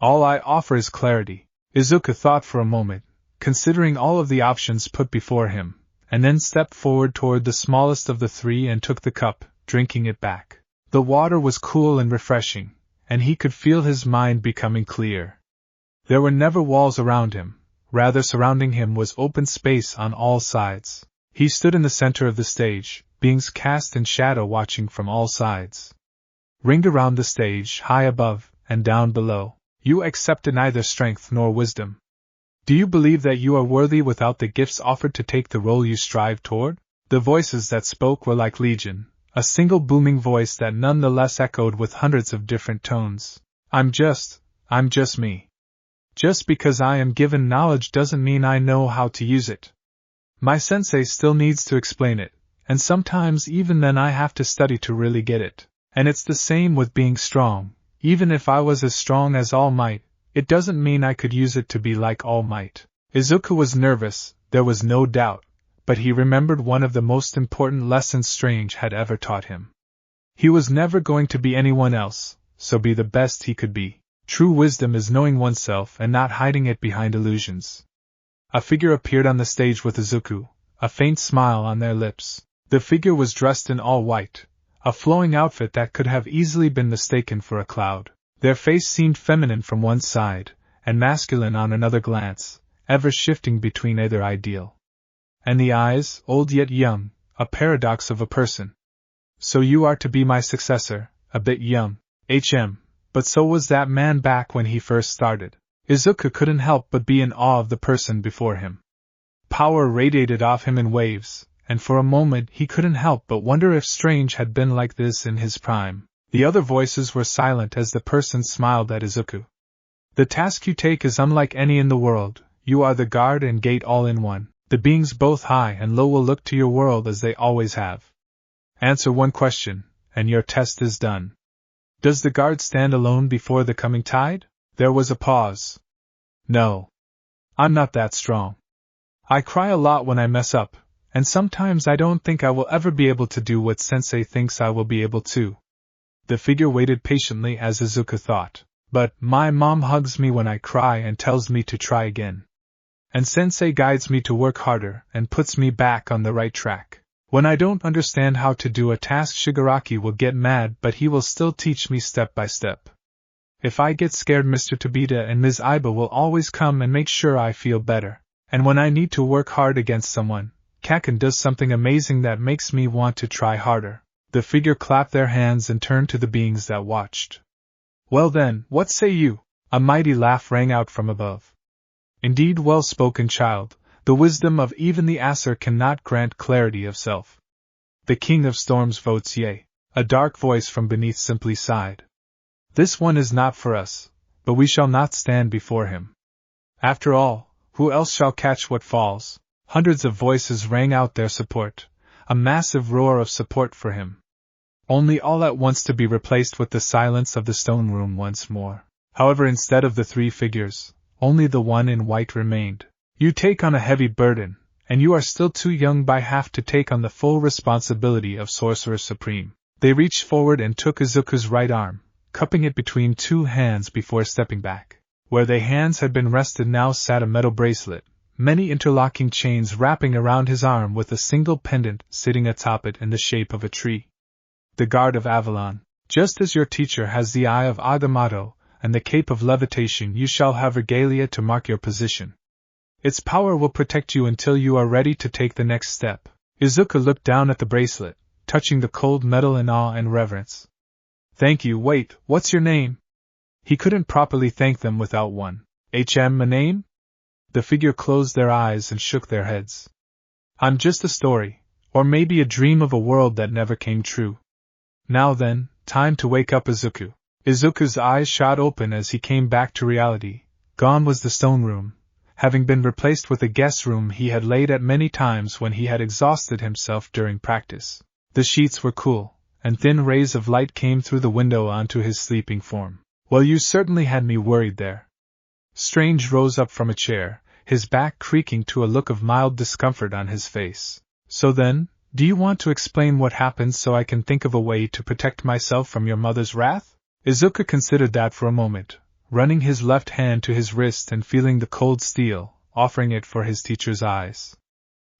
All I offer is clarity. Izuku thought for a moment, considering all of the options put before him, and then stepped forward toward the smallest of the three and took the cup, drinking it back. The water was cool and refreshing, and he could feel his mind becoming clear. There were never walls around him, rather surrounding him was open space on all sides. He stood in the center of the stage, beings cast in shadow watching from all sides. Ringed around the stage, high above and down below, you accepted neither strength nor wisdom. Do you believe that you are worthy without the gifts offered to take the role you strive toward? The voices that spoke were like legion, a single booming voice that nonetheless echoed with hundreds of different tones. I'm just me. Just because I am given knowledge doesn't mean I know how to use it. My sensei still needs to explain it, and sometimes even then I have to study to really get it. And it's the same with being strong. Even if I was as strong as All Might, it doesn't mean I could use it to be like All Might. Izuku was nervous, there was no doubt, but he remembered one of the most important lessons Strange had ever taught him. He was never going to be anyone else, so be the best he could be. True wisdom is knowing oneself and not hiding it behind illusions. A figure appeared on the stage with Izuku, a faint smile on their lips. The figure was dressed in all white, a flowing outfit that could have easily been mistaken for a cloud. Their face seemed feminine from one side, and masculine on another glance, ever shifting between either ideal. And the eyes, old yet young, a paradox of a person. So you are to be my successor, a bit young, but so was that man back when he first started. Izuku couldn't help but be in awe of the person before him. Power radiated off him in waves, and for a moment he couldn't help but wonder if Strange had been like this in his prime. The other voices were silent as the person smiled at Izuku. The task you take is unlike any in the world. You are the guard and gate all in one. The beings both high and low will look to your world as they always have. Answer one question, and your test is done. Does the guard stand alone before the coming tide? There was a pause. No. I'm not that strong. I cry a lot when I mess up, and sometimes I don't think I will ever be able to do what Sensei thinks I will be able to. The figure waited patiently as Izuku thought. But my mom hugs me when I cry and tells me to try again. And Sensei guides me to work harder and puts me back on the right track. When I don't understand how to do a task, Shigaraki will get mad, but he will still teach me step by step. If I get scared, Mr. Tabita and Ms. Iba will always come and make sure I feel better. And when I need to work hard against someone, Kaken does something amazing that makes me want to try harder. The figure clapped their hands and turned to the beings that watched. Well then, what say you? A mighty laugh rang out from above. Indeed, well spoken, child. The wisdom of even the Aesir cannot grant clarity of self. The King of Storms votes yea. A dark voice from beneath simply sighed. This one is not for us, but we shall not stand before him. After all, who else shall catch what falls? Hundreds of voices rang out their support, a massive roar of support for him. Only all at once to be replaced with the silence of the stone room once more. However, instead of the three figures, only the one in white remained. You take on a heavy burden, and you are still too young by half to take on the full responsibility of Sorcerer Supreme. They reached forward and took Izuku's right arm, cupping it between two hands before stepping back. Where their hands had been rested now sat a metal bracelet, many interlocking chains wrapping around his arm with a single pendant sitting atop it in the shape of a tree. The Guard of Avalon. Just as your teacher has the Eye of Agamotto and the Cape of Levitation, you shall have regalia to mark your position. Its power will protect you until you are ready to take the next step. Izuku looked down at the bracelet, touching the cold metal in awe and reverence. Thank you. Wait, what's your name? He couldn't properly thank them without one. A name? The figure closed their eyes and shook their heads. I'm just a story, or maybe a dream of a world that never came true. Now then, time to wake up, Izuku. Izuku's eyes shot open as he came back to reality. Gone was the stone room, having been replaced with a guest room he had laid at many times when he had exhausted himself during practice. The sheets were cool, and thin rays of light came through the window onto his sleeping form. Well, you certainly had me worried there. Strange rose up from a chair, his back creaking to a look of mild discomfort on his face. So then, do you want to explain what happened so I can think of a way to protect myself from your mother's wrath? Izuku considered that for a moment, running his left hand to his wrist and feeling the cold steel, offering it for his teacher's eyes.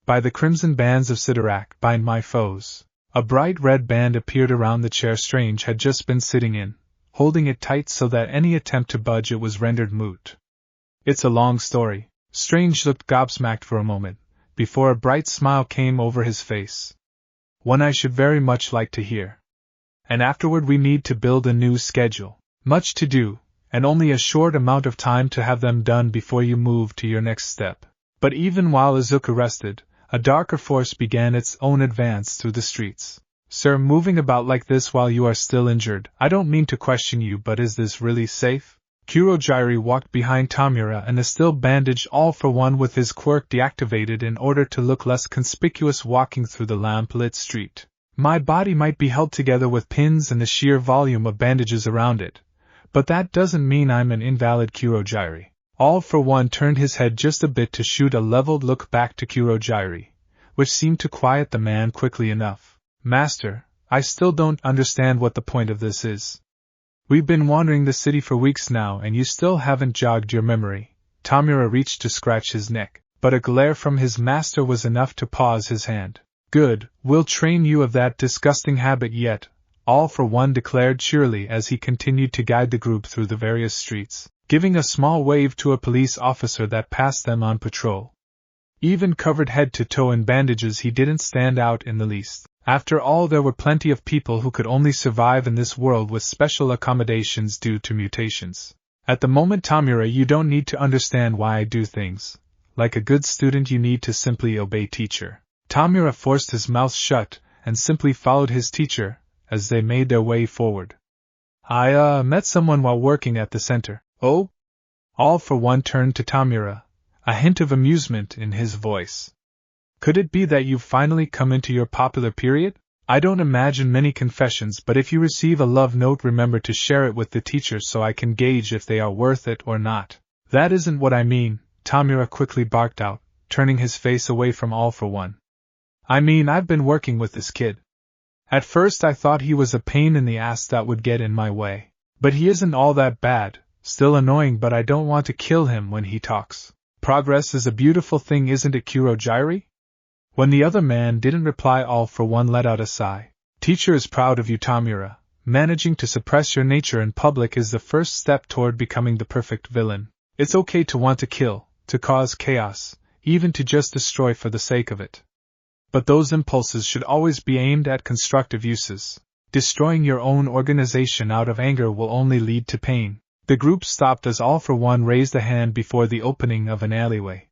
By the crimson bands of Sidorak, bind my foes. A bright red band appeared around the chair Strange had just been sitting in, holding it tight so that any attempt to budge it was rendered moot. It's a long story. Strange looked gobsmacked for a moment, before a bright smile came over his face. One I should very much like to hear. And afterward we need to build a new schedule. Much to do, and only a short amount of time to have them done before you move to your next step. But even while Izuku rested, a darker force began its own advance through the streets. Sir, moving about like this while you are still injured, I don't mean to question you, but is this really safe? Kurojairi walked behind Tamura and is still bandaged, all for one with his quirk deactivated in order to look less conspicuous walking through the lamp-lit street. My body might be held together with pins and the sheer volume of bandages around it, but that doesn't mean I'm an invalid. Kurojairi, all for one, turned his head just a bit to shoot a leveled look back to Kurojairi, which seemed to quiet the man quickly enough. Master, I still don't understand what the point of this is. We've been wandering the city for weeks now and you still haven't jogged your memory. Tamura reached to scratch his neck, but a glare from his master was enough to pause his hand. Good, we'll train you of that disgusting habit yet, All for One declared cheerily as he continued to guide the group through the various streets, giving a small wave to a police officer that passed them on patrol. Even covered head to toe in bandages, he didn't stand out in the least. After all, there were plenty of people who could only survive in this world with special accommodations due to mutations. At the moment, Tamura, you don't need to understand why I do things. Like a good student, you need to simply obey teacher. Tamura forced his mouth shut and simply followed his teacher as they made their way forward. I met someone while working at the center. Oh? All for One turned to Tamura, a hint of amusement in his voice. Could it be that you've finally come into your popular period? I don't imagine many confessions, but if you receive a love note, remember to share it with the teacher so I can gauge if they are worth it or not. That isn't what I mean, Tamura quickly barked out, turning his face away from All for One. I mean, I've been working with this kid. At first I thought he was a pain in the ass that would get in my way. But he isn't all that bad, still annoying, but I don't want to kill him when he talks. Progress is a beautiful thing, isn't it, Kurojairi? When the other man didn't reply, All for One let out a sigh. Teacher is proud of you, Tamura. Managing to suppress your nature in public is the first step toward becoming the perfect villain. It's okay to want to kill, to cause chaos, even to just destroy for the sake of it. But those impulses should always be aimed at constructive uses. Destroying your own organization out of anger will only lead to pain. The group stopped as All for One raised a hand before the opening of an alleyway.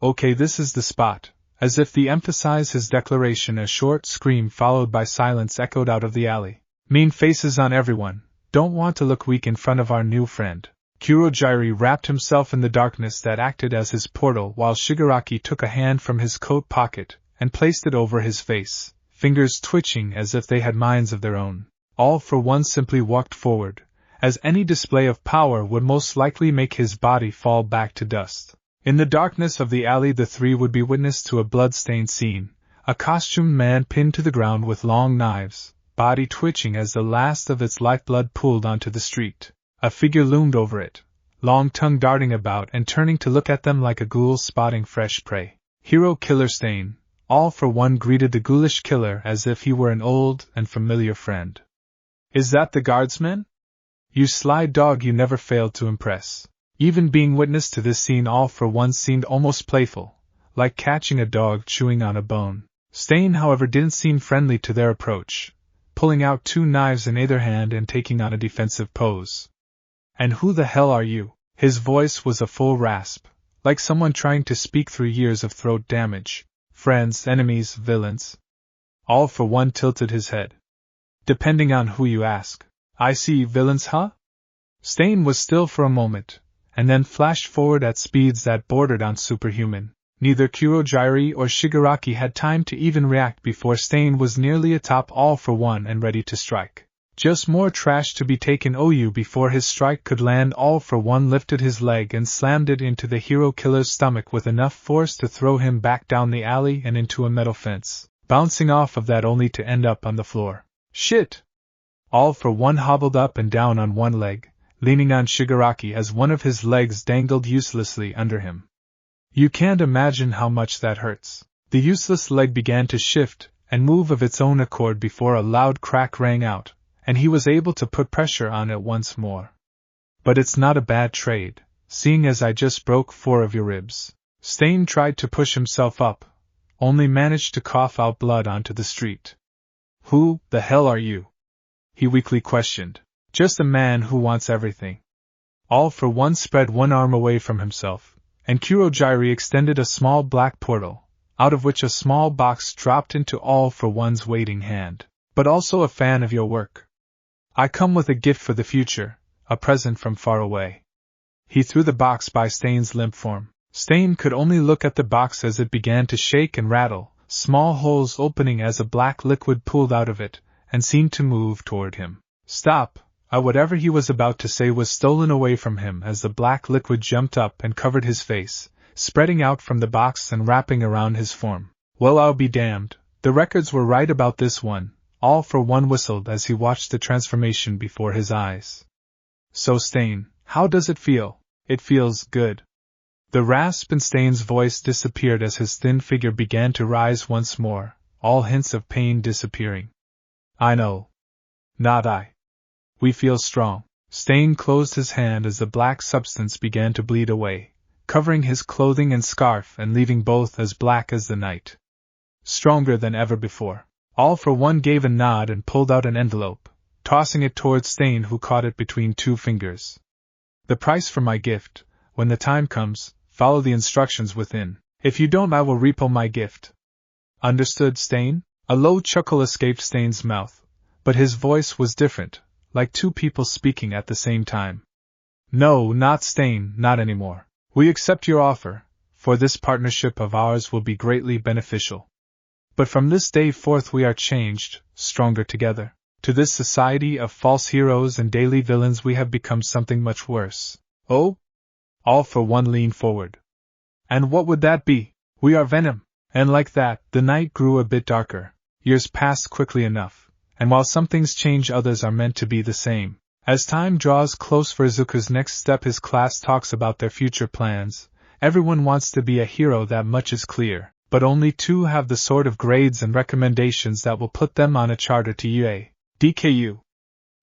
Okay, this is the spot. As if to emphasize his declaration, a short scream followed by silence echoed out of the alley. Mean faces on everyone. Don't want to look weak in front of our new friend. Kurojairi wrapped himself in the darkness that acted as his portal, while Shigaraki took a hand from his coat pocket and placed it over his face, fingers twitching as if they had minds of their own. All for One simply walked forward, as any display of power would most likely make his body fall back to dust. In the darkness of the alley, the three would be witness to a blood-stained scene, a costumed man pinned to the ground with long knives, body twitching as the last of its lifeblood pooled onto the street. A figure loomed over it, long tongue darting about and turning to look at them like a ghoul spotting fresh prey. Hero Killer Stain. All for One greeted the ghoulish killer as if he were an old and familiar friend. Is that the guardsman? You sly dog, you never failed to impress. Even being witness to this scene, All for One seemed almost playful, like catching a dog chewing on a bone. Stain, however, didn't seem friendly to their approach, pulling out two knives in either hand and taking on a defensive pose. And who the hell are you? His voice was a full rasp, like someone trying to speak through years of throat damage. Friends, enemies, villains? All for One tilted his head. Depending on who you ask. I see, villains, huh? Stain was still for a moment, and then flashed forward at speeds that bordered on superhuman. Neither Kurojairi or Shigaraki had time to even react before Stain was nearly atop All for One and ready to strike. Just more trash to be taken. OU before his strike could land, All for One lifted his leg and slammed it into the hero killer's stomach with enough force to throw him back down the alley and into a metal fence, bouncing off of that only to end up on the floor. Shit! All for One hobbled up and down on one leg, leaning on Shigaraki as one of his legs dangled uselessly under him. You can't imagine how much that hurts. The useless leg began to shift and move of its own accord before a loud crack rang out, and he was able to put pressure on it once more. But it's not a bad trade, seeing as I just broke 4 of your ribs. Stain tried to push himself up, only managed to cough out blood onto the street. Who the hell are you? He weakly questioned. Just a man who wants everything. All for One spread one arm away from himself, and Kurojairi extended a small black portal, out of which a small box dropped into All for One's waiting hand. But also a fan of your work. I come with a gift for the future, a present from far away. He threw the box by Stain's limp form. Stain could only look at the box as it began to shake and rattle, small holes opening as a black liquid pooled out of it, and seemed to move toward him. Stop! Whatever he was about to say was stolen away from him as the black liquid jumped up and covered his face, spreading out from the box and wrapping around his form. Well, I'll be damned, the records were right about this one, All for One whistled as he watched the transformation before his eyes. So Stain, how does it feel? It feels good. The rasp in Stain's voice disappeared as his thin figure began to rise once more, all hints of pain disappearing. I know. Not I. We feel strong. Stain closed his hand as the black substance began to bleed away, covering his clothing and scarf and leaving both as black as the night. Stronger than ever before. All for One gave a nod and pulled out an envelope, tossing it towards Stain, who caught it between two fingers. The price for my gift, when the time comes, follow the instructions within. If you don't, I will repo my gift. Understood, Stain? A low chuckle escaped Stain's mouth, but his voice was different, like two people speaking at the same time. No, not Stain, not anymore. We accept your offer, for this partnership of ours will be greatly beneficial. But from this day forth we are changed, stronger together. To this society of false heroes and daily villains we have become something much worse. Oh? All for One leaned forward. And what would that be? We are Venom. And like that, the night grew a bit darker. Years passed quickly enough, and while some things change, others are meant to be the same. As time draws close for Izuku's next step, his class talks about their future plans. Everyone wants to be a hero, that much is clear, but only two have the sort of grades and recommendations that will put them on a charter to UA. DKU.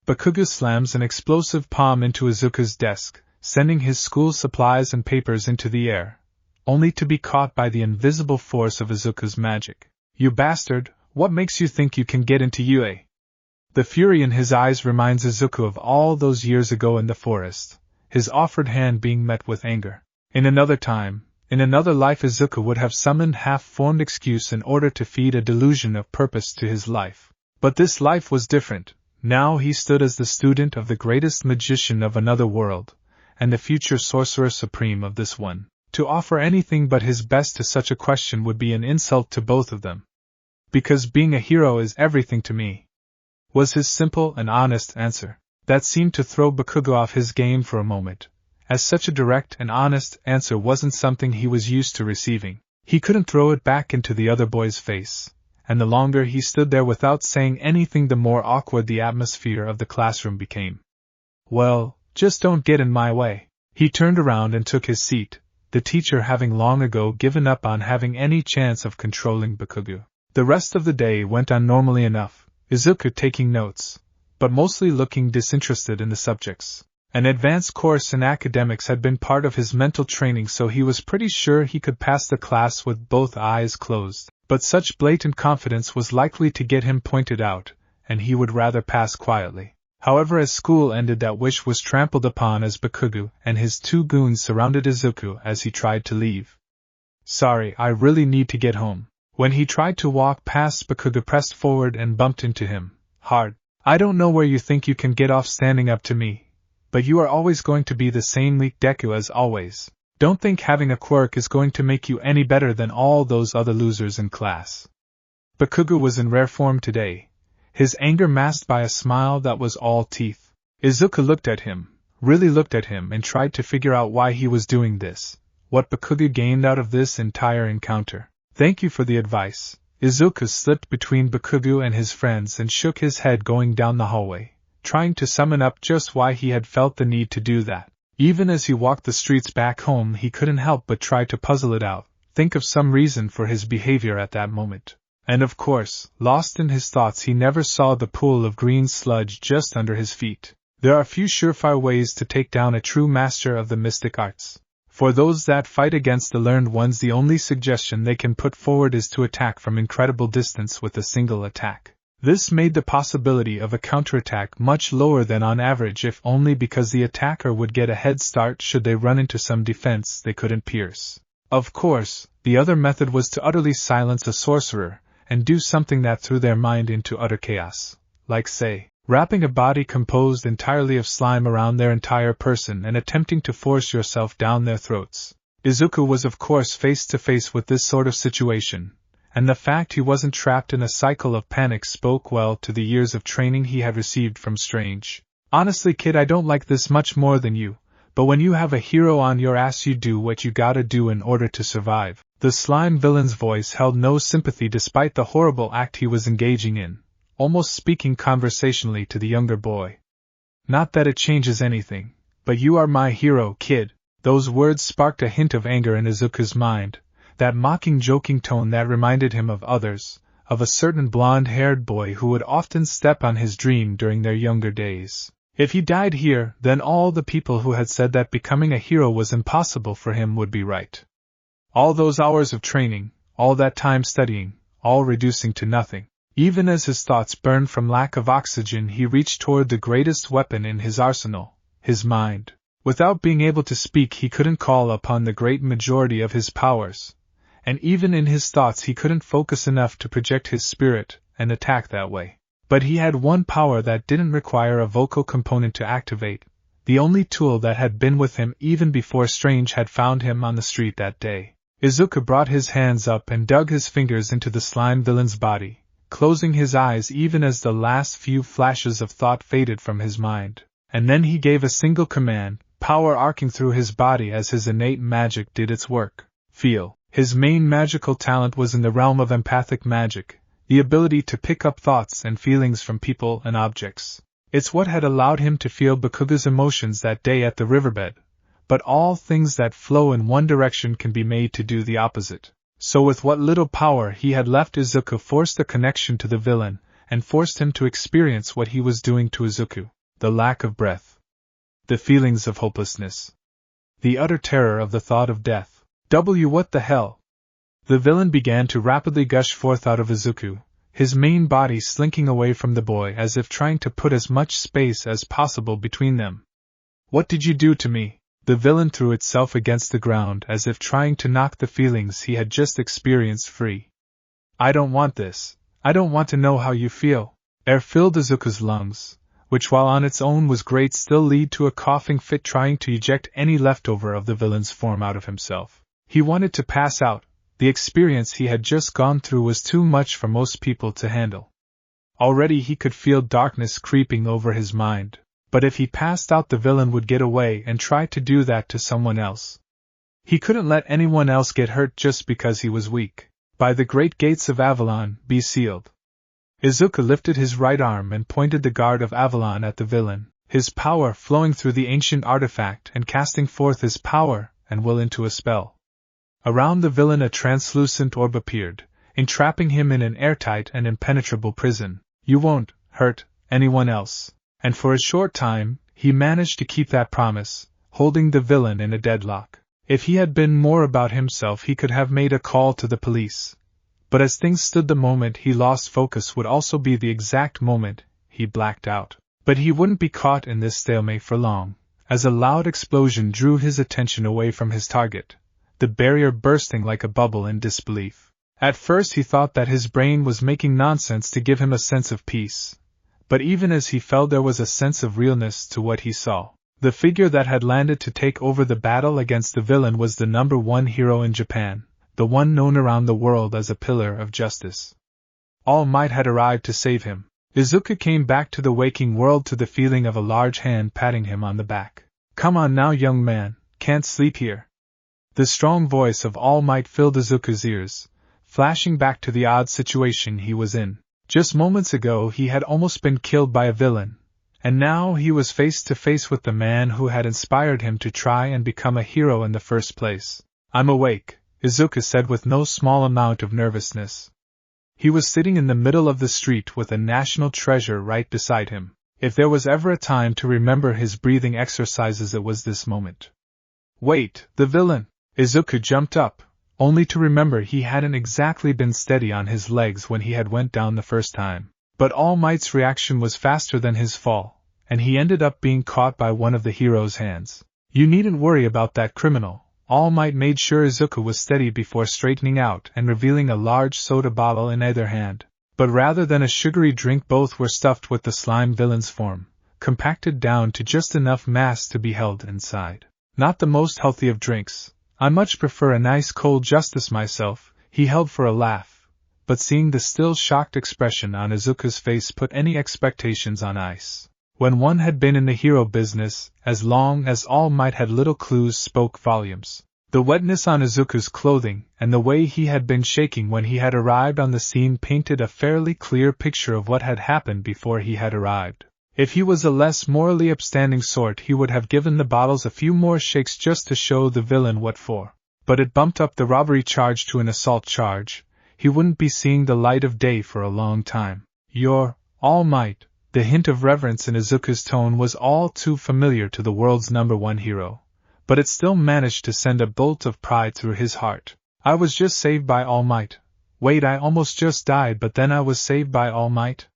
Bakugo slams an explosive palm into Izuku's desk, sending his school supplies and papers into the air, only to be caught by the invisible force of Izuku's magic. You bastard, what makes you think you can get into UA? The fury in his eyes reminds Izuku of all those years ago in the forest, his offered hand being met with anger. In another time, in another life, Izuku would have summoned half-formed excuse in order to feed a delusion of purpose to his life. But this life was different. Now he stood as the student of the greatest magician of another world, and the future sorcerer supreme of this one. To offer anything but his best to such a question would be an insult to both of them. Because being a hero is everything to me, was his simple and honest answer. That seemed to throw Bakugo off his game for a moment, as such a direct and honest answer wasn't something he was used to receiving. He couldn't throw it back into the other boy's face, and the longer he stood there without saying anything, the more awkward the atmosphere of the classroom became. Well, just don't get in my way. He turned around and took his seat, the teacher having long ago given up on having any chance of controlling Bakugo. The rest of the day went on normally enough, Izuku taking notes, but mostly looking disinterested in the subjects. An advanced course in academics had been part of his mental training, so he was pretty sure he could pass the class with both eyes closed. But such blatant confidence was likely to get him pointed out, and he would rather pass quietly. However, as school ended, that wish was trampled upon as Bakugo and his two goons surrounded Izuku as he tried to leave. Sorry, I really need to get home. When he tried to walk past, Bakugo pressed forward and bumped into him, hard. I don't know where you think you can get off standing up to me, but you are always going to be the same weak Deku as always. Don't think having a quirk is going to make you any better than all those other losers in class. Bakugo was in rare form today, his anger masked by a smile that was all teeth. Izuku looked at him, really looked at him, and tried to figure out why he was doing this, what Bakugo gained out of this entire encounter. Thank you for the advice. Izuku slipped between Bakugo and his friends and shook his head going down the hallway, trying to summon up just why he had felt the need to do that. Even as he walked the streets back home, he couldn't help but try to puzzle it out, think of some reason for his behavior at that moment. And of course, lost in his thoughts, he never saw the pool of green sludge just under his feet. There are few surefire ways to take down a true master of the mystic arts. For those that fight against the learned ones, the only suggestion they can put forward is to attack from incredible distance with a single attack. This made the possibility of a counterattack much lower than on average, if only because the attacker would get a head start should they run into some defense they couldn't pierce. Of course, the other method was to utterly silence a sorcerer, and do something that threw their mind into utter chaos, like say, wrapping a body composed entirely of slime around their entire person and attempting to force yourself down their throats. Izuku was of course face to face with this sort of situation, and the fact he wasn't trapped in a cycle of panic spoke well to the years of training he had received from Strange. Honestly, kid, I don't like this much more than you, But when you have a hero on your ass, you do what you gotta do in order to survive. The slime villain's voice held no sympathy despite the horrible act he was engaging in, almost speaking conversationally to the younger boy. Not that it changes anything, but you are my hero, kid. Those words sparked a hint of anger in Izuku's mind, that mocking, joking tone that reminded him of others, of a certain blonde-haired boy who would often step on his dream during their younger days. If he died here, then all the people who had said that becoming a hero was impossible for him would be right. All those hours of training, all that time studying, all reducing to nothing. Even as his thoughts burned from lack of oxygen, he reached toward the greatest weapon in his arsenal, his mind. Without being able to speak, he couldn't call upon the great majority of his powers, and even in his thoughts he couldn't focus enough to project his spirit and attack that way. But he had one power that didn't require a vocal component to activate, the only tool that had been with him even before Strange had found him on the street that day. Izuku brought his hands up and dug his fingers into the slime villain's body, closing his eyes even as the last few flashes of thought faded from his mind. And then he gave a single command, power arcing through his body as his innate magic did its work. Feel. His main magical talent was in the realm of empathic magic, the ability to pick up thoughts and feelings from people and objects. It's what had allowed him to feel Bakuga's emotions that day at the riverbed, but all things that flow in one direction can be made to do the opposite. So with what little power he had left, Izuku forced a connection to the villain, and forced him to experience what he was doing to Izuku, the lack of breath, the feelings of hopelessness, the utter terror of the thought of death. What the hell? The villain began to rapidly gush forth out of Izuku, his main body slinking away from the boy as if trying to put as much space as possible between them. What did you do to me? The villain threw itself against the ground as if trying to knock the feelings he had just experienced free. I don't want this. I don't want to know how you feel. Air filled Izuku's lungs, which while on its own was great still led to a coughing fit trying to eject any leftover of the villain's form out of himself. He wanted to pass out. The experience he had just gone through was too much for most people to handle. Already he could feel darkness creeping over his mind, but if he passed out, the villain would get away and try to do that to someone else. He couldn't let anyone else get hurt just because he was weak. By the great gates of Avalon, be sealed. Izuku lifted his right arm and pointed the guard of Avalon at the villain, his power flowing through the ancient artifact and casting forth his power and will into a spell. Around the villain a translucent orb appeared, entrapping him in an airtight and impenetrable prison. You won't hurt anyone else. And for a short time, he managed to keep that promise, holding the villain in a deadlock. If he had been more about himself, he could have made a call to the police. But as things stood, the moment he lost focus would also be the exact moment he blacked out. But he wouldn't be caught in this stalemate for long, as a loud explosion drew his attention away from his target, the barrier bursting like a bubble in disbelief. At first he thought that his brain was making nonsense to give him a sense of peace, but even as he felt, there was a sense of realness to what he saw. The figure that had landed to take over the battle against the villain was the #1 hero in Japan, the one known around the world as a pillar of justice. All Might had arrived to save him. Izuku came back to the waking world to the feeling of a large hand patting him on the back. Come on now, young man, can't sleep here. The strong voice of All Might filled Izuku's ears, flashing back to the odd situation he was in. Just moments ago he had almost been killed by a villain, and now he was face to face with the man who had inspired him to try and become a hero in the first place. I'm awake, Izuku said with no small amount of nervousness. He was sitting in the middle of the street with a national treasure right beside him. If there was ever a time to remember his breathing exercises, it was this moment. Wait, the villain! Izuku jumped up, only to remember he hadn't exactly been steady on his legs when he had went down the first time. But All Might's reaction was faster than his fall, and he ended up being caught by one of the hero's hands. You needn't worry about that criminal. All Might made sure Izuku was steady before straightening out and revealing a large soda bottle in either hand. But rather than a sugary drink, both were stuffed with the slime villain's form, compacted down to just enough mass to be held inside. Not the most healthy of drinks. I much prefer a nice cold Justice myself, he held for a laugh, but seeing the still shocked expression on Izuku's face put any expectations on ice. When one had been in the hero business as long as All Might had, little clues spoke volumes. The wetness on Izuku's clothing and the way he had been shaking when he had arrived on the scene painted a fairly clear picture of what had happened before he had arrived. If he was a less morally upstanding sort, he would have given the bottles a few more shakes just to show the villain what for. But it bumped up the robbery charge to an assault charge. He wouldn't be seeing the light of day for a long time. Your All Might. The hint of reverence in Izuku's tone was all too familiar to the world's #1 hero, but it still managed to send a bolt of pride through his heart. I was just saved by All Might. Wait, I almost just died, but then I was saved by All Might?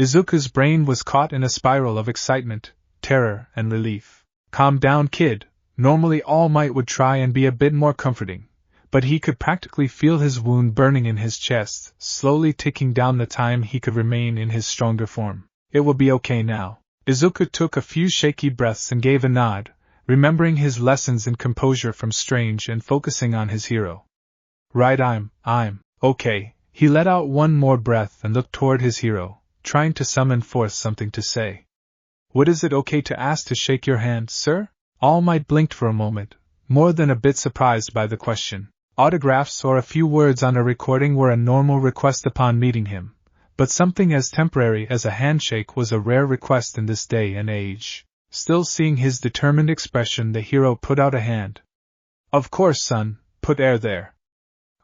Izuku's brain was caught in a spiral of excitement, terror, and relief. Calm down, kid. Normally All Might would try and be a bit more comforting, but he could practically feel his wound burning in his chest, slowly ticking down the time he could remain in his stronger form. It will be okay now. Izuku took a few shaky breaths and gave a nod, remembering his lessons in composure from Strange and focusing on his hero. Right, I'm okay. He let out one more breath and looked toward his hero, trying to summon forth something to say. What is it okay to ask to shake your hand, sir? All Might blinked for a moment, more than a bit surprised by the question. Autographs or a few words on a recording were a normal request upon meeting him, but something as temporary as a handshake was a rare request in this day and age. Still seeing his determined expression, the hero put out a hand. Of course, son, put air there.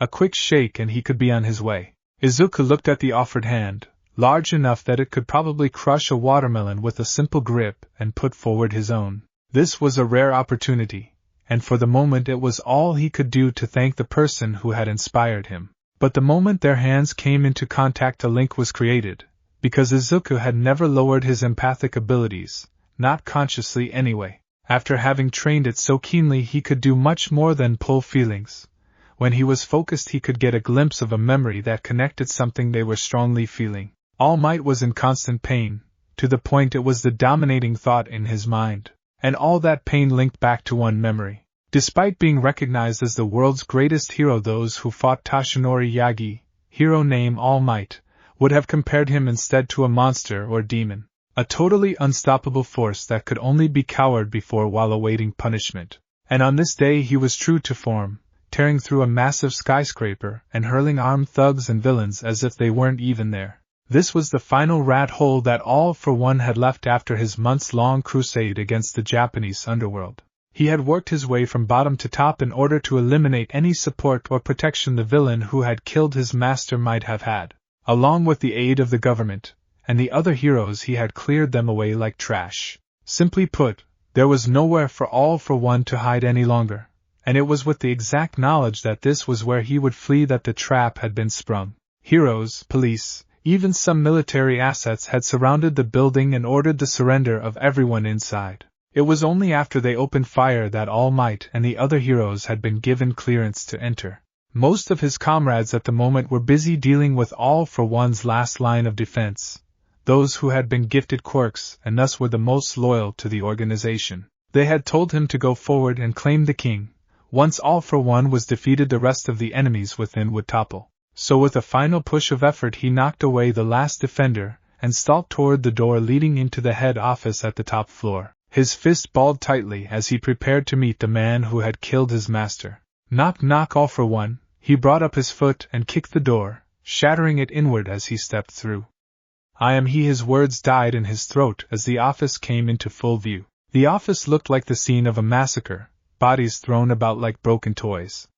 A quick shake and he could be on his way. Izuku looked at the offered hand, large enough that it could probably crush a watermelon with a simple grip, and put forward his own. This was a rare opportunity, and for the moment it was all he could do to thank the person who had inspired him. But the moment their hands came into contact, a link was created, because Izuku had never lowered his empathic abilities, not consciously anyway. After having trained it so keenly, he could do much more than pull feelings. When he was focused, he could get a glimpse of a memory that connected something they were strongly feeling. All Might was in constant pain, to the point it was the dominating thought in his mind, and all that pain linked back to one memory. Despite being recognized as the world's greatest hero, those who fought Toshinori Yagi, hero name All Might, would have compared him instead to a monster or demon, a totally unstoppable force that could only be cowered before while awaiting punishment. And on this day he was true to form, tearing through a massive skyscraper and hurling armed thugs and villains as if they weren't even there. This was the final rat hole that All for One had left after his months-long crusade against the Japanese underworld. He had worked his way from bottom to top in order to eliminate any support or protection the villain who had killed his master might have had. Along with the aid of the government and the other heroes, he had cleared them away like trash. Simply put, there was nowhere for All for One to hide any longer, and it was with the exact knowledge that this was where he would flee that the trap had been sprung. Heroes, police, even some military assets had surrounded the building and ordered the surrender of everyone inside. It was only after they opened fire that All Might and the other heroes had been given clearance to enter. Most of his comrades at the moment were busy dealing with All for One's last line of defense, those who had been gifted quirks and thus were the most loyal to the organization. They had told him to go forward and claim the king. Once All for One was defeated, the rest of the enemies within would topple. So with a final push of effort, he knocked away the last defender and stalked toward the door leading into the head office at the top floor. His fist balled tightly as he prepared to meet the man who had killed his master. Knock, knock, All for One. He brought up his foot and kicked the door, shattering it inward as he stepped through. I am he. His words died in his throat as the office came into full view. The office looked like the scene of a massacre, bodies thrown about like broken toys.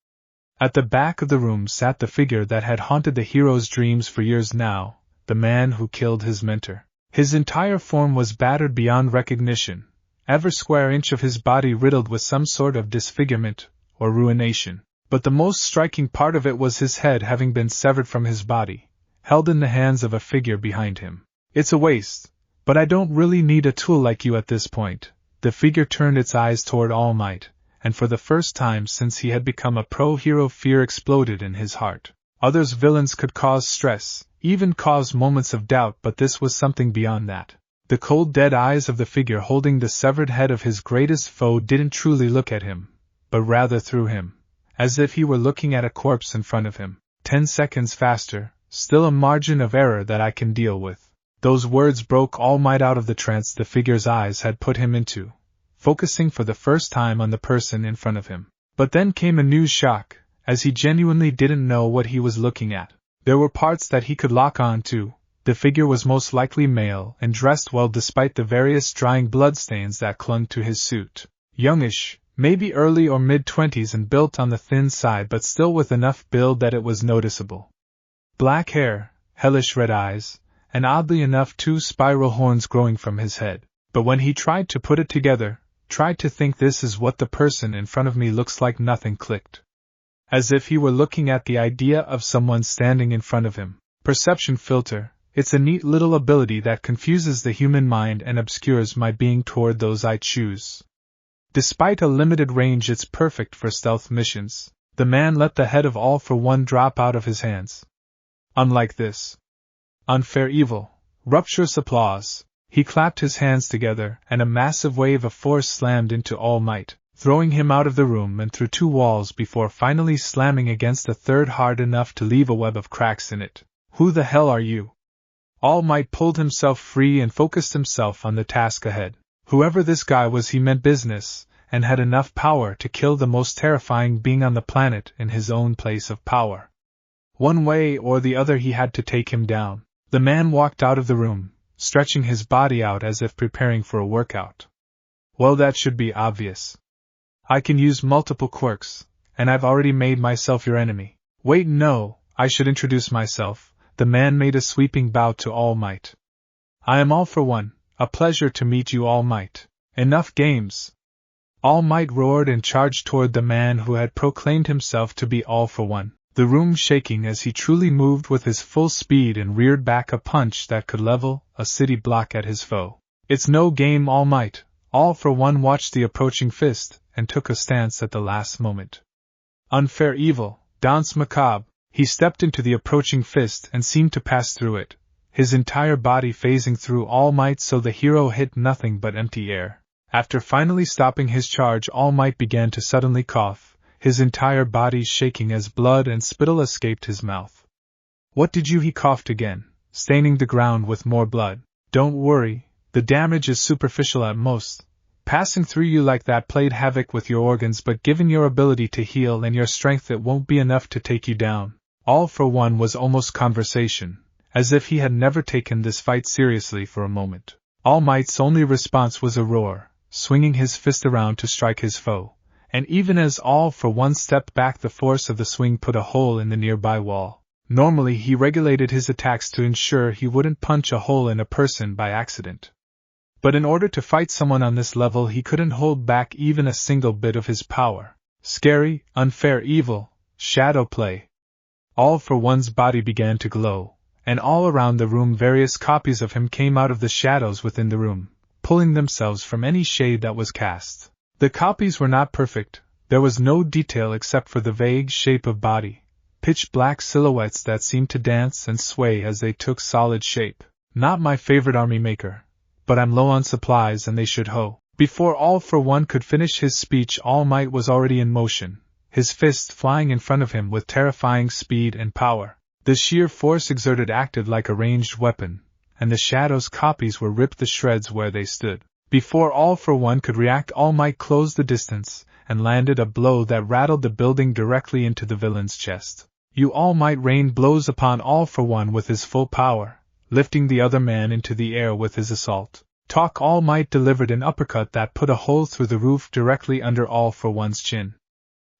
At the back of the room sat the figure that had haunted the hero's dreams for years now, the man who killed his mentor. His entire form was battered beyond recognition, every square inch of his body riddled with some sort of disfigurement or ruination. But the most striking part of it was his head having been severed from his body, held in the hands of a figure behind him. It's a waste, but I don't really need a tool like you at this point. The figure turned its eyes toward All Might, and for the first time since he had become a pro-hero, fear exploded in his heart. Others' villains could cause stress, even cause moments of doubt, but this was something beyond that. The cold, dead eyes of the figure holding the severed head of his greatest foe didn't truly look at him, but rather through him, as if he were looking at a corpse in front of him. 10 seconds faster, still a margin of error that I can deal with. Those words broke All Might out of the trance the figure's eyes had put him into, focusing for the first time on the person in front of him. But then came a new shock, as he genuinely didn't know what he was looking at. There were parts that he could lock on to. The figure was most likely male and dressed well despite the various drying bloodstains that clung to his suit. Youngish, maybe early or mid-20s, and built on the thin side but still with enough build that it was noticeable. Black hair, hellish red eyes, and oddly enough 2 spiral horns growing from his head. But when he tried to put it together, tried to think this is what the person in front of me looks like, nothing clicked. As if he were looking at the idea of someone standing in front of him. Perception filter, it's a neat little ability that confuses the human mind and obscures my being toward those I choose. Despite a limited range, it's perfect for stealth missions. The man let the head of All for One drop out of his hands. Unlike this unfair evil, rapturous applause, he clapped his hands together, and a massive wave of force slammed into All Might, throwing him out of the room and through 2 walls before finally slamming against a third hard enough to leave a web of cracks in it. Who the hell are you? All Might pulled himself free and focused himself on the task ahead. Whoever this guy was, he meant business, and had enough power to kill the most terrifying being on the planet in his own place of power. One way or the other he had to take him down. The man walked out of the room, stretching his body out as if preparing for a workout. Well, that should be obvious. I can use multiple quirks, and I've already made myself your enemy. Wait, no, I should introduce myself. The man made a sweeping bow to All Might. I am All for One, a pleasure to meet you, All Might. Enough games. All Might roared and charged toward the man who had proclaimed himself to be All for One, the room shaking as he truly moved with his full speed and reared back a punch that could level a city block at his foe. It's no game, All Might. All for One watched the approaching fist and took a stance at the last moment. Unfair evil, danse macabre. He stepped into the approaching fist and seemed to pass through it, his entire body phasing through All Might so the hero hit nothing but empty air. After finally stopping his charge, All Might began to suddenly cough, his entire body shaking as blood and spittle escaped his mouth. What did you? He coughed again, staining the ground with more blood. Don't worry, the damage is superficial at most. Passing through you like that played havoc with your organs, but given your ability to heal and your strength, it won't be enough to take you down. All for One was almost conversation, as if he had never taken this fight seriously for a moment. All Might's only response was a roar, swinging his fist around to strike his foe, and even as All for One stepped back, the force of the swing put a hole in the nearby wall. Normally he regulated his attacks to ensure he wouldn't punch a hole in a person by accident. But in order to fight someone on this level, he couldn't hold back even a single bit of his power. Scary, unfair evil, shadow play. All for One's body began to glow, and all around the room various copies of him came out of the shadows within the room, pulling themselves from any shade that was cast. The copies were not perfect, there was no detail except for the vague shape of body, pitch black silhouettes that seemed to dance and sway as they took solid shape. Not my favorite army maker, but I'm low on supplies and they should ho. Before All for One could finish his speech, All Might was already in motion, his fists flying in front of him with terrifying speed and power. The sheer force exerted acted like a ranged weapon, and the shadows' copies were ripped to shreds where they stood. Before All for One could react, All Might closed the distance and landed a blow that rattled the building directly into the villain's chest. You All Might rained blows upon All for One with his full power, lifting the other man into the air with his assault. Talk. All Might delivered an uppercut that put a hole through the roof directly under All for One's chin.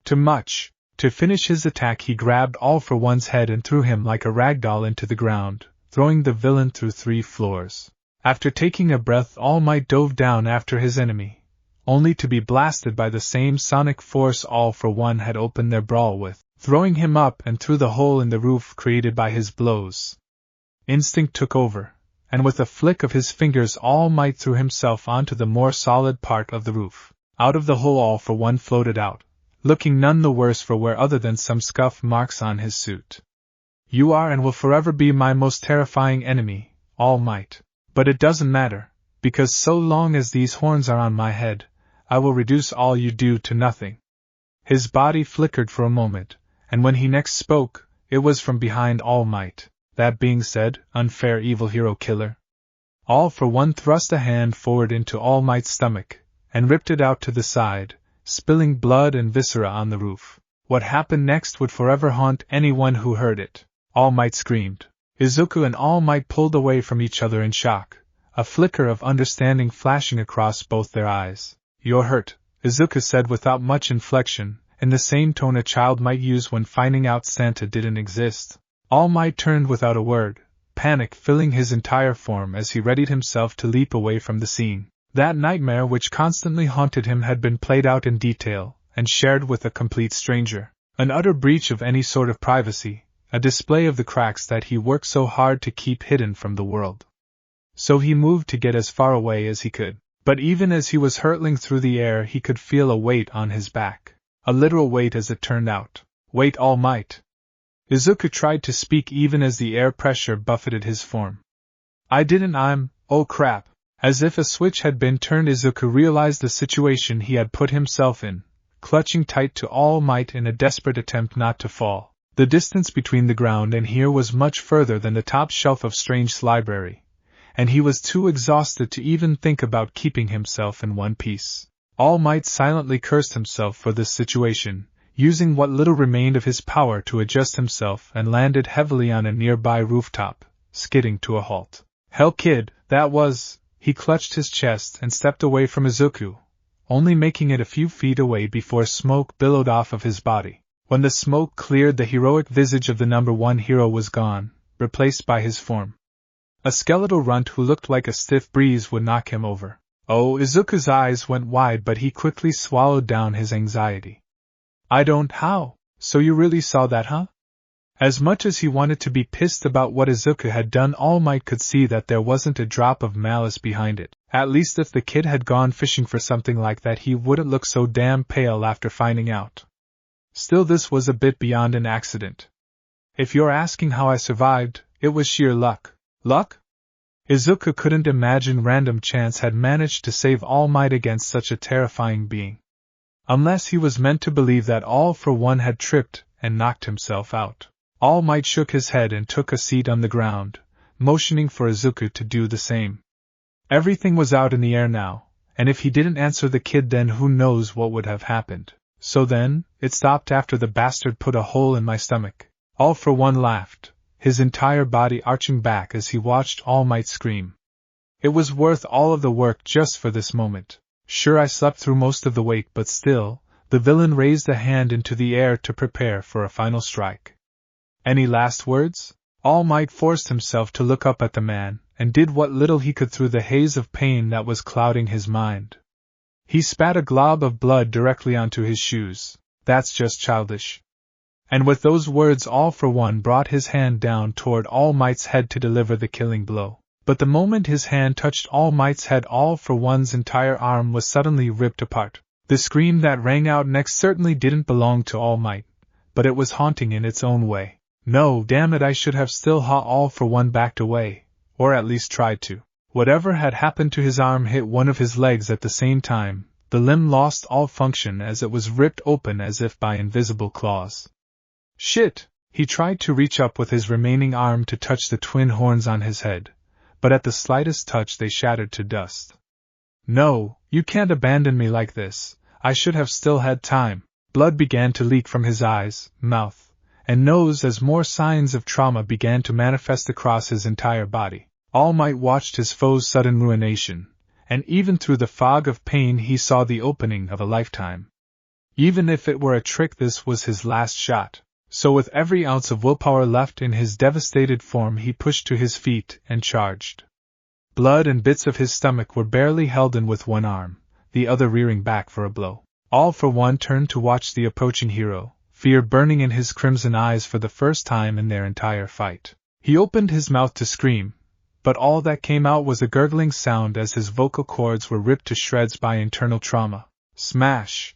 Too much. To finish his attack, he grabbed All for One's head and threw him like a ragdoll into the ground, throwing the villain through 3 floors. After taking a breath, All Might dove down after his enemy, only to be blasted by the same sonic force All for One had opened their brawl with, throwing him up and through the hole in the roof created by his blows. Instinct took over, and with a flick of his fingers All Might threw himself onto the more solid part of the roof. Out of the hole All for One floated out, looking none the worse for wear other than some scuff marks on his suit. You are and will forever be my most terrifying enemy, All Might. But it doesn't matter, because so long as these horns are on my head, I will reduce all you do to nothing. His body flickered for a moment, and when he next spoke, it was from behind All Might. That being said, unfair evil hero killer, All for One thrust a hand forward into All Might's stomach, and ripped it out to the side, spilling blood and viscera on the roof. What happened next would forever haunt anyone who heard it. All Might screamed. Izuku and All Might pulled away from each other in shock, a flicker of understanding flashing across both their eyes. "You're hurt," Izuku said without much inflection, in the same tone a child might use when finding out Santa didn't exist. All Might turned without a word, panic filling his entire form as he readied himself to leap away from the scene. That nightmare which constantly haunted him had been played out in detail, and shared with a complete stranger. An utter breach of any sort of privacy, a display of the cracks that he worked so hard to keep hidden from the world. So he moved to get as far away as he could. But even as he was hurtling through the air he could feel a weight on his back. A literal weight as it turned out. "Wait, All Might!" Izuku tried to speak even as the air pressure buffeted his form. Oh crap. As if a switch had been turned, Izuku realized the situation he had put himself in, clutching tight to All Might in a desperate attempt not to fall. The distance between the ground and here was much further than the top shelf of Strange's library, and he was too exhausted to even think about keeping himself in one piece. All Might silently cursed himself for this situation, using what little remained of his power to adjust himself and landed heavily on a nearby rooftop, skidding to a halt. "Hell, kid, that was..." He clutched his chest and stepped away from Izuku, only making it a few feet away before smoke billowed off of his body. When the smoke cleared, the heroic visage of the number one hero was gone, replaced by his form. A skeletal runt who looked like a stiff breeze would knock him over. Oh, Izuku's eyes went wide, but he quickly swallowed down his anxiety. How? So you really saw that, huh? As much as he wanted to be pissed about what Izuku had done, All Might could see that there wasn't a drop of malice behind it. At least if the kid had gone fishing for something like that, he wouldn't look so damn pale after finding out. Still, this was a bit beyond an accident. If you're asking how I survived, it was sheer luck. Luck? Izuku couldn't imagine random chance had managed to save All Might against such a terrifying being. Unless he was meant to believe that All for One had tripped and knocked himself out. All Might shook his head and took a seat on the ground, motioning for Izuku to do the same. Everything was out in the air now, and if he didn't answer the kid, then who knows what would have happened. So then, it stopped after the bastard put a hole in my stomach. All for One laughed, his entire body arching back as he watched All Might scream. It was worth all of the work just for this moment. Sure, I slept through most of the wait, but still, the villain raised a hand into the air to prepare for a final strike. Any last words? All Might forced himself to look up at the man, and did what little he could through the haze of pain that was clouding his mind. He spat a glob of blood directly onto his shoes. "That's just childish." And with those words, All for One brought his hand down toward All Might's head to deliver the killing blow. But the moment his hand touched All Might's head, All for One's entire arm was suddenly ripped apart. The scream that rang out next certainly didn't belong to All Might, but it was haunting in its own way. No, damn it, I should have still All for One backed away, or at least tried to. Whatever had happened to his arm hit one of his legs at the same time. The limb lost all function as it was ripped open as if by invisible claws. Shit! He tried to reach up with his remaining arm to touch the twin horns on his head, but at the slightest touch they shattered to dust. "No, you can't abandon me like this. I should have still had time." Blood began to leak from his eyes, mouth, and nose as more signs of trauma began to manifest across his entire body. All Might watched his foe's sudden ruination, and even through the fog of pain he saw the opening of a lifetime. Even if it were a trick, this was his last shot. So with every ounce of willpower left in his devastated form, he pushed to his feet and charged. Blood and bits of his stomach were barely held in with one arm, the other rearing back for a blow. All for One turned to watch the approaching hero, fear burning in his crimson eyes for the first time in their entire fight. He opened his mouth to scream, but all that came out was a gurgling sound as his vocal cords were ripped to shreds by internal trauma. Smash!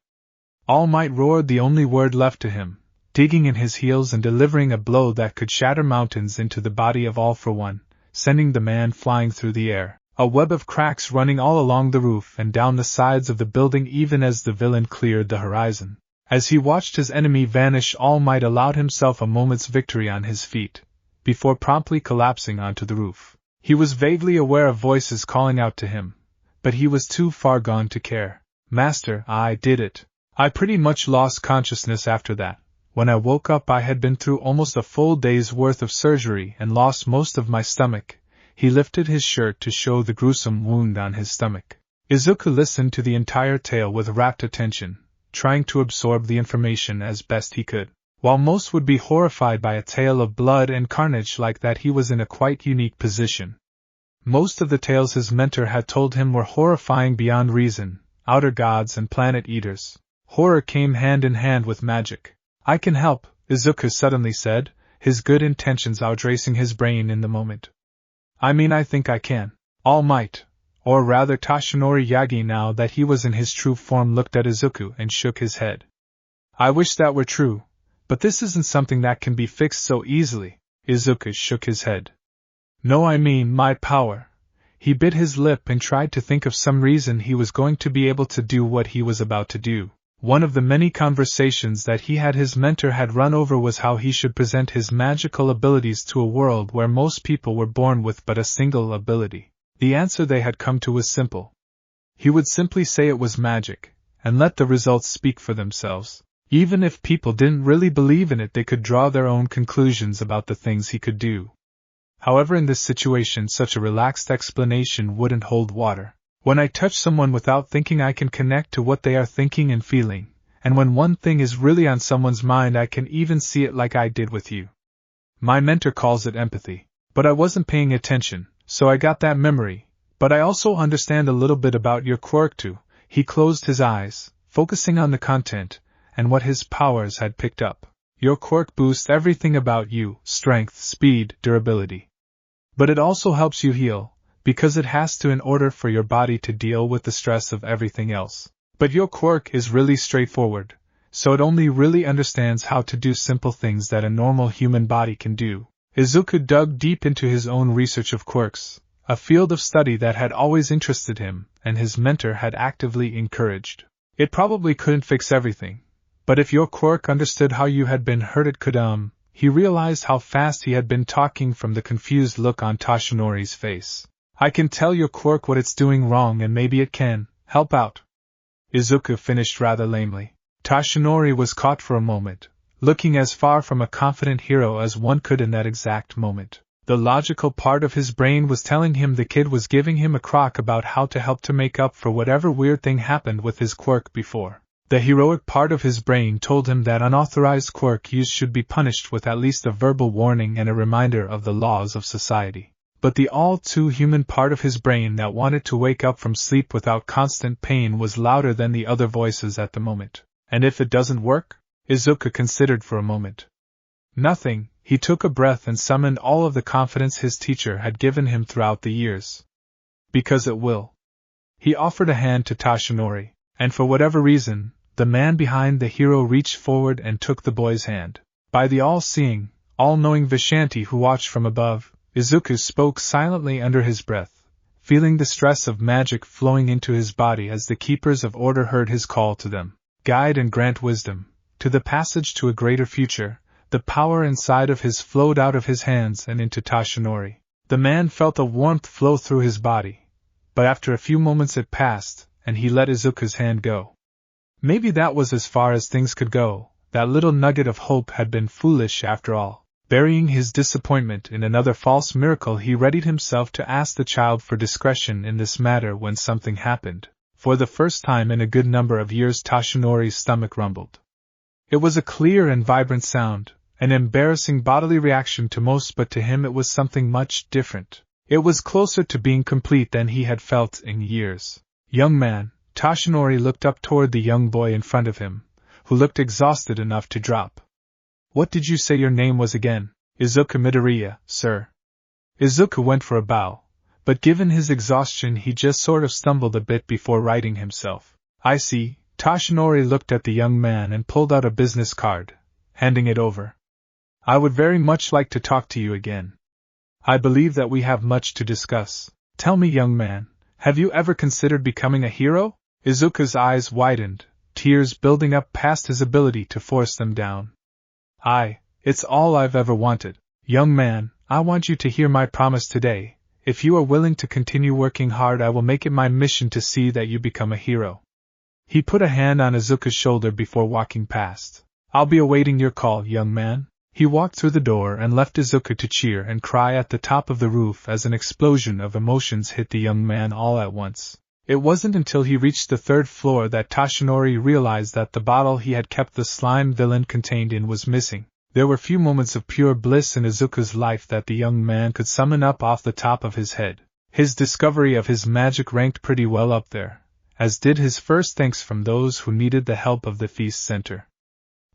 All Might roared, the only word left to him, digging in his heels and delivering a blow that could shatter mountains into the body of All for One, sending the man flying through the air, a web of cracks running all along the roof and down the sides of the building even as the villain cleared the horizon. As he watched his enemy vanish, All Might allowed himself a moment's victory on his feet, before promptly collapsing onto the roof. He was vaguely aware of voices calling out to him, but he was too far gone to care. Master, I did it. I pretty much lost consciousness after that. When I woke up I had been through almost a full day's worth of surgery and lost most of my stomach. He lifted his shirt to show the gruesome wound on his stomach. Izuku listened to the entire tale with rapt attention, trying to absorb the information as best he could. While most would be horrified by a tale of blood and carnage like that, he was in a quite unique position. Most of the tales his mentor had told him were horrifying beyond reason, outer gods and planet eaters. Horror came hand in hand with magic. I can help, Izuku suddenly said, his good intentions outracing his brain in the moment. I mean, I think I can. All Might, or rather Toshinori Yagi, now that he was in his true form, looked at Izuku and shook his head. I wish that were true, but this isn't something that can be fixed so easily. Izuku shook his head. No, I mean my power. He bit his lip and tried to think of some reason he was going to be able to do what he was about to do. One of the many conversations that he had his mentor had run over was how he should present his magical abilities to a world where most people were born with but a single ability. The answer they had come to was simple. He would simply say it was magic, and let the results speak for themselves. Even if people didn't really believe in it, they could draw their own conclusions about the things he could do. However, in this situation, such a relaxed explanation wouldn't hold water. When I touch someone without thinking, I can connect to what they are thinking and feeling, and when one thing is really on someone's mind, I can even see it like I did with you. My mentor calls it empathy. But I wasn't paying attention, so I got that memory. But I also understand a little bit about your quirk too. He closed his eyes, focusing on the content, and what his powers had picked up. Your quirk boosts everything about you: strength, speed, durability. But it also helps you heal, because it has to in order for your body to deal with the stress of everything else. But your quirk is really straightforward, so it only really understands how to do simple things that a normal human body can do. Izuku dug deep into his own research of quirks, a field of study that had always interested him, and his mentor had actively encouraged. It probably couldn't fix everything, but if your quirk understood how you had been hurt, it could. He realized how fast he had been talking from the confused look on Toshinori's face. I can tell your quirk what it's doing wrong, and maybe it can help out. Izuku finished rather lamely. Toshinori was caught for a moment, looking as far from a confident hero as one could in that exact moment. The logical part of his brain was telling him the kid was giving him a crock about how to help to make up for whatever weird thing happened with his quirk before. The heroic part of his brain told him that unauthorized quirk use should be punished with at least a verbal warning and a reminder of the laws of society. But the all-too-human part of his brain that wanted to wake up from sleep without constant pain was louder than the other voices at the moment. And if it doesn't work? Izuku considered for a moment. Nothing. He took a breath and summoned all of the confidence his teacher had given him throughout the years. Because it will. He offered a hand to Toshinori, and for whatever reason, the man behind the hero reached forward and took the boy's hand. By the all-seeing, all-knowing Vishanti who watched from above, Izuku spoke silently under his breath, feeling the stress of magic flowing into his body as the keepers of order heard his call to them. Guide and grant wisdom, to the passage to a greater future. The power inside of his flowed out of his hands and into Toshinori. The man felt a warmth flow through his body, but after a few moments it passed, and he let Izuku's hand go. Maybe that was as far as things could go. That little nugget of hope had been foolish after all. Burying his disappointment in another false miracle, he readied himself to ask the child for discretion in this matter when something happened. For the first time in a good number of years, Toshinori's stomach rumbled. It was a clear and vibrant sound, an embarrassing bodily reaction to most, but to him it was something much different. It was closer to being complete than he had felt in years. Young man, Toshinori looked up toward the young boy in front of him, who looked exhausted enough to drop. What did you say your name was again? Izuku Midoriya, sir. Izuku went for a bow, but given his exhaustion he just sort of stumbled a bit before righting himself. I see. Toshinori looked at the young man and pulled out a business card, handing it over. I would very much like to talk to you again. I believe that we have much to discuss. Tell me, young man, have you ever considered becoming a hero? Izuku's eyes widened, tears building up past his ability to force them down. It's all I've ever wanted. Young man, I want you to hear my promise today. If you are willing to continue working hard, I will make it my mission to see that you become a hero. He put a hand on Izuku's shoulder before walking past. I'll be awaiting your call, young man. He walked through the door and left Izuku to cheer and cry at the top of the roof as an explosion of emotions hit the young man all at once. It wasn't until he reached the third floor that Toshinori realized that the bottle he had kept the slime villain contained in was missing. There were few moments of pure bliss in Izuku's life that the young man could summon up off the top of his head. His discovery of his magic ranked pretty well up there, as did his first thanks from those who needed the help of the Feast Center.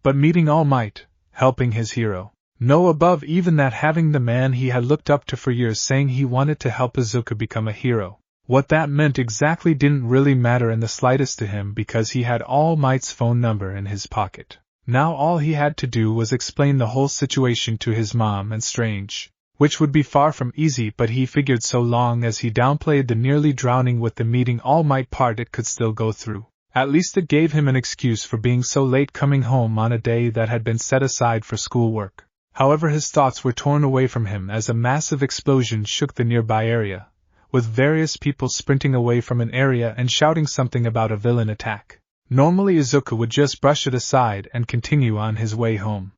But meeting All Might, helping his hero. No, above even that, having the man he had looked up to for years saying he wanted to help Izuku become a hero. What that meant exactly didn't really matter in the slightest to him because he had All Might's phone number in his pocket. Now all he had to do was explain the whole situation to his mom and Strange, which would be far from easy, but he figured so long as he downplayed the nearly drowning with the meeting All Might part, it could still go through. At least it gave him an excuse for being so late coming home on a day that had been set aside for schoolwork. However, his thoughts were torn away from him as a massive explosion shook the nearby area, with various people sprinting away from an area and shouting something about a villain attack. Normally Izuku would just brush it aside and continue on his way home.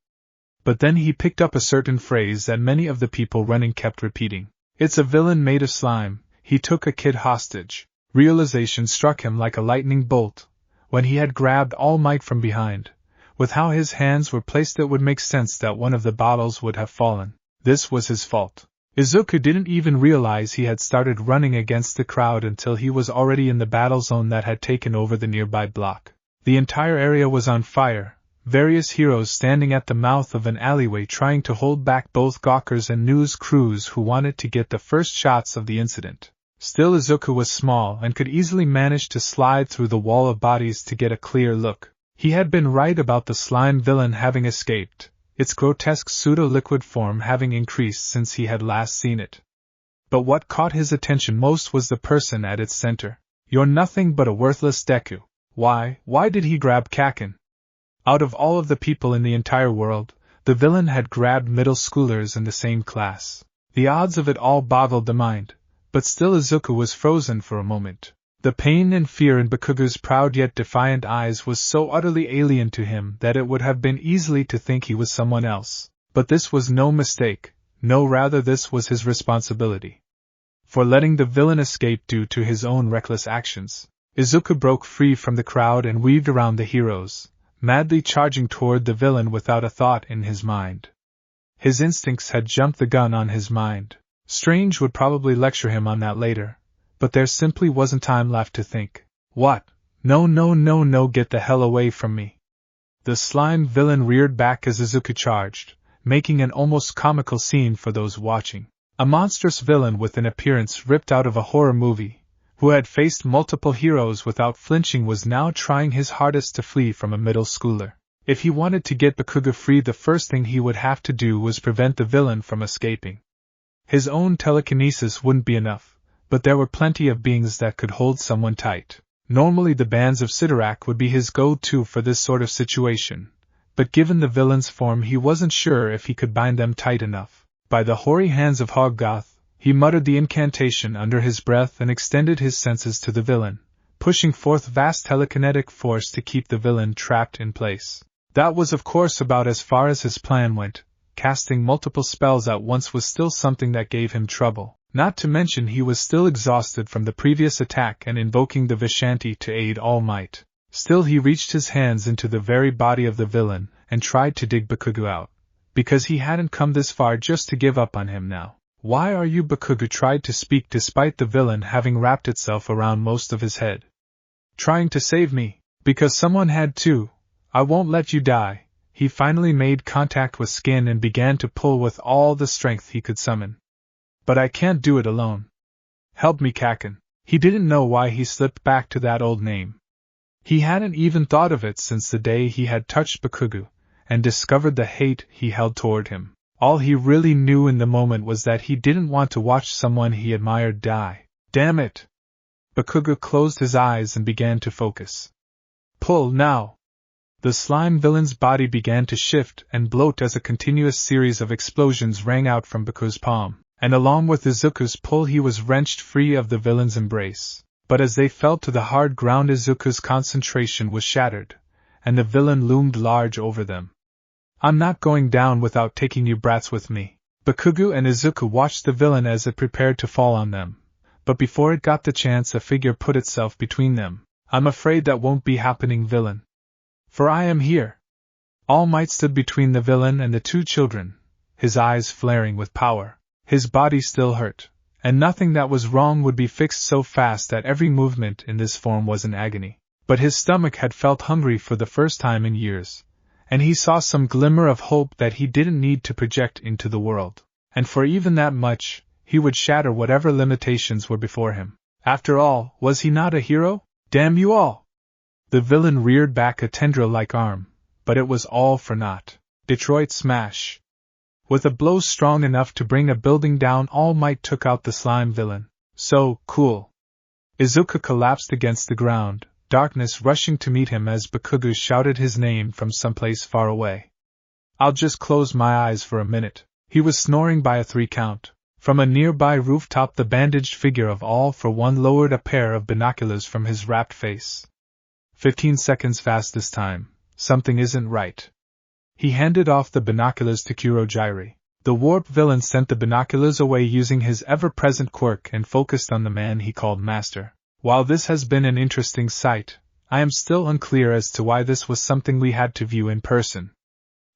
But then he picked up a certain phrase that many of the people running kept repeating. It's a villain made of slime, he took a kid hostage. Realization struck him like a lightning bolt. When he had grabbed All Might from behind, with how his hands were placed, it would make sense that one of the bottles would have fallen. This was his fault. Izuku didn't even realize he had started running against the crowd until he was already in the battle zone that had taken over the nearby block. The entire area was on fire, various heroes standing at the mouth of an alleyway trying to hold back both gawkers and news crews who wanted to get the first shots of the incident. Still, Izuku was small and could easily manage to slide through the wall of bodies to get a clear look. He had been right about the slime villain having escaped, its grotesque pseudo-liquid form having increased since he had last seen it. But what caught his attention most was the person at its center. You're nothing but a worthless Deku. Why did he grab Kaken? Out of all of the people in the entire world, the villain had grabbed middle schoolers in the same class. The odds of it all boggled the mind. But still Izuku was frozen for a moment. The pain and fear in Bakugu's proud yet defiant eyes was so utterly alien to him that it would have been easily to think he was someone else. But this was no mistake, no, rather this was his responsibility. For letting the villain escape due to his own reckless actions, Izuku broke free from the crowd and weaved around the heroes, madly charging toward the villain without a thought in his mind. His instincts had jumped the gun on his mind. Strange would probably lecture him on that later, but there simply wasn't time left to think. What? No, get the hell away from me. The slime villain reared back as Izuku charged, making an almost comical scene for those watching. A monstrous villain with an appearance ripped out of a horror movie, who had faced multiple heroes without flinching, was now trying his hardest to flee from a middle schooler. If he wanted to get Bakugo free, the first thing he would have to do was prevent the villain from escaping. His own telekinesis wouldn't be enough, but there were plenty of beings that could hold someone tight. Normally the bands of Sidorak would be his go-to for this sort of situation, but given the villain's form he wasn't sure if he could bind them tight enough. By the hoary hands of Hoggoth, he muttered the incantation under his breath and extended his senses to the villain, pushing forth vast telekinetic force to keep the villain trapped in place. That was of course about as far as his plan went. Casting multiple spells at once was still something that gave him trouble, not to mention he was still exhausted from the previous attack and invoking the Vishanti to aid All Might. Still he reached his hands into the very body of the villain and tried to dig Bakugo out, because he hadn't come this far just to give up on him now. Why are you? Bakugo tried to speak despite the villain having wrapped itself around most of his head. Trying to save me, because someone had to. I won't let you die. He finally made contact with skin and began to pull with all the strength he could summon. But I can't do it alone. Help me, Kaken. He didn't know why he slipped back to that old name. He hadn't even thought of it since the day he had touched Bakugo and discovered the hate he held toward him. All he really knew in the moment was that he didn't want to watch someone he admired die. Damn it! Bakugo closed his eyes and began to focus. Pull now! The slime villain's body began to shift and bloat as a continuous series of explosions rang out from Bakugo's palm. and along with Izuku's pull he was wrenched free of the villain's embrace. But as they fell to the hard ground, Izuku's concentration was shattered, and the villain loomed large over them. "I'm not going down without taking you brats with me." Bakugo and Izuku watched the villain as it prepared to fall on them, but before it got the chance a figure put itself between them. "I'm afraid that won't be happening, villain. For I am here." All Might stood between the villain and the two children, his eyes flaring with power. His body still hurt, and nothing that was wrong would be fixed so fast that every movement in this form was an agony. But his stomach had felt hungry for the first time in years, and he saw some glimmer of hope that he didn't need to project into the world. And for even that much, he would shatter whatever limitations were before him. After all, was he not a hero? Damn you all! The villain reared back a tendril-like arm, but it was all for naught. Detroit smash! With a blow strong enough to bring a building down, All Might took out the slime villain. So cool! Izuku collapsed against the ground, darkness rushing to meet him as Bakugo shouted his name from someplace far away. "I'll just close my eyes for a minute." He was snoring by a 3 count. From a nearby rooftop the bandaged figure of All for One lowered a pair of binoculars from his rapt face. 15 seconds fast this time. Something isn't right. He handed off the binoculars to Kurogyri. The warped villain sent the binoculars away using his ever-present quirk and focused on the man he called Master. While this has been an interesting sight, I am still unclear as to why this was something we had to view in person.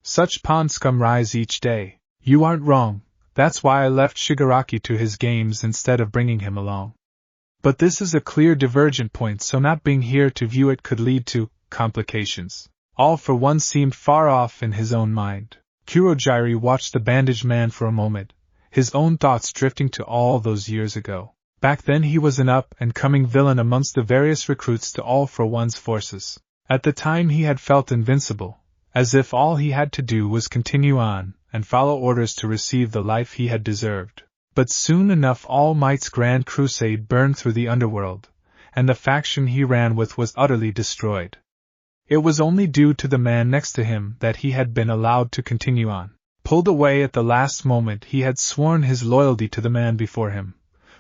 Such pond scum rise each day. You aren't wrong, that's why I left Shigaraki to his games instead of bringing him along. But this is a clear divergent point, so not being here to view it could lead to complications. All for One seemed far off in his own mind. Kurogyri watched the bandaged man for a moment, his own thoughts drifting to all those years ago. Back then he was an up-and-coming villain amongst the various recruits to All for One's forces. At the time he had felt invincible, as if all he had to do was continue on and follow orders to receive the life he had deserved. But soon enough All Might's grand crusade burned through the underworld, and the faction he ran with was utterly destroyed. It was only due to the man next to him that he had been allowed to continue on. Pulled away at the last moment, he had sworn his loyalty to the man before him,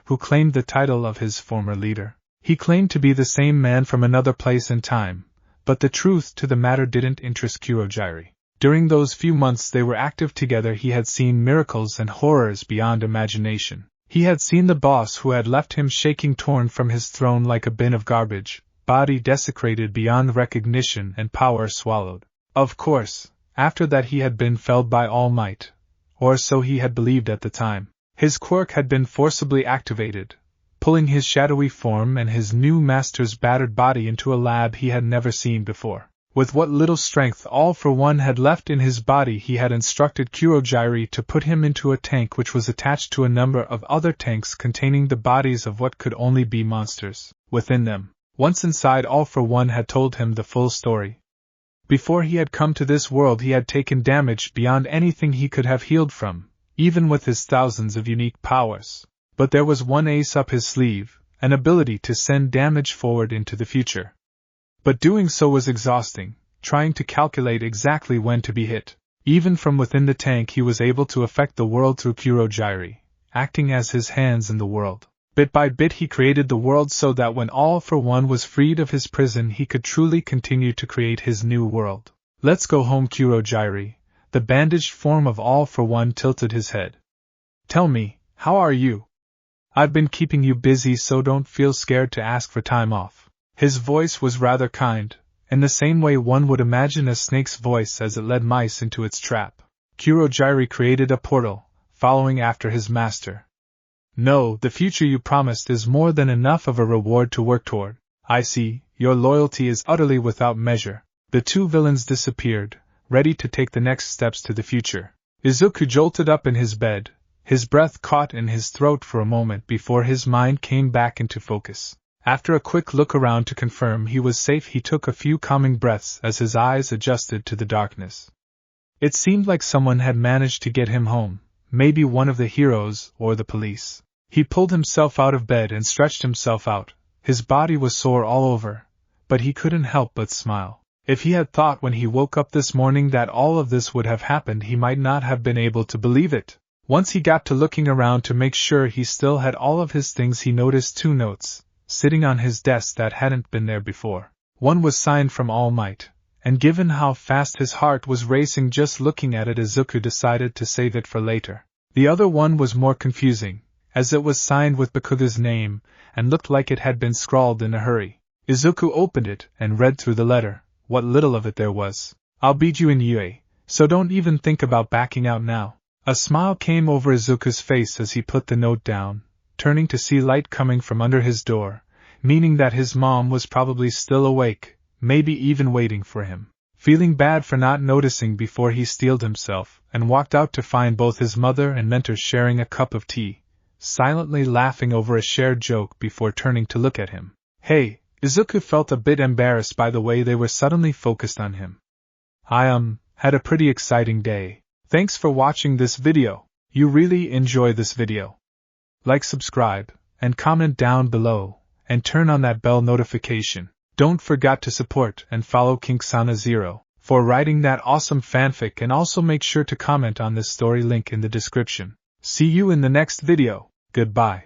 who claimed the title of his former leader. He claimed to be the same man from another place and time, but the truth to the matter didn't interest Kurogyri. During those few months they were active together he had seen miracles and horrors beyond imagination. He had seen the boss who had left him shaking torn from his throne like a bin of garbage, body desecrated beyond recognition and power swallowed. Of course, after that he had been felled by All Might, or so he had believed at the time. His quirk had been forcibly activated, pulling his shadowy form and his new master's battered body into a lab he had never seen before. With what little strength All for One had left in his body he had instructed Kurogyri to put him into a tank which was attached to a number of other tanks containing the bodies of what could only be monsters within them. Once inside, All for One had told him the full story. Before he had come to this world he had taken damage beyond anything he could have healed from, even with his thousands of unique powers. But there was one ace up his sleeve, an ability to send damage forward into the future. But doing so was exhausting, trying to calculate exactly when to be hit. Even from within the tank he was able to affect the world through Kurogyri, acting as his hands in the world. Bit by bit he created the world so that when All for One was freed of his prison he could truly continue to create his new world. "Let's go home, Kurogyri." The bandaged form of All for One tilted his head. "Tell me, how are you? I've been keeping you busy, so don't feel scared to ask for time off." His voice was rather kind, in the same way one would imagine a snake's voice as it led mice into its trap. Kurogyri created a portal, following after his master. "No, the future you promised is more than enough of a reward to work toward. I see, your loyalty is utterly without measure." The two villains disappeared, ready to take the next steps to the future. Izuku jolted up in his bed, his breath caught in his throat for a moment before his mind came back into focus. After a quick look around to confirm he was safe he took a few calming breaths as his eyes adjusted to the darkness. It seemed like someone had managed to get him home, maybe one of the heroes or the police. He pulled himself out of bed and stretched himself out. His body was sore all over, but he couldn't help but smile. If he had thought when he woke up this morning that all of this would have happened he might not have been able to believe it. Once he got to looking around to make sure he still had all of his things, he noticed 2 notes sitting on his desk that hadn't been there before. One was signed from All Might, and given how fast his heart was racing just looking at it, Izuku decided to save it for later. The other one was more confusing, as it was signed with Bakuga's name, and looked like it had been scrawled in a hurry. Izuku opened it and read through the letter. What little of it there was. I'll beat you in UA, so don't even think about backing out now. A smile came over Izuku's face as he put the note down, turning to see light coming from under his door, meaning that his mom was probably still awake, maybe even waiting for him. Feeling bad for not noticing before, he steeled himself and walked out to find both his mother and mentor sharing a cup of tea, silently laughing over a shared joke before turning to look at him. Hey, Izuku felt a bit embarrassed by the way they were suddenly focused on him. I had a pretty exciting day. Thanks for watching this video. You really enjoy this video. Like, subscribe, and comment down below, and turn on that bell notification. Don't forget to support and follow Kinksana0 for writing that awesome fanfic, and also make sure to comment on this story, link in the description. See you in the next video. Goodbye.